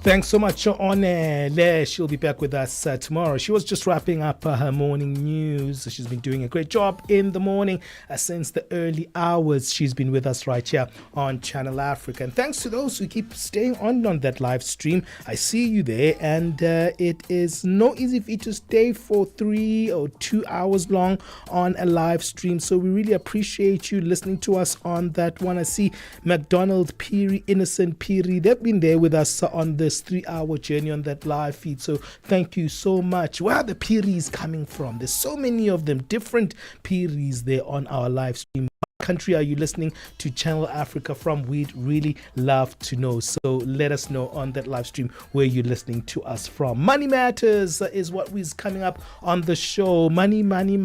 S2: Thanks so much, Onele. She'll be back with us tomorrow. She was just wrapping up her morning news. She's been doing a great job in the morning since the early hours. She's been with us right here on Channel Africa. And thanks to those who keep staying on that live stream. I see you there. And it is no easy feat to stay for 3 or 2 hours long on a live stream. So we really appreciate you listening to us on that one. I see McDonald, Piri, Innocent Piri. They've been there with us on this 3-hour journey on that live feed. So thank you so much. Where are the Piris coming from? There's so many of them, different Piris there on our live stream. What country are you listening to Channel Africa from? We'd really love to know. So let us know on that live stream where you're listening to us from. Money Matters is what is coming up on the show. Money. Money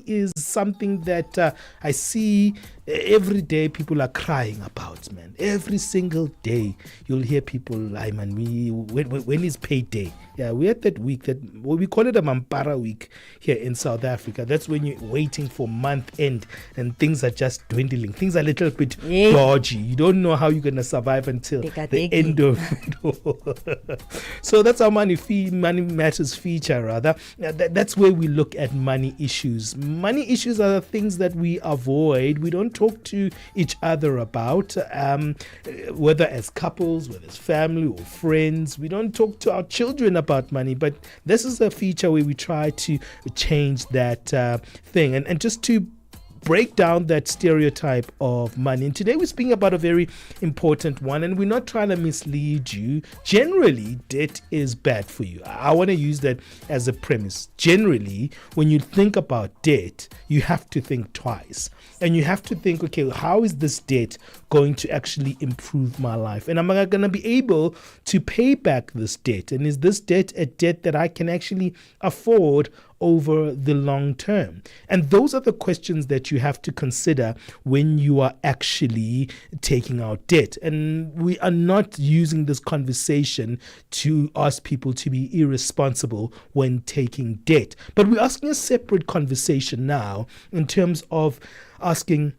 S2: is something that I see every day people are crying about, man. Every single day you'll hear people, when is payday? Yeah, we're at that week we call it a Mampara week here in South Africa. That's when you're waiting for month end and things are just dwindling. Things are a little bit dodgy. You don't know how you're going to survive until the end of it. So that's our Money Matters feature, rather. That's where we look at money issues. Money issues are the things that we avoid. We don't talk to each other about, whether as couples, whether as family or friends. We don't talk to our children about money, but this is a feature where we try to change that thing. And just to break down that stereotype of money. And today we're speaking about a very important one, and we're not trying to mislead you. Generally, debt is bad for you. I want to use that as a premise. Generally, when you think about debt, you have to think twice. And you have to think, okay, how is this debt going to actually improve my life? And am I going to be able to pay back this debt? And is this debt a debt that I can actually afford over the long term? And those are the questions that you have to consider when you are actually taking out debt. And we are not using this conversation to ask people to be irresponsible when taking debt. But we're asking a separate conversation now in terms of asking,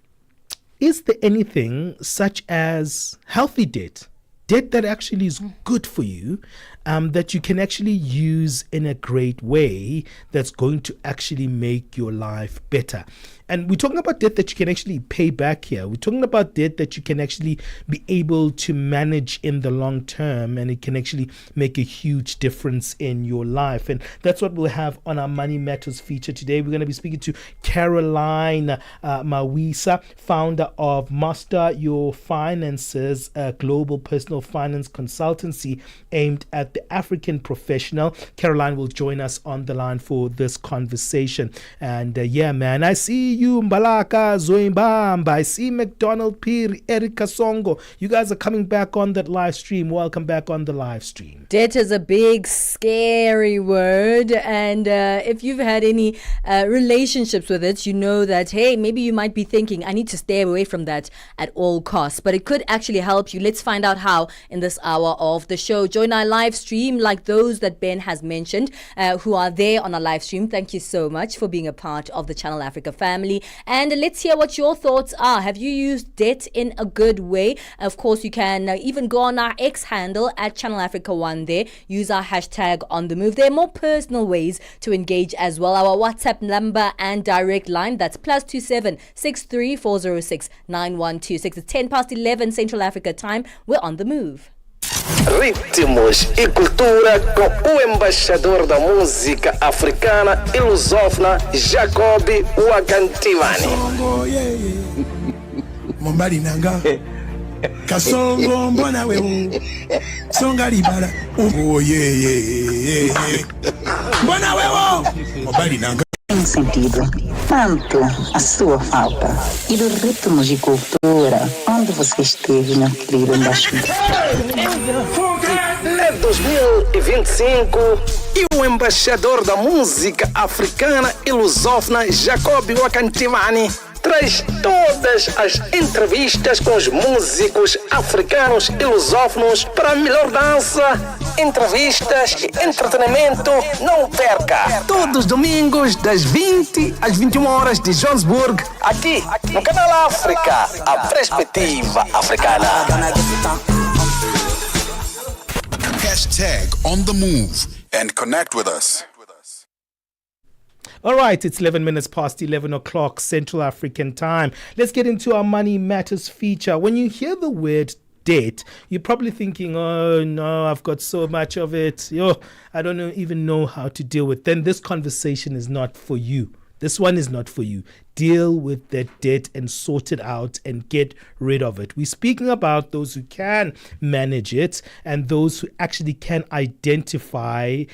S2: is there anything such as healthy debt that actually is good for you, that you can actually use in a great way that's going to actually make your life better? And we're talking about debt that you can actually pay back here. We're talking about debt that you can actually be able to manage in the long term, and it can actually make a huge difference in your life. And that's what we'll have on our Money Matters feature today. We're going to be speaking to Caroline Mawisa, founder of Master Your Finances, a global personal finance consultancy aimed at the African professional. Caroline will join us on the line for this conversation. And yeah, man, I see you, Mbalaka, Zoimbamba. I see McDonald Piri, Erica Songo. You guys are coming back on that live stream. Welcome back on the live stream.
S3: Debt is a big, scary word. And if you've had any relationships with it, you know that, hey, maybe you might be thinking, I need to stay away from that at all costs. But it could actually help you. Let's find out how in this hour of the show. Join our live stream like those that Ben has mentioned, who are there on our live stream. Thank you so much for being a part of the Channel Africa family. And let's hear what your thoughts are. Have you used debt in a good way? Of course, you can even go on our X handle at Channel Africa 1 there. Use our hashtag on the move. There are more personal ways to engage as well. Our WhatsApp number and direct line, that's +27 63 406 9126. It's 11 Central Africa time. We're on the move.
S5: Ritmos e cultura com o embaixador da música africana e lusófona, Jacob Wakantivani.
S6: Mombali nanga kasongo mbona wewe songa libala mbona wewe mombali nanga
S9: sentido tanto a sua falta e do ritmos de cultura onde você esteve, meu querido embaixador.
S5: É 2025 e o embaixador da música africana e lusófona, Jacob Wakantivani, traz todas as entrevistas com os músicos africanos e lusófonos para a melhor dança, entrevistas e entretenimento. Não perca! Todos os domingos, das 20 às 21 horas de Johannesburg, aqui no Canal África, a perspectiva africana.
S1: Hashtag on the move and connect with us.
S2: All right, it's 11 minutes past 11 o'clock Central African time. Let's get into our Money Matters feature. When you hear the word debt, you're probably thinking, oh no, I've got so much of it. I don't even know how to deal with it. Then this conversation is not for you. This one is not for you. Deal with that debt and sort it out and get rid of it. We're speaking about those who can manage it and those who actually can identify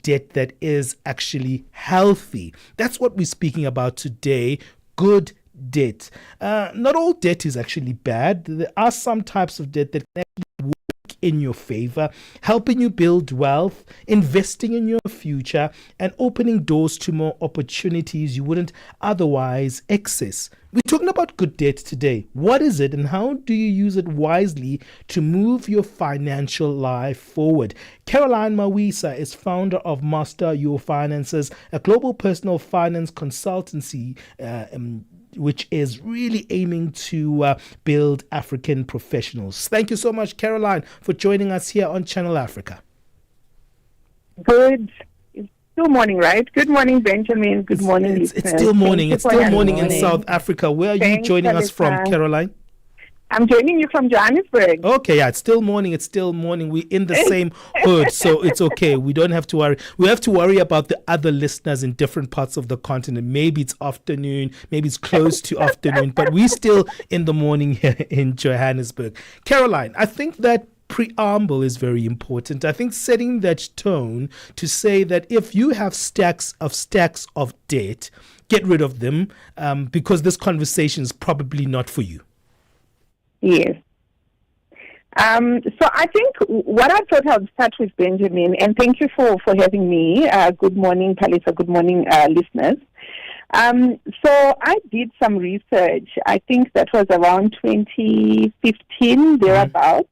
S2: debt that is actually healthy. That's what we're speaking about today. Good debt. Not all debt is actually bad. There are some types of debt that can actually work in your favor, helping you build wealth, investing in your future, and opening doors to more opportunities you wouldn't otherwise access. We're talking about good debt today. What is it and how do you use it wisely to move your financial life forward? Caroline Mawisa is founder of Master Your Finances, a global personal finance consultancy which is really aiming to build African professionals. Thank you so much, Caroline, for joining us here on Channel Africa.
S22: Good. It's still morning, right? Good morning, Benjamin. Good morning.
S2: It's still morning. It's still morning in South Africa. Where are you joining us from, Caroline?
S22: I'm joining you from Johannesburg.
S2: Okay, yeah, it's still morning. We're in the same hood, so it's okay. We don't have to worry. We have to worry about the other listeners in different parts of the continent. Maybe it's afternoon, maybe it's close to afternoon, but we're still in the morning here in Johannesburg. Caroline, I think that preamble is very important. I think setting that tone to say that if you have stacks of debt, get rid of them, because this conversation is probably not for you.
S22: Yes. So I think what I thought I'd start with, Benjamin, and thank you for having me. Good morning, Palesa. Good morning, listeners. So I did some research. I think that was around 2015, thereabouts.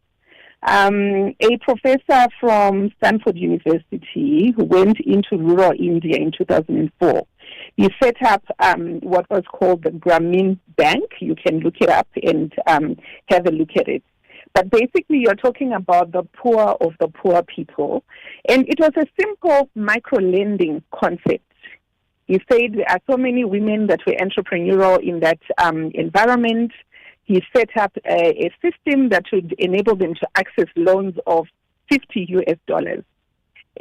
S22: A professor from Stanford University who went into rural India in 2004. He set up what was called the Grameen Bank. You can look it up and have a look at it. But basically, you're talking about the poor of the poor people. And it was a simple micro-lending concept. He said there are so many women that were entrepreneurial in that environment. He set up a system that would enable them to access loans of $50.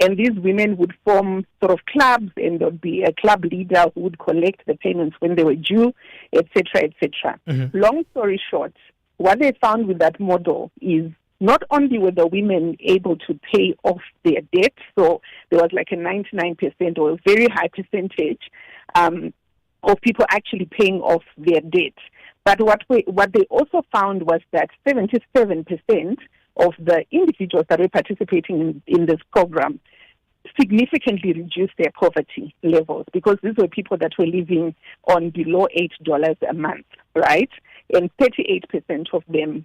S22: And these women would form sort of clubs, and there would be a club leader who would collect the payments when they were due, etc., etc. Mm-hmm. Long story short, what they found with that model is not only were the women able to pay off their debt, so there was like a 99% or a very high percentage of people actually paying off their debt. But what they also found was that 77% of the individuals that were participating in this program significantly reduced their poverty levels, because these were people that were living on below $8 a month, right? And 38% of them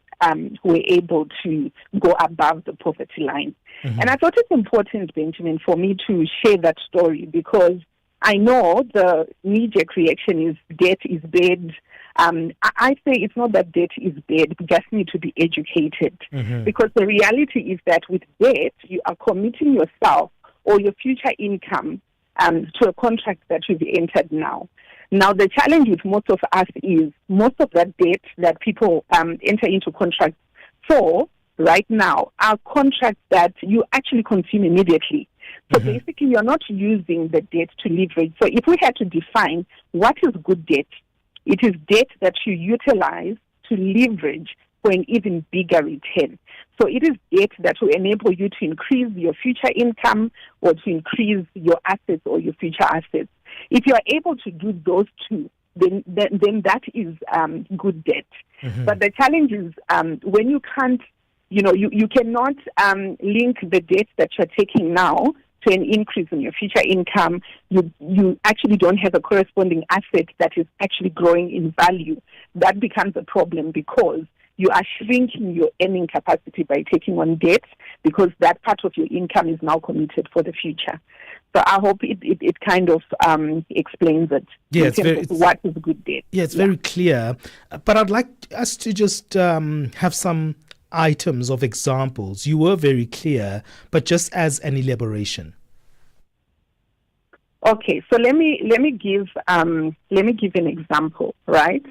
S22: were able to go above the poverty line. Mm-hmm. And I thought it's important, Benjamin, for me to share that story, because I know the knee-jerk reaction is debt is bad. I say it's not that debt is bad, we just need to be educated. Mm-hmm. Because the reality is that with debt, you are committing yourself or your future income to a contract that you've entered now. Now, the challenge with most of us is most of that debt that people enter into contracts for right now are contracts that you actually consume immediately. So mm-hmm. basically, you're not using the debt to leverage. So if we had to define what is good debt, it is debt that you utilize to leverage for an even bigger return. So it is debt that will enable you to increase your future income or to increase your assets or your future assets. If you are able to do those two, then that is good debt. Mm-hmm. But the challenge is when you can't, you cannot link the debt that you're taking now to an increase in your future income. You actually don't have a corresponding asset that is actually growing in value. That becomes a problem because you are shrinking your earning capacity by taking on debt, because that part of your income is now committed for the future. So I hope it kind of explains it. Yeah, what is good debt.
S2: Yeah, it's very clear. But I'd like us to just have some items of examples. You were very clear, but just as an elaboration.
S22: Okay, so let me give an example, right?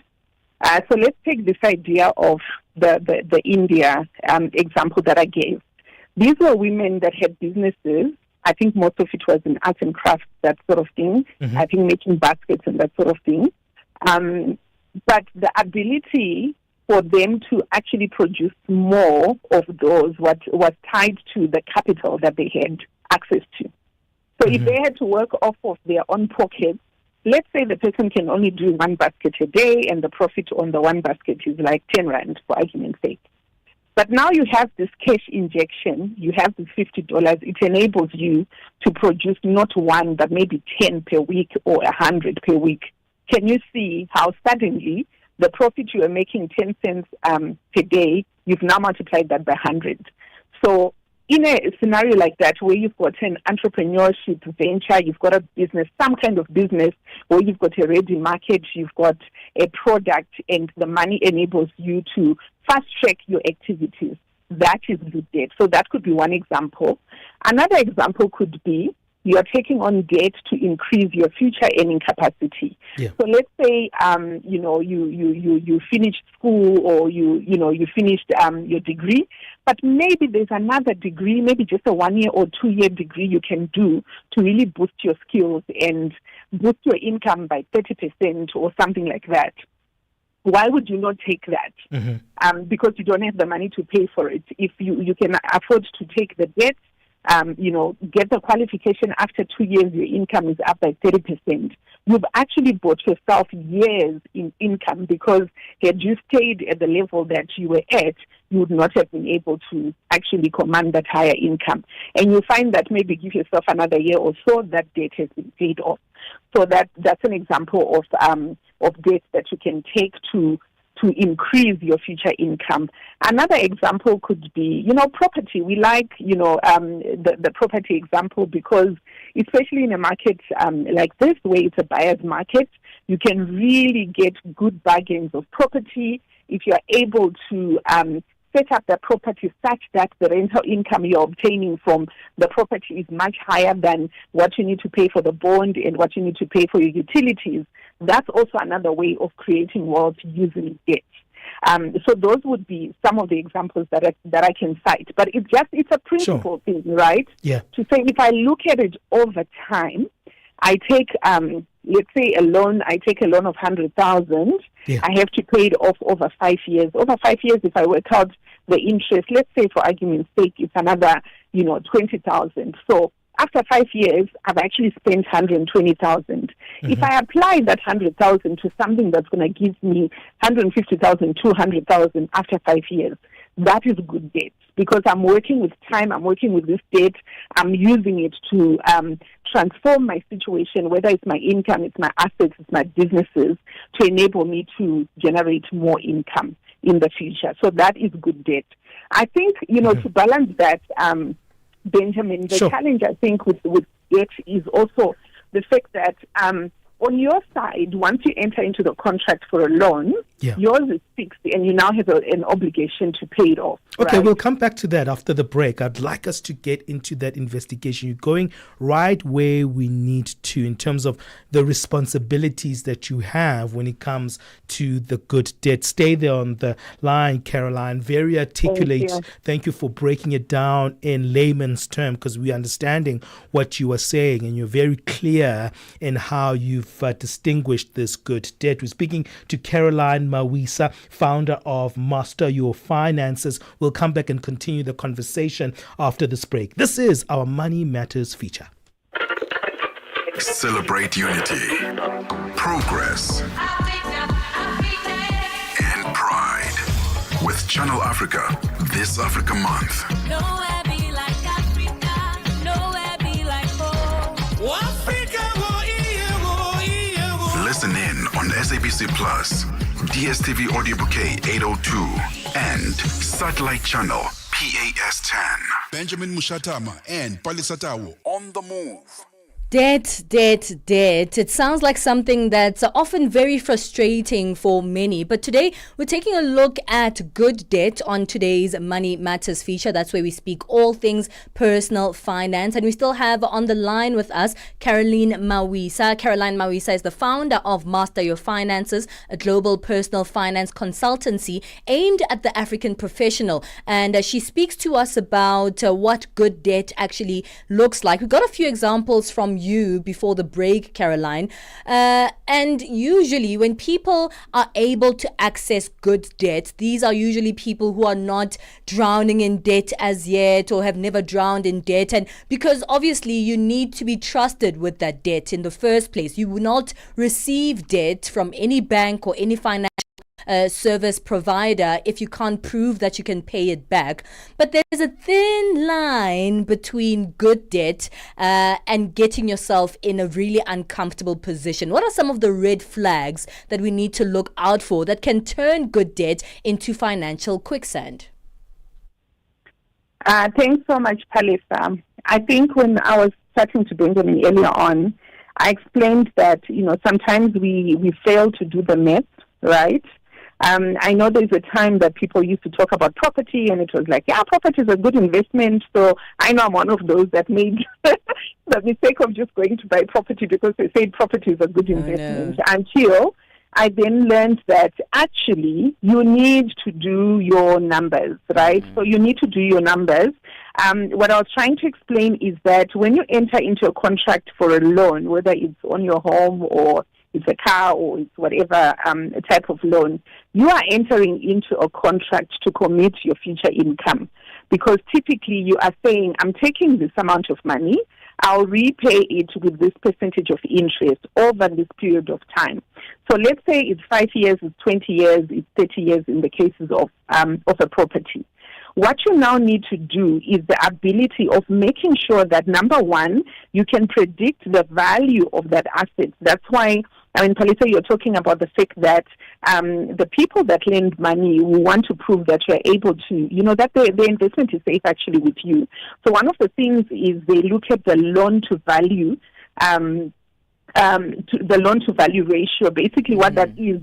S22: So let's take this idea of the India example that I gave. These were women that had businesses. I think most of it was in arts and crafts, that sort of thing. Mm-hmm. I think making baskets and that sort of thing. But the ability for them to actually produce more of those was tied to the capital that they had access to. So mm-hmm. if they had to work off of their own pockets, let's say the person can only do one basket a day and the profit on the one basket is like 10 Rand, for argument's sake. But now you have this cash injection, you have this $50, it enables you to produce not one, but maybe 10 per week or 100 per week. Can you see how suddenly the profit you are making 10 cents per day, you've now multiplied that by 100. So in a scenario like that, where you've got an entrepreneurship venture, you've got a business, some kind of business, where you've got a ready market, you've got a product, and the money enables you to fast-track your activities, that is good debt. So that could be one example. Another example could be you are taking on debt to increase your future earning capacity.
S2: Yeah.
S22: So let's say, you finished school, or you finished your degree, but maybe there's another degree, maybe just a 1 year or 2 year degree you can do to really boost your skills and boost your income by 30% or something like that. Why would you not take that?
S2: Mm-hmm.
S22: Because you don't have the money to pay for it. If you can afford to take the debt, get the qualification, after 2 years, your income is up by 30%. You've actually bought yourself years in income, because had you stayed at the level that you were at, you would not have been able to actually command that higher income. And you find that maybe give yourself another year or so, that debt has been paid off. So that's an example of debt that you can take to increase your future income. Another example could be, property. We like, the property example, because especially in a market like this, where it's a buyer's market, you can really get good bargains of property if you're able to set up the property such that the rental income you're obtaining from the property is much higher than what you need to pay for the bond and what you need to pay for your utilities. That's also another way of creating wealth using debt. So those would be some of the examples that I can cite. But it's a principle thing, right?
S2: Yeah.
S22: To say, if I look at it over time, I take let's say I take a loan of 100,000.
S2: Yeah.
S22: I have to pay it off over 5 years. Over 5 years, if I work out the interest, let's say for argument's sake, it's another 20,000. So after 5 years, I've actually spent 120,000. Mm-hmm. If I apply that 100,000 to something that's going to give me 150,000, 200,000 after 5 years, that is good debt, because I'm working with time, I'm working with this debt, I'm using it to transform my situation, whether it's my income, it's my assets, it's my businesses, to enable me to generate more income in the future. So that is good debt. I think, to balance that, Benjamin, the challenge, I think, with debt is also the fact that on your side, once you enter into the contract for a loan, yours is fixed and you now have an obligation to pay it off.
S2: Okay,
S22: right?
S2: We'll come back to that after the break. I'd like us to get into that investigation. You're going right where we need to in terms of the responsibilities that you have when it comes to the good debt. Stay there on the line, Caroline. Very articulate. Thank you for breaking it down in layman's term, because we're understanding what you are saying, and you're very clear in how you've distinguished this good debt. We're speaking to Caroline Mawisa, founder of Master Your Finances. We'll come back and continue the conversation after this break. This is our Money Matters feature.
S1: Celebrate unity, progress, and pride with Channel Africa this Africa Month.
S8: Nowhere be like Africa, nowhere be like home.
S1: Listen in on SABC Plus, DSTV Audio Bouquet 802, and Satellite Channel PAS 10.
S14: Benjamin Moshatama and Palesa on the move.
S3: Debt. It sounds like something that's often very frustrating for many. But today, we're taking a look at good debt on today's Money Matters feature. That's where we speak all things personal finance. And we still have on the line with us Caroline Mawisa. Caroline Mawisa is the founder of Master Your Finances, a global personal finance consultancy aimed at the African professional. And she speaks to us about what good debt actually looks like. We've got a few examples from you before the break, Caroline. And usually when people are able to access good debt, these are usually people who are not drowning in debt as yet or have never drowned in debt. And because obviously you need to be trusted with that debt in the first place. You will not receive debt from any bank or any financial service provider if you can't prove that you can pay it back. But there's a thin line between good debt and getting yourself in a really uncomfortable position. What are some of the red flags that we need to look out for that can turn good debt into financial quicksand?
S22: Thanks so much, Palesa. I think when I was chatting to Benjamin earlier on, I explained that, sometimes we fail to do the math, right? I know there's a time that people used to talk about property, and it was like, yeah, property is a good investment. So I know I'm one of those that made the mistake of just going to buy property because they said property is a good investment, until I then learned that actually you need to do your numbers, right? So you need to do your numbers. What I was trying to explain is that when you enter into a contract for a loan, whether it's on your home or it's a car or it's whatever type of loan, you are entering into a contract to commit your future income. Because typically you are saying, I'm taking this amount of money, I'll repay it with this percentage of interest over this period of time. So let's say it's 5 years, it's 20 years, it's 30 years in the cases of a property. What you now need to do is the ability of making sure that, number one, you can predict the value of that asset. That's why, Palesa, you're talking about the fact that the people that lend money want to prove that you're able to, that their investment is safe actually with you. So one of the things is they look at the loan to value, the loan to value ratio. Basically what that is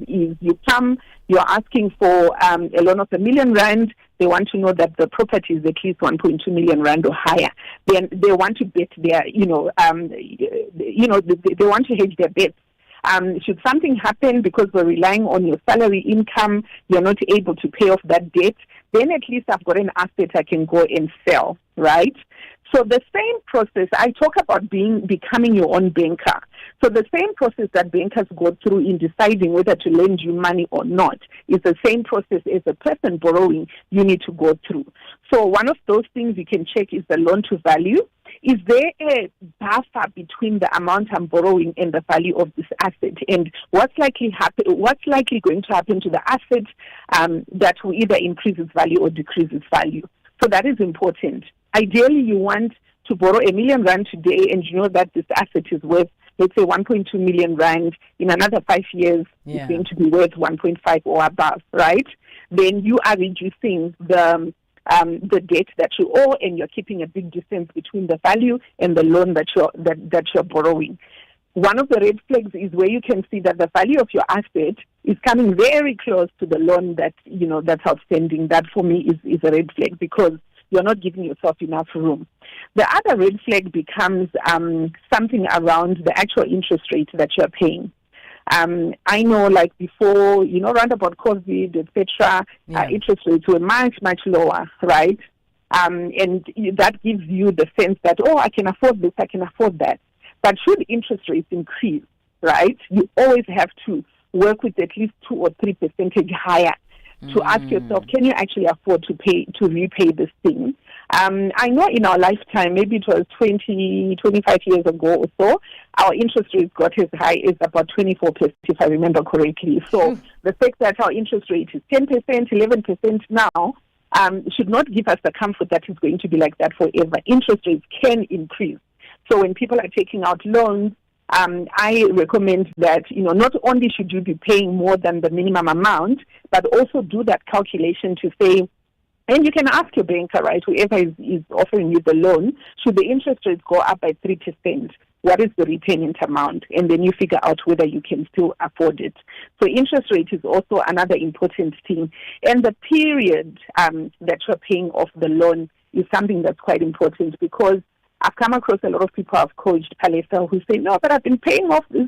S22: you're asking for a loan of R1 million. They want to know that the property is at least 1.2 million rand or higher. Then they want to bet their, they want to hedge their bets. Should something happen because we're relying on your salary income, you're not able to pay off that debt, then at least I've got an asset I can go and sell, right? So the same process, I talk about becoming your own banker. So the same process that bankers go through in deciding whether to lend you money or not is the same process as a person borrowing you need to go through. So one of those things you can check is the loan to value. Is there a buffer between the amount I'm borrowing and the value of this asset? And what's likely going to happen to the asset that will either increase its value or decrease its value? So that is important. Ideally, you want to borrow R1 million today, and you know that this asset is worth, let's say, 1.2 million rand. In another 5 years, it's going to be worth 1.5 or above, right? Then you are reducing the debt that you owe, and you're keeping a big distance between the value and the loan that you're borrowing. One of the red flags is where you can see that the value of your asset is coming very close to the loan that's outstanding. That for me is a red flag, because you're not giving yourself enough room. The other red flag becomes something around the actual interest rate that you're paying. I know, like before, around about COVID, etc., interest rates were much, much lower, right? And that gives you the sense that, I can afford this, I can afford that. But should interest rates increase, right, you always have to work with at least 2 or 3% higher to ask yourself, can you actually afford to repay this thing? I know in our lifetime, maybe it was 20, 25 years ago or so, our interest rates got as high as about 24%, if I remember correctly. So the fact that our interest rate is 10%, 11% now, should not give us the comfort that it's going to be like that forever. Interest rates can increase. So when people are taking out loans, I recommend that, not only should you be paying more than the minimum amount, but also do that calculation to say, and you can ask your banker, right, whoever is offering you the loan, should the interest rates go up by 3%, what is the repayment amount? And then you figure out whether you can still afford it. So interest rate is also another important thing. And the period that you're paying off the loan is something that's quite important, because I've come across a lot of people I've coached, Palesa, who say, no, but I've been paying off this,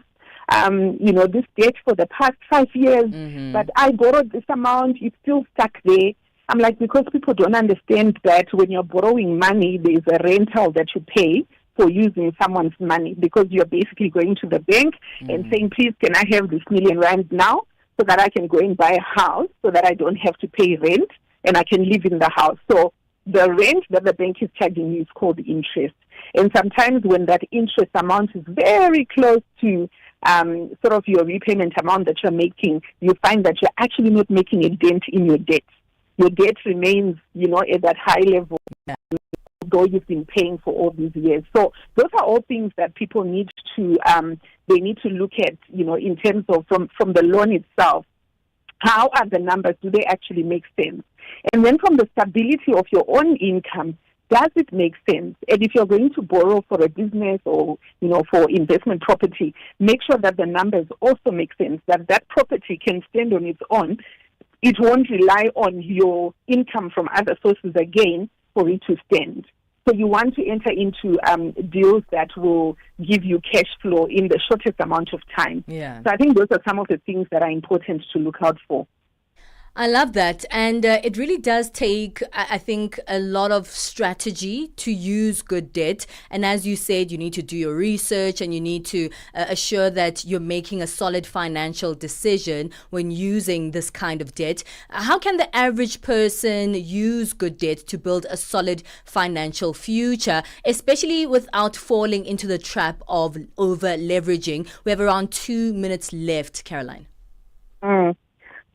S22: this debt for the past 5 years, but I borrowed this amount, it's still stuck there. I'm like, because people don't understand that when you're borrowing money, there's a rental that you pay for using someone's money, because you're basically going to the bank and saying, please, can I have this R1 million now so that I can go and buy a house so that I don't have to pay rent and I can live in the house. So the rent that the bank is charging you is called interest. And sometimes when that interest amount is very close to sort of your repayment amount that you're making, you find that you're actually not making a dent in your debt. Your debt remains, at that high level, though you've been paying for all these years. So those are all things that people need to, they need to look at, in terms of from the loan itself. How are the numbers? Do they actually make sense? And then from the stability of your own income, does it make sense? And if you're going to borrow for a business or, for investment property, make sure that the numbers also make sense, that property can stand on its own, it won't rely on your income from other sources again for it to stand. So you want to enter into deals that will give you cash flow in the shortest amount of time.
S3: Yeah.
S22: So I think those are some of the things that are important to look out for.
S3: I love that. And it really does take, I think, a lot of strategy to use good debt. And as you said, you need to do your research and you need to assure that you're making a solid financial decision when using this kind of debt. How can the average person use good debt to build a solid financial future, especially without falling into the trap of over leveraging? We have around 2 minutes left, Caroline.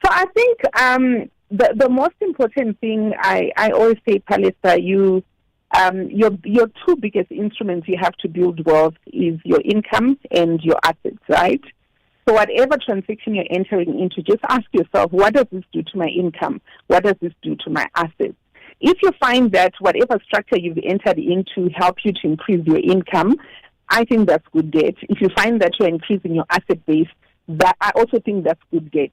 S22: So I think the most important thing I always say, Palesa, your two biggest instruments you have to build wealth is your income and your assets, right? So whatever transaction you're entering into, just ask yourself, what does this do to my income? What does this do to my assets? If you find that whatever structure you've entered into helps you to increase your income, I think that's good debt. If you find that you're increasing your asset base, that I also think that's good debt.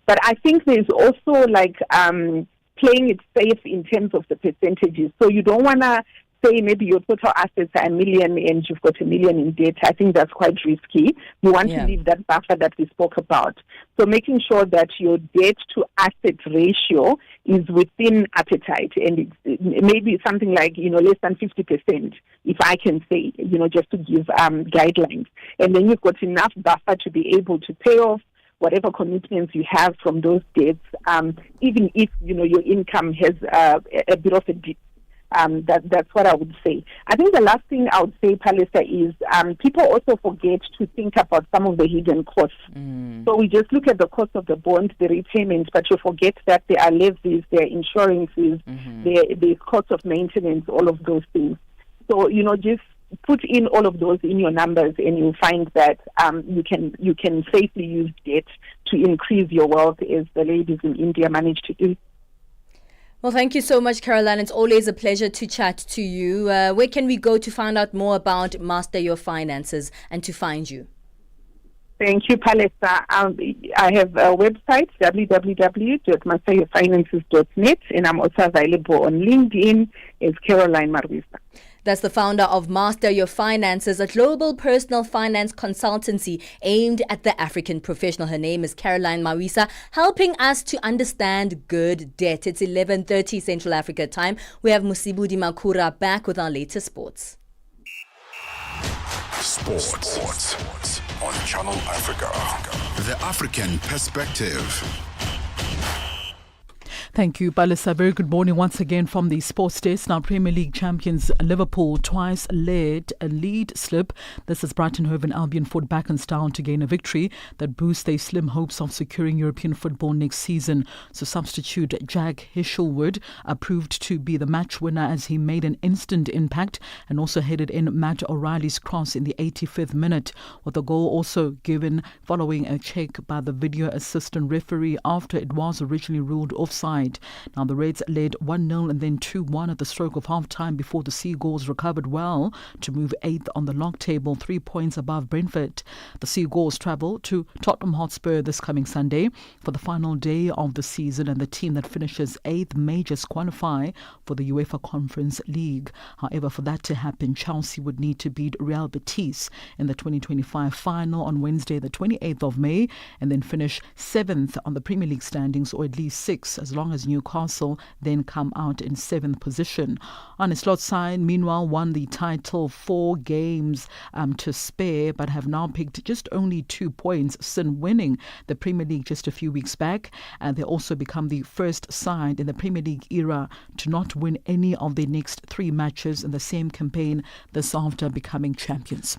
S22: But I think there's also playing it safe in terms of the percentages. So you don't want to say maybe your total assets are $1 million and you've got $1 million in debt. I think that's quite risky. You want to leave that buffer that we spoke about. So making sure that your debt to asset ratio is within appetite, and it's maybe something like, less than 50%, if I can say, just to give guidelines. And then you've got enough buffer to be able to pay off whatever commitments you have from those debts, even if, your income has a bit of a dip. That's what I would say. I think the last thing I would say, Palesa, is people also forget to think about some of the hidden costs. So we just look at the cost of the bond, the repayment, but you forget that there are levies, there are insurances, the cost of maintenance, all of those things. So, just put in all of those in your numbers and you'll find that you can safely use debt to increase your wealth, as the ladies in India managed to do.
S3: Well, thank you so much, Caroline. It's always a pleasure to chat to you. Where can we go to find out more about Master Your Finances and to find you?
S22: Thank you, Palesa. I have a website, www.masteryourfinances.net, and I'm also available on LinkedIn as Caroline Marwisa.
S3: That's the founder of Master Your Finances, a global personal finance consultancy aimed at the African professional. Her name is Caroline Marwisa, helping us to understand good debt. It's 11:30 Central Africa time. We have Musibudi Makura back with our latest sports.
S1: Sports on Channel Africa. The African perspective.
S10: Thank you, Palesa. Very good morning once again from the sports desk. Now, Premier League champions Liverpool twice led a lead slip. This is Brighton Hove Albion fought back and down to gain a victory that boosts their slim hopes of securing European football next season. So substitute Jack Hishelwood proved to be the match winner as he made an instant impact and also headed in Matt O'Reilly's cross in the 85th minute, with the goal also given following a check by the video assistant referee after it was originally ruled offside. Now, the Reds led 1-0 and then 2-1 at the stroke of half-time before the Seagulls recovered well to move 8th on the log table, 3 points above Brentford. The Seagulls travel to Tottenham Hotspur this coming Sunday for the final day of the season, and the team that finishes 8th may just qualify for the UEFA Conference League. However, for that to happen, Chelsea would need to beat Real Betis in the 2025 final on Wednesday, the 28th of May, and then finish 7th on the Premier League standings, or at least 6th, as long as Newcastle then come out in 7th position. On a slot side, meanwhile, won the title 4 games to spare, but have now picked just only 2 points since winning the Premier League just a few weeks back. And they also become the first side in the Premier League era to not win any of their next 3 matches in the same campaign this after becoming champions.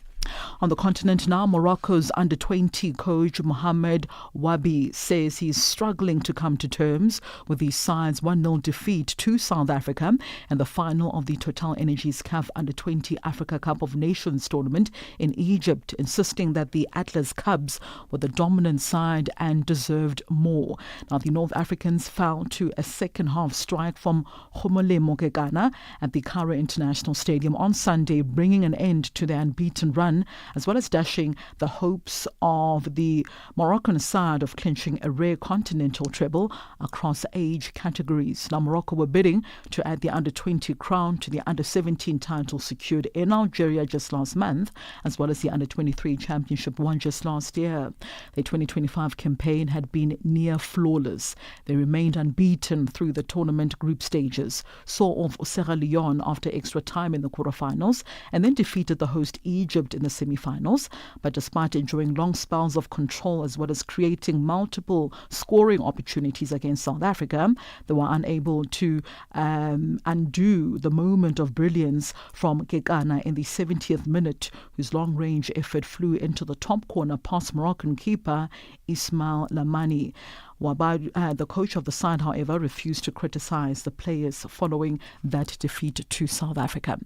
S10: On the continent now, Morocco's under-20 coach Mohamed Wabi says he's struggling to come to terms with his side's 1-0 defeat to South Africa in the final of the Total Energies CAF Under-20 Africa Cup of Nations tournament in Egypt, insisting that the Atlas Cubs were the dominant side and deserved more. Now, the North Africans fell to a second-half strike from Khomole Mokekana at the Cairo International Stadium on Sunday, bringing an end to their unbeaten run 1, as well as dashing the hopes of the Moroccan side of clinching a rare continental treble across age categories. Now, Morocco were bidding to add the under-20 crown to the under-17 title secured in Algeria just last month, as well as the under-23 championship won just last year. Their 2025 campaign had been near flawless. They remained unbeaten through the tournament group stages, saw off Sierra Leone after extra time in the quarterfinals, and then defeated the host Egypt in the semi-finals. But despite enjoying long spells of control as well as creating multiple scoring opportunities against South Africa, they were unable to undo the moment of brilliance from Kekana in the 70th minute, whose long-range effort flew into the top corner past Moroccan keeper Ismail Lamani. The coach of the side, however, refused to criticize the players following that defeat to South Africa.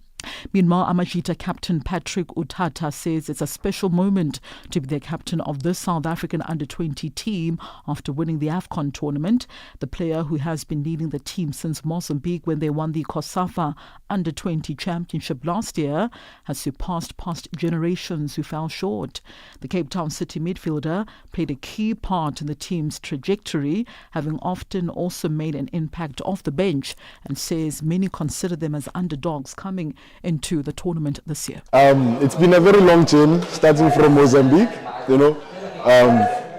S10: Meanwhile, Amajita captain Patrick Utata says it's a special moment to be the captain of this South African under-20 team after winning the AFCON tournament. The player, who has been leading the team since Mozambique when they won the COSAFA under-20 championship last year, has surpassed past generations who fell short. The Cape Town City midfielder played a key part in the team's trajectory, having often also made an impact off the bench, and says many consider them as underdogs coming into the tournament this year.
S4: It's been a very long journey, starting from Mozambique.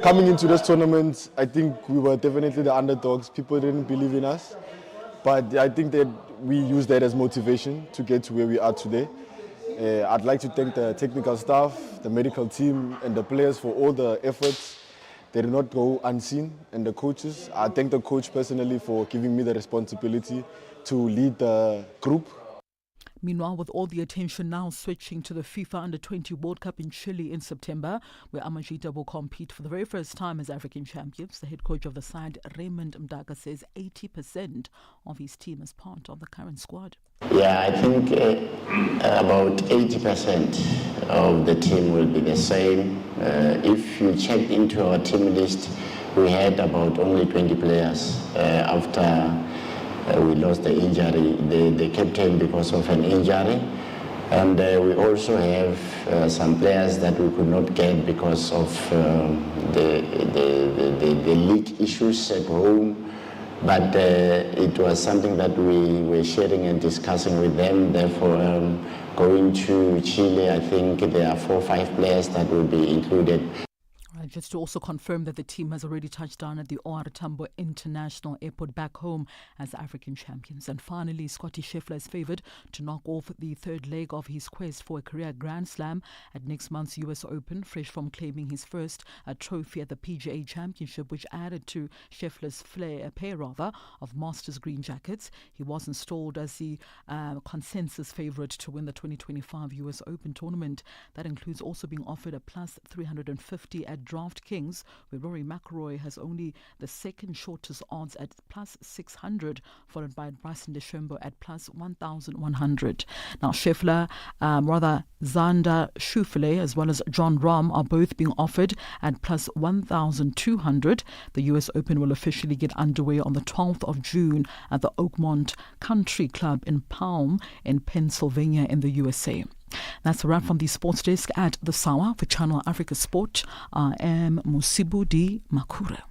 S4: Coming into this tournament, I think we were definitely the underdogs. People didn't believe in us, but I think that we used that as motivation to get to where we are today. I'd like to thank the technical staff, the medical team, and the players for all the efforts. They did not go unseen, and the coaches. I thank the coach personally for giving me the responsibility to lead the group.
S10: Meanwhile, with all the attention now switching to the FIFA Under-20 World Cup in Chile in September, where Amajita will compete for the very first time as African champions, the head coach of the side, Raymond Mdaka, says 80% of his team is part of the current squad.
S11: Yeah, I think about 80% of the team will be the same. If you check into our team list, we had about only 20 players after we lost the injury, the captain because of an injury, and we also have some players that we could not get because of the league issues at home, but it was something that we were sharing and discussing with them. Therefore, going to Chile, I think there are 4 or 5 players that will be included.
S10: Just to also confirm that the team has already touched down at the OR Tambo International Airport back home as African champions. And finally, Scottie Scheffler is favoured to knock off the third leg of his quest for a career Grand Slam at next month's US Open, fresh from claiming his first trophy at the PGA Championship, which added to Scheffler's pair of Masters green jackets. He was installed as the consensus favourite to win the 2025 US Open tournament. That includes also being offered a plus 350 at DraftKings, where Rory McIlroy has only the second shortest odds at plus 600, followed by Bryson DeChambeau at plus 1,100. Now, Scheffler, Xander Schauffele, as well as John Rahm are both being offered at plus 1,200. The US Open will officially get underway on the 12th of June at the Oakmont Country Club in Palm in Pennsylvania in the USA. That's a wrap from the sports desk at the Sawa for Channel Africa Sport. I am Musibudi Makura.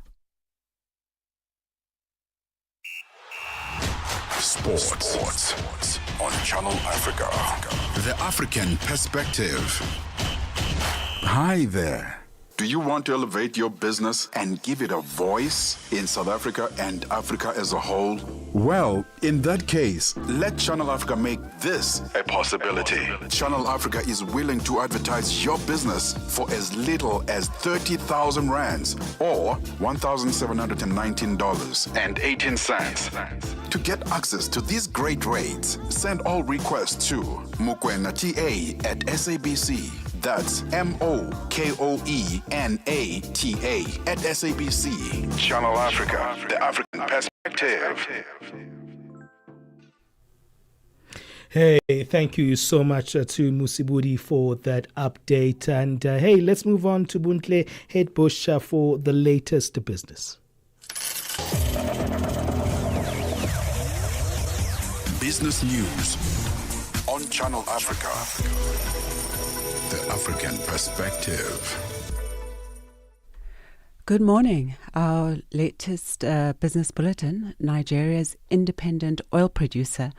S1: Sports on Channel Africa. The African perspective. Hi there. Do you want to elevate your business and give it a voice in South Africa and Africa as a whole? Well, in that case, let Channel Africa make this a possibility. Channel Africa is willing to advertise your business for as little as 30,000 rands or $1,719.18. To get access to these great rates, send all requests to mokoenata@SABC. That's MOKOENATA@SABC. Channel Africa, the African perspective.
S2: Hey, thank you so much to Musibudi for that update. And hey, let's move on to Buntle Headbush for the latest business.
S1: Business news on Channel Africa. The African Perspective.
S16: Good morning. Our latest business bulletin, Nigeria's independent oil producer,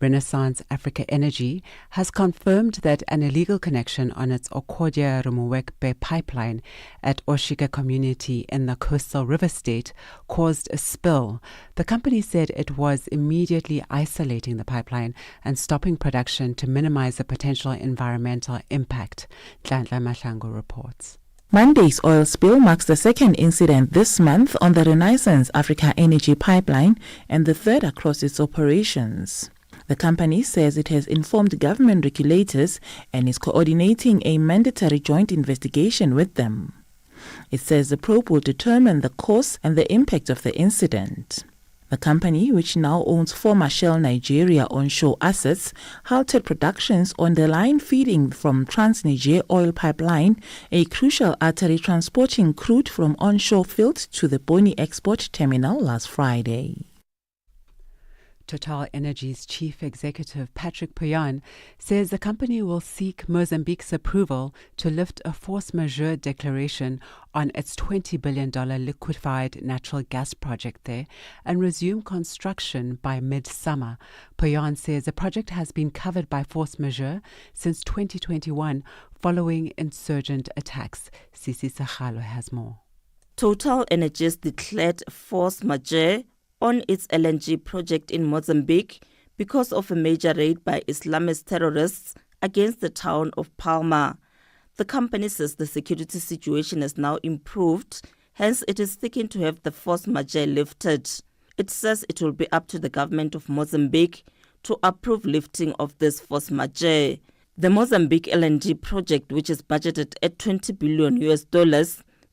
S16: Renaissance Africa Energy, has confirmed that an illegal connection on its Okodia-Rumuwekbe pipeline at Oshika community in the coastal river state caused a spill. The company said it was immediately isolating the pipeline and stopping production to minimize the potential environmental impact. Nhlanhla Mahlangu reports.
S12: Monday's oil spill marks the second incident this month on the Renaissance Africa Energy pipeline and the third across its operations. The company says it has informed government regulators and is coordinating a mandatory joint investigation with them. It says the probe will determine the cause and the impact of the incident. The company, which now owns former Shell Nigeria onshore assets, halted productions on the line feeding from Trans-Niger oil pipeline, a crucial artery transporting crude from onshore fields to the Boni export terminal last Friday.
S16: Total Energy's chief executive, Patrick Pouyan, says the company will seek Mozambique's approval to lift a force majeure declaration on its $20 billion liquefied natural gas project there and resume construction by mid-summer. Pouyan says the project has been covered by force majeure since 2021 following insurgent attacks. Sisi Sahalo has more.
S15: Total Energies declared force majeure on its LNG project in Mozambique because of a major raid by Islamist terrorists against the town of Palma. The company says the security situation has now improved, hence it is seeking to have the force majeure lifted. It says it will be up to the government of Mozambique to approve lifting of this force majeure. The Mozambique LNG project, which is budgeted at $20 billion,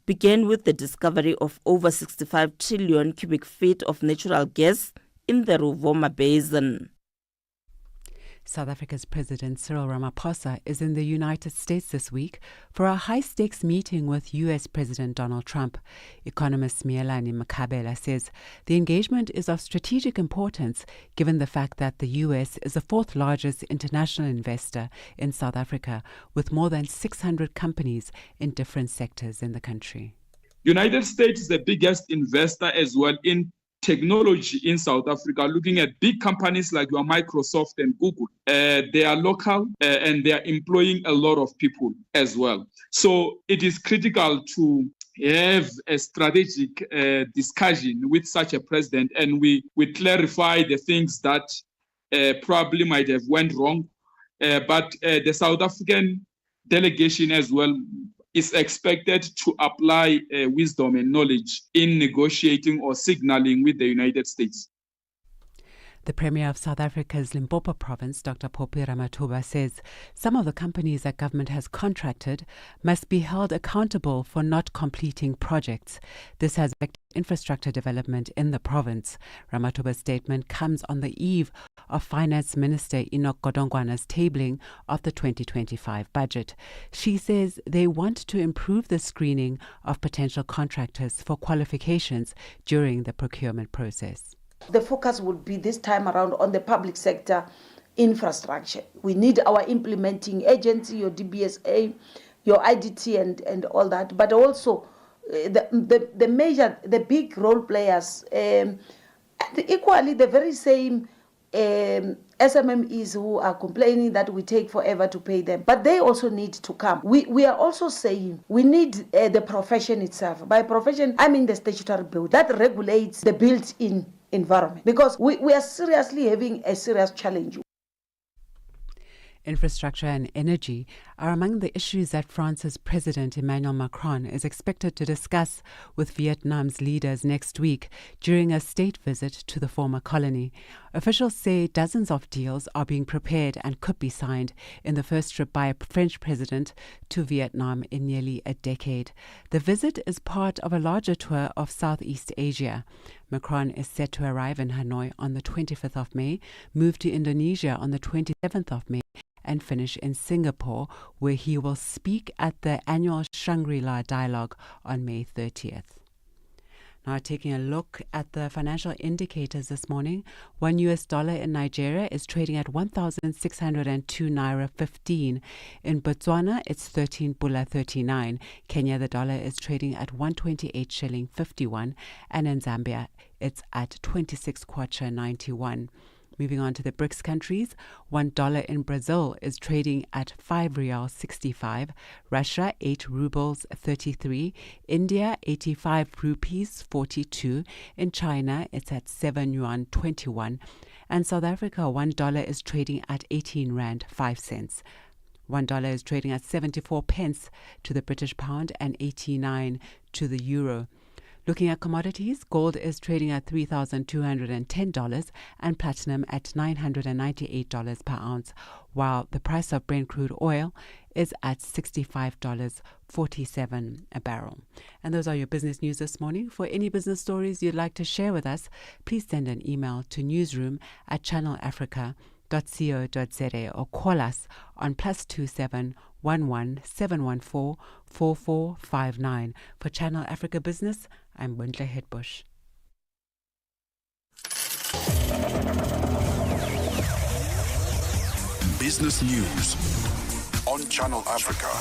S15: began with the discovery of over 65 trillion cubic feet of natural gas in the Rovuma Basin.
S16: South Africa's President Cyril Ramaphosa is in the United States this week for a high-stakes meeting with U.S. President Donald Trump. Economist Mielani Makabela says the engagement is of strategic importance given the fact that the U.S. is the fourth largest international investor in South Africa, with more than 600 companies in different sectors in the country.
S17: United States is the biggest investor as well in technology in South Africa, looking at big companies like your Microsoft and Google. They are local and they are employing a lot of people as well. So it is critical to have a strategic discussion with such a president, and we clarify the things that probably might have went wrong. But the South African delegation as well is expected to apply wisdom and knowledge in negotiating or signaling with the United States.
S16: The Premier of South Africa's Limpopo province, Dr. Phophi Ramathuba, says some of the companies that government has contracted must be held accountable for not completing projects. This has affected infrastructure development in the province. Ramathuba's statement comes on the eve of Finance Minister Enoch Godongwana's tabling of the 2025 budget. She says they want to improve the screening of potential contractors for qualifications during the procurement process.
S13: The focus would be this time around on the public sector infrastructure. We need our implementing agency, your DBSA, your IDT and all that, but also the big role players, and equally the very same SMMEs who are complaining that we take forever to pay them, but they also need to come. We are also saying we need the profession itself. By profession, I mean the statutory bill that regulates the built-in environment, because we are seriously having a serious challenge.
S16: Infrastructure and energy are among the issues that France's President Emmanuel Macron is expected to discuss with Vietnam's leaders next week during a state visit to the former colony. Officials say dozens of deals are being prepared and could be signed in the first trip by a French president to Vietnam in nearly a decade. The visit is part of a larger tour of Southeast Asia. Macron is set to arrive in Hanoi on the 25th of May, move to Indonesia on the 27th of May, and finish in Singapore, where he will speak at the annual Shangri-La Dialogue on May 30th. Now, taking a look at the financial indicators this morning, $1 in Nigeria is trading at 1,602 naira 15. In Botswana, it's 13 pula 39. Kenya, the dollar is trading at 128 shilling 51. And in Zambia, it's at 26 kwacha 91. Moving on to the BRICS countries, $1 in Brazil is trading at 5 real 65, Russia 8 rubles 33, India 85 rupees 42, in China it's at 7 yuan 21, and South Africa $1 is trading at 18 rand 5 cents. $1 is trading at 74 pence to the British pound and 89 to the euro. Looking at commodities, gold is trading at $3,210 and platinum at $998 per ounce, while the price of Brent crude oil is at $65.47 a barrel. And those are your business news this morning. For any business stories you'd like to share with us, please send an email to newsroom@channelafrica.co.za or call us on +27 11 714 4459. For Channel Africa Business, I'm Wendler Hedbush.
S1: Business news on Channel Africa.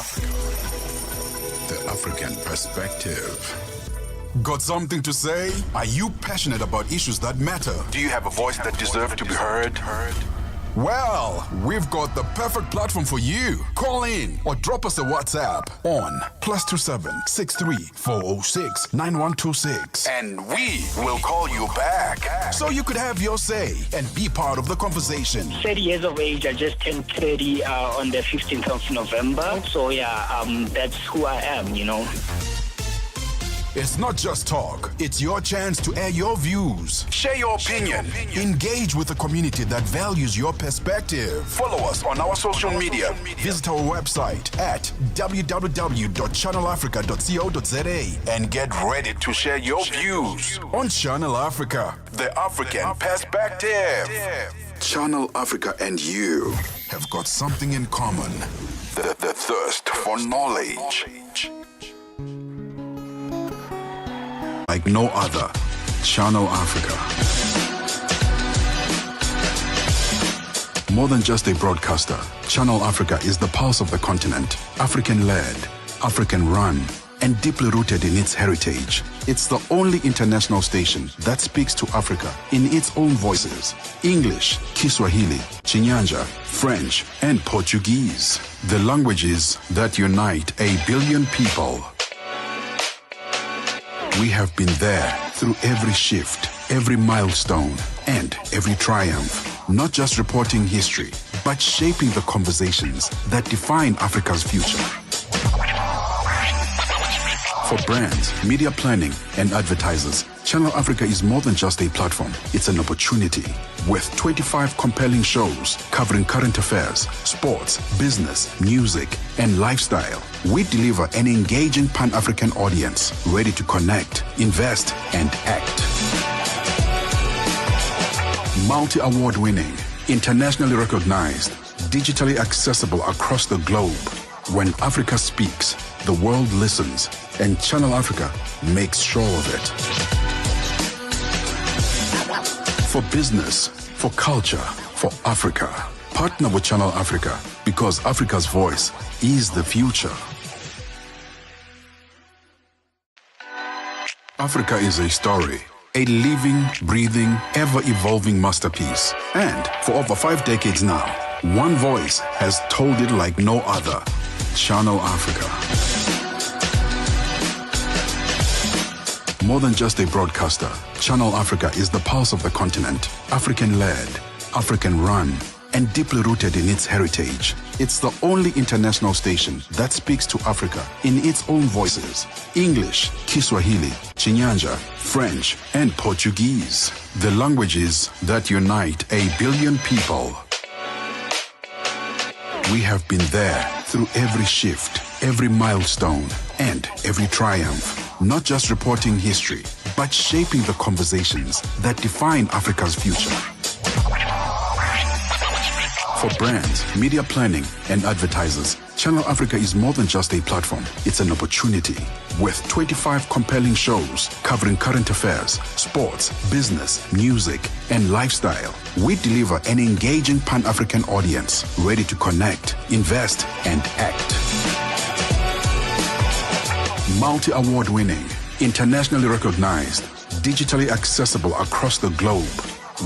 S1: The African perspective. Got something to say? Are you passionate about issues that matter? Do you have a voice that deserves to be heard? Well, we've got the perfect platform for you. Call in or drop us a WhatsApp on +27 63 406 9126. And we will call you back so you could have your say and be part of the conversation.
S18: 30 years of age, I just turned 30 on the 15th of November. So yeah, that's who I am, you know.
S1: It's not just talk. It's your chance to air your views. Share your opinion. Engage with a community that values your perspective. Follow us on our social media. Visit our website at www.channelafrica.co.za and get ready to share your views on Channel Africa, the African perspective. Channel Africa and you have got something in common. The thirst for knowledge. Like no other. Channel Africa. More than just a broadcaster, Channel Africa is the pulse of the continent. African-led, African-run, and deeply rooted in its heritage. It's the only international station that speaks to Africa in its own voices. English, Kiswahili, Chinyanja, French, and Portuguese. The languages that unite 1 billion people. We have been there through every shift, every milestone, and every triumph. Not just reporting history, but shaping the conversations that define Africa's future. For brands, media planning, and advertisers, Channel Africa is more than just a platform. It's an opportunity. With 25 compelling shows covering current affairs, sports, business, music, and lifestyle, we deliver an engaging Pan-African audience ready to connect, invest, and act. Multi-award winning, internationally recognized, digitally accessible across the globe. When Africa speaks, the world listens, and Channel Africa makes sure of it. For business, for culture, for Africa. Partner with Channel Africa because Africa's voice is the future. Africa is a story, a living, breathing, ever-evolving masterpiece. And for over 5 decades now, one voice has told it like no other. Channel Africa. More than just a broadcaster, Channel Africa is the pulse of the continent. African-led, African-run, and deeply rooted in its heritage. It's the only international station that speaks to Africa in its own voices. English, Kiswahili, Chinyanja, French, and Portuguese. The languages that unite 1 billion people. We have been there through every shift, every milestone, and every triumph. Not just reporting history, but shaping the conversations that define Africa's future. For brands, media planning, and advertisers, Channel Africa is more than just a platform. It's an opportunity. With 25 compelling shows covering current affairs, sports, business, music, and lifestyle, we deliver an engaging Pan-African audience ready to connect, invest, and act. Multi-award winning, internationally recognized, digitally accessible across the globe.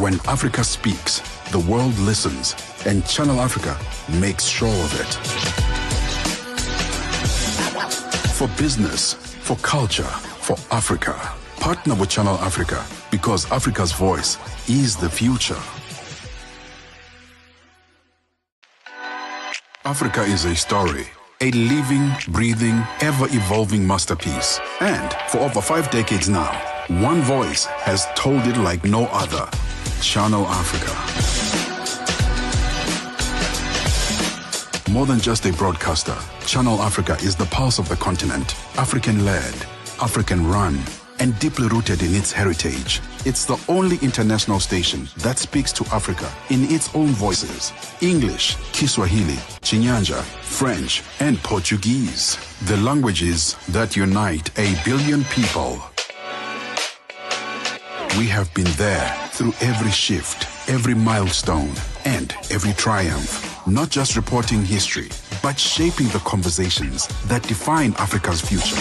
S1: When Africa speaks, the world listens, and Channel Africa makes sure of it. For business, for culture, for Africa. Partner with Channel Africa because Africa's voice is the future. Africa is a story, a living, breathing, ever-evolving masterpiece. And for over 5 decades now, one voice has told it like no other. Channel Africa. More than just a broadcaster, Channel Africa is the pulse of the continent, African-led, African-run, and deeply rooted in its heritage. It's the only international station that speaks to Africa in its own voices: English, Kiswahili, Chinyanja, French, and Portuguese. The languages that unite 1 billion people. We have been there through every shift, every milestone, and every triumph. Not just reporting history, but shaping the conversations that define Africa's future.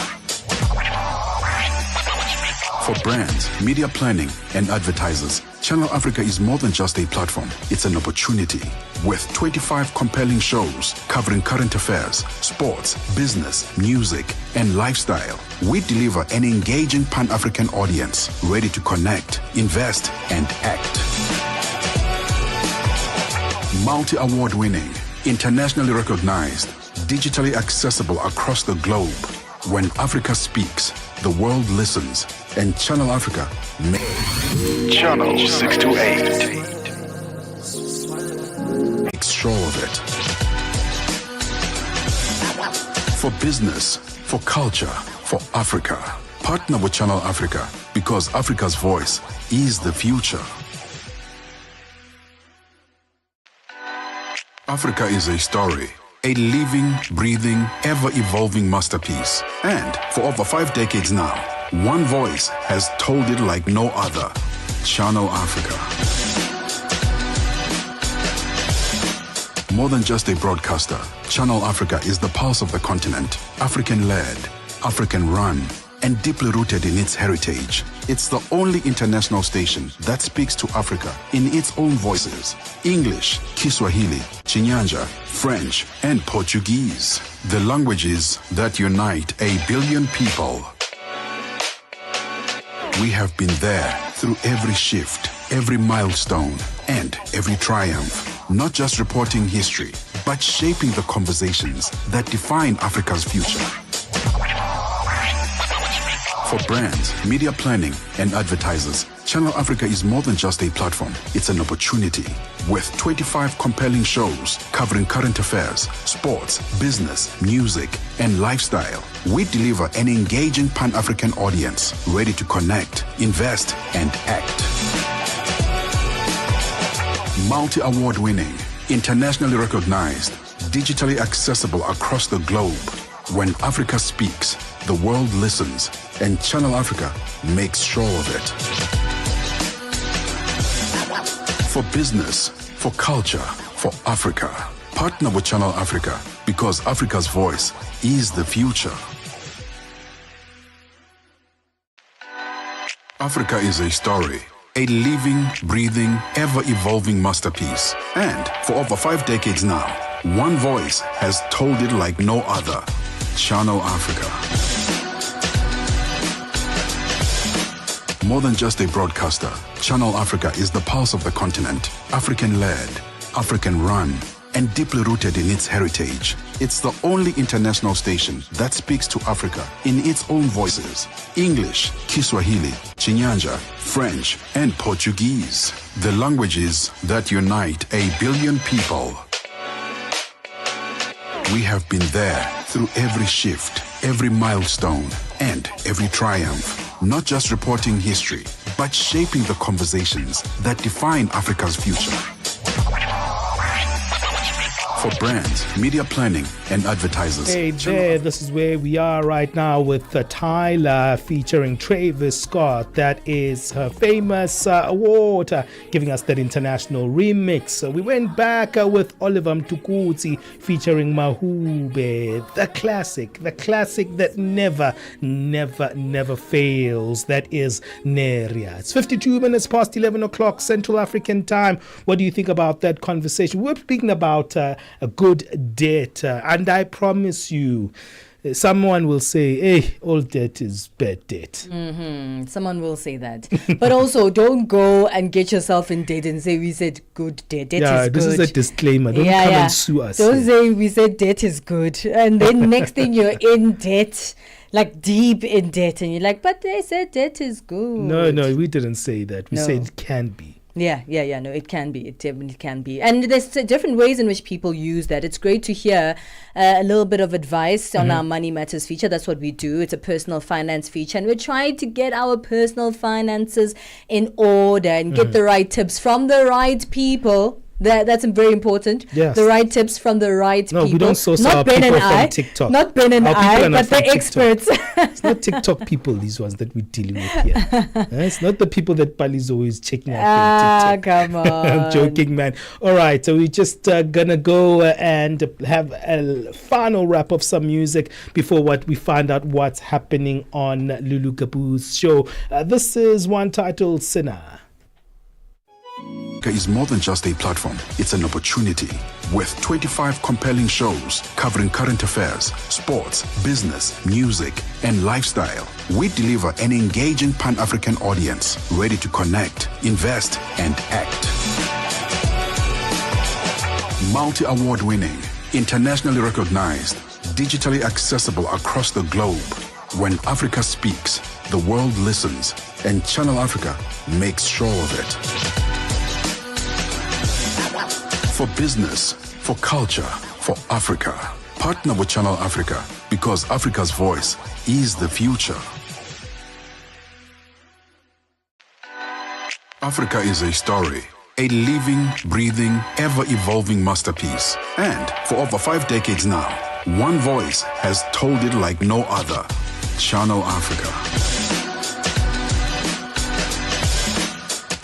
S1: For brands, media planning, and advertisers, Channel Africa is more than just a platform. It's an opportunity. With 25 compelling shows covering current affairs, sports, business, music, and lifestyle, we deliver an engaging Pan-African audience ready to connect, invest, and act. Multi-award winning, internationally recognized, digitally accessible across the globe. When Africa speaks, the world listens, and Channel Africa Channel 628 makes sure of it. For business, for culture, for Africa. Partner with Channel Africa because Africa's voice is the future. Africa is a story, a living, breathing, ever-evolving masterpiece. And for over 5 decades now, one voice has told it like no other. Channel Africa. More than just a broadcaster, Channel Africa is the pulse of the continent, African-led, African-run, and deeply rooted in its heritage. It's the only international station that speaks to Africa in its own voices: English, Kiswahili, Chinyanja, French, and Portuguese. The languages that unite 1 billion people. We have been there through every shift, every milestone, and every triumph. Not just reporting history, but shaping the conversations that define Africa's future. For brands, media planning, and advertisers, Channel Africa is more than just a platform. It's an opportunity. With 25 compelling shows covering current affairs, sports, business, music, and lifestyle, we deliver an engaging Pan-African audience ready to connect, invest, and act. Multi-award winning, internationally recognized, digitally accessible across the globe. When Africa speaks, the world listens, and Channel Africa makes sure of it. For business, for culture, for Africa. Partner with Channel Africa because Africa's voice is the future. Africa is a story, a living, breathing, ever-evolving masterpiece. And for over 5 decades now, one voice has told it like no other. Channel Africa. More than just a broadcaster, Channel Africa is the pulse of the continent, African-led, African-run, and deeply rooted in its heritage. It's the only international station that speaks to Africa in its own voices: English, Kiswahili, Chinyanja, French, and Portuguese. The languages that unite 1 billion people. We have been there through every shift, every milestone, and every triumph. Not just reporting history, but shaping the conversations that define Africa's future. for brands, media planning, and advertisers.
S2: Hey there, this is where we are right now with Tyler featuring Travis Scott. That is her famous award, giving us that international remix. We went back with Oliver Mtukudzi featuring Mahube, the classic that never fails. That is Neria. It's 52 minutes past 11 o'clock Central African time. What do you think about that conversation? We're speaking about a good debt, and I promise you, someone will say, hey, all debt is bad debt.
S3: Mm-hmm. Someone will say that. But also, don't go and get yourself in debt and say, we said good debt. Debt is good.
S2: This is a disclaimer. Don't come and sue us.
S3: Don't say, we said debt is good. And then next thing you're in debt, like deep in debt. And you're like, but they said debt is good.
S2: No, we didn't say that. We said it can be.
S3: Yeah, no, it can be. It definitely can be. And there's different ways in which people use that. It's great to hear a little bit of advice on our Money Matters feature. That's what we do. It's a personal finance feature. And we're trying to get our personal finances in order and get the right tips from the right people. That's very important.
S2: Yes.
S3: The right tips from the right people.
S2: No, we don't source
S3: not
S2: our
S3: Ben
S2: people
S3: and I,
S2: from TikTok.
S3: Not Ben and I, but the experts.
S2: It's not TikTok people, these ones that we're dealing with here. It's not the people that Bali's always checking out on TikTok.
S3: Come on.
S2: I'm joking, man. All right, so we're just gonna go and have a final wrap of some music before we find out what's happening on Lulu Kabu's show. This is one titled Sinner.
S1: Is more than just a platform, it's an opportunity. With 25 compelling shows covering current affairs, sports, business, music, and lifestyle, we deliver an engaging Pan-African audience ready to connect, invest, and act. Multi-award winning, internationally recognized, digitally accessible across the globe. When Africa speaks, the world listens, and Channel Africa makes sure of it. For business, for culture, for Africa. Partner with Channel Africa because Africa's voice is the future. Africa is a story, a living, breathing, ever-evolving masterpiece. And for over 5 decades now, one voice has told it like no other. Channel Africa.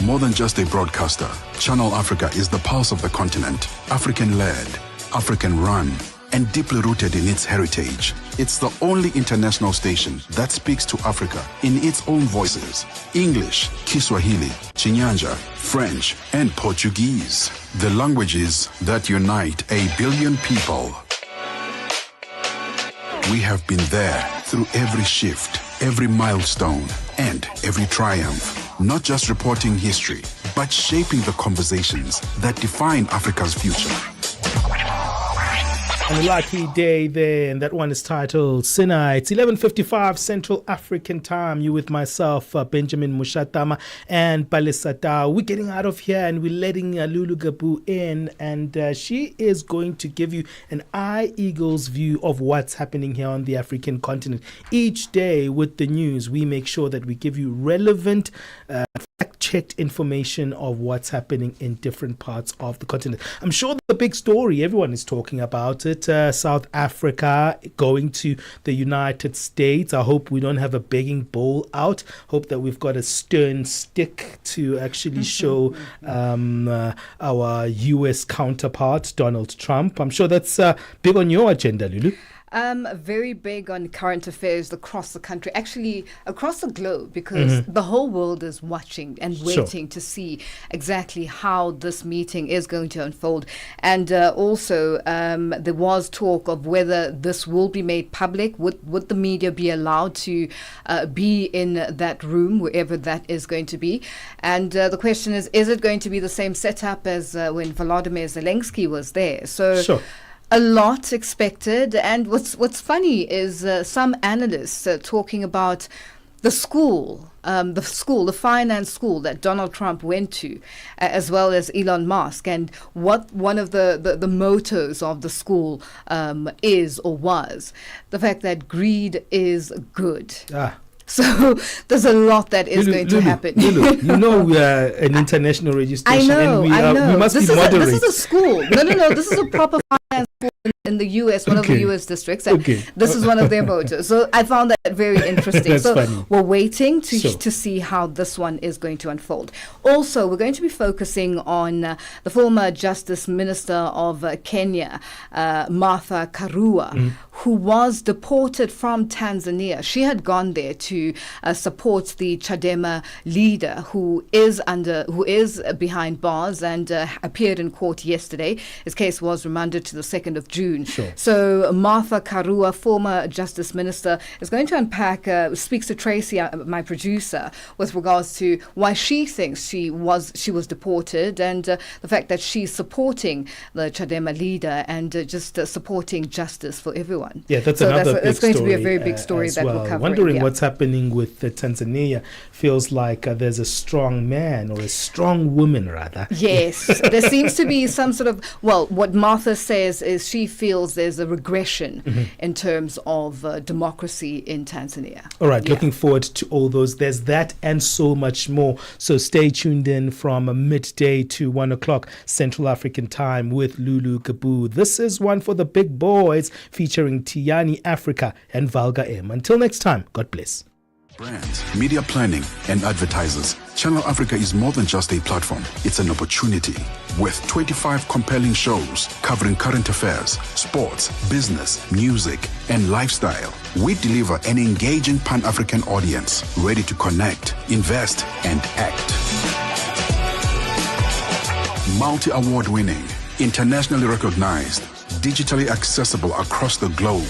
S1: More than just a broadcaster, Channel Africa is the pulse of the continent, African-led, African-run, and deeply rooted in its heritage. It's the only international station that speaks to Africa in its own voices: English, Kiswahili, Chinyanja, French, and Portuguese. The languages that unite 1 billion people. We have been there through every shift, every milestone, and every triumph. Not just reporting history, but shaping the conversations that define Africa's future.
S2: And a lucky day there, and that one is titled Sinai. It's 11:55 Central African time. You with myself, Benjamin Moshatama and Palesa. We're getting out of here and we're letting Lulu Gabu in, and she is going to give you an eye-eagle's view of what's happening here on the African continent. Each day with the news, we make sure that we give you relevant fact-checked information of what's happening in different parts of the continent. I'm sure the big story, everyone is talking about it, South Africa going to the United States. I hope we don't have a begging bowl out. Hope that we've got a stern stick to actually show our US counterpart, Donald Trump. I'm sure that's big on your agenda, Lulu.
S7: Very big on current affairs across the country, actually across the globe, because the whole world is watching and waiting to see exactly how this meeting is going to unfold. And also there was talk of whether this will be made public. Would the media be allowed to be in that room, wherever that is going to be? And the question is it going to be the same setup as when Volodymyr Zelensky was there? So a lot expected, and what's funny is some analysts talking about the finance school that Donald Trump went to, as well as Elon Musk, and what one of the mottos of the school is or was the fact that greed is good. So there's a lot that is going to happen.
S2: Lulu, you know we are an international radio station.
S7: I know.
S2: We must be moderate.
S7: This is a school. No. This is a proper finance transformed in the US, one of the US districts, and this is one of their motors. So I found that very interesting.
S2: That's
S7: so
S2: funny.
S7: we're waiting to see how this one is going to unfold. Also, we're going to be focusing on the former Justice Minister of Kenya, Martha Karua, who was deported from Tanzania. She had gone there to support the Chadema leader, who is behind bars and appeared in court yesterday. His case was remanded to the 2nd of June. So Martha Karua, former Justice Minister, is going to unpack, speaks to Tracy, my producer, with regards to why she thinks she was deported and the fact that she's supporting the Chadema leader and just supporting justice for everyone.
S2: Yeah, that's another big
S7: it's going
S2: story,
S7: to be a very big story that we'll cover.
S2: Wondering what's happening with Tanzania. Feels like there's a strong man or a strong woman, rather.
S7: Yes, there seems to be some sort of, what Martha says is she feels there's a regression in terms of democracy in Tanzania.
S2: All right, looking forward to all those. There's that and so much more. So stay tuned in from midday to 1 o'clock Central African time with Lulu Gabu. This is one for the big boys featuring Tiani Africa and Valga M. Until next time, God bless.
S1: Brands, media planning, and advertisers. Channel Africa is more than just a platform. It's an opportunity. With 25 compelling shows covering current affairs, sports, business, music, and lifestyle, we deliver an engaging Pan-African audience ready to connect, invest, and act. Multi-award winning, internationally recognized, digitally accessible across the globe.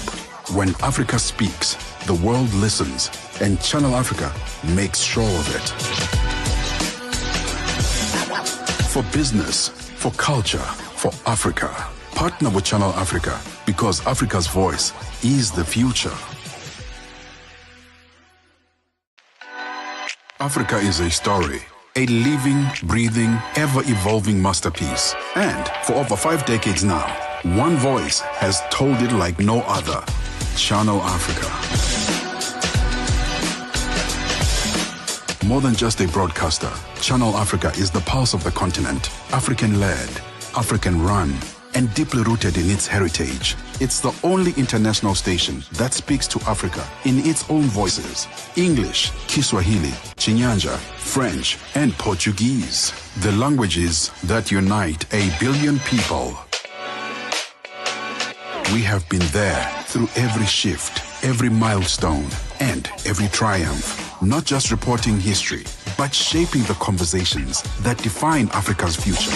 S1: When Africa speaks, the world listens, and Channel Africa makes sure of it. For business, for culture, for Africa, partner with Channel Africa because Africa's voice is the future. Africa is a story, a living, breathing, ever-evolving masterpiece. And for over 5 decades now, one voice has told it like no other. Channel Africa. More than just a broadcaster, Channel Africa is the pulse of the continent, African-led, African-run, and deeply rooted in its heritage. It's the only international station that speaks to Africa in its own voices: English, Kiswahili, Chinyanja, French, and Portuguese. The languages that unite 1 billion people. We have been there through every shift, every milestone, and every triumph. Not just reporting history, but shaping the conversations that define Africa's future.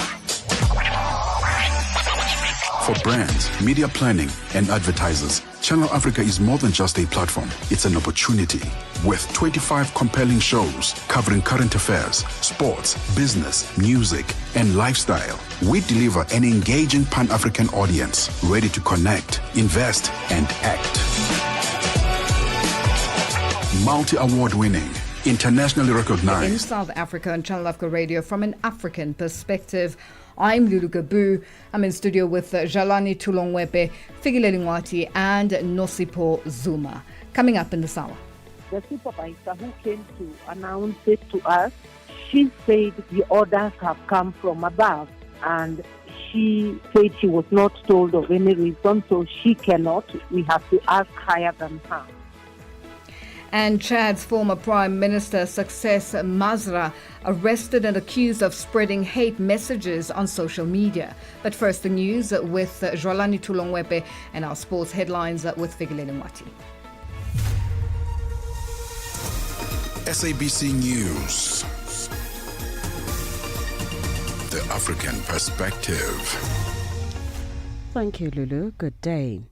S1: For brands, media planning, and advertisers, Channel Africa is more than just a platform. It's an opportunity. With 25 compelling shows covering current affairs, sports, business, music, and lifestyle, we deliver an engaging Pan-African audience ready to connect, invest, and act. Multi-award winning, internationally recognized.
S7: In South Africa on Channel Africa Radio from an African perspective. I'm Lulu Gabu. I'm in studio with Jalani Tulongwepe, Figileli Ngwati, and Nosipo Zuma. Coming up in this hour.
S20: The supervisor who came to announce it to us, she said the orders have come from above, and she said she was not told of any reason, so she cannot. We have to ask higher than her.
S7: And Chad's former Prime Minister Success Masra arrested and accused of spreading hate messages on social media. But first, the news with Jolani Tulongwepe and our sports headlines with Figileni Mwati.
S14: SABC News. The African Perspective.
S21: Thank you, Lulu. Good day.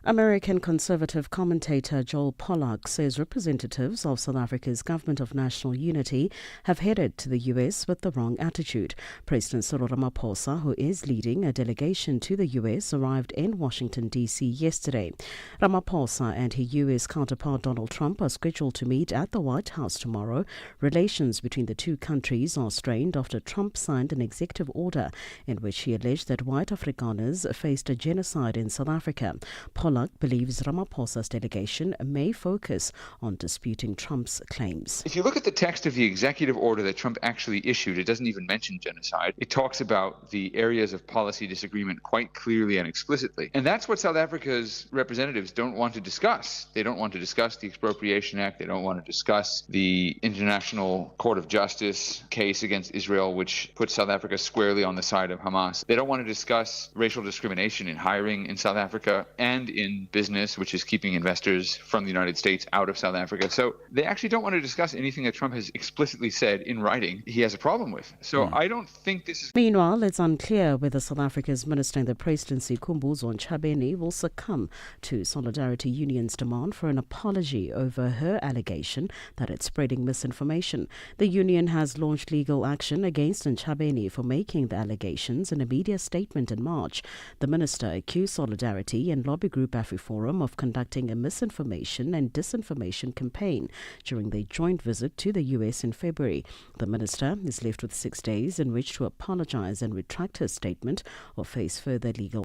S21: American conservative commentator Joel Pollack says representatives of South Africa's Government of National Unity have headed to the US with the wrong attitude. President Cyril Ramaphosa, who is leading a delegation to the US, arrived in Washington, D.C. yesterday. Ramaphosa and his US counterpart Donald Trump are scheduled to meet at the White House tomorrow. Relations between the two countries are strained after Trump signed an executive order in which he alleged that white Afrikaners faced a genocide in South Africa. Pollack Pollack believes Ramaphosa's delegation may focus on disputing Trump's claims.
S6: If you look at the text of the executive order that Trump actually issued, it doesn't even mention genocide. It talks about the areas of policy disagreement quite clearly and explicitly. And that's what South Africa's representatives don't want to discuss. They don't want to discuss the Expropriation Act. They don't want to discuss the International Court of Justice case against Israel, which puts South Africa squarely on the side of Hamas. They don't want to discuss racial discrimination in hiring in South Africa and in business, which is keeping investors from the United States out of South Africa. So they actually don't want to discuss anything that Trump has explicitly said in writing he has a problem with. So I don't think this is...
S21: Meanwhile, it's unclear whether South Africa's Minister in the Presidency, Khumbudzo Ntshavheni, will succumb to Solidarity Union's demand for an apology over her allegation that it's spreading misinformation. The union has launched legal action against Ntshavheni for making the allegations in a media statement in March. The minister accused Solidarity and lobby group AfriForum of conducting a misinformation and disinformation campaign during their joint visit to the US in February. The minister is left with 6 days in which to apologize and retract her statement or face further legal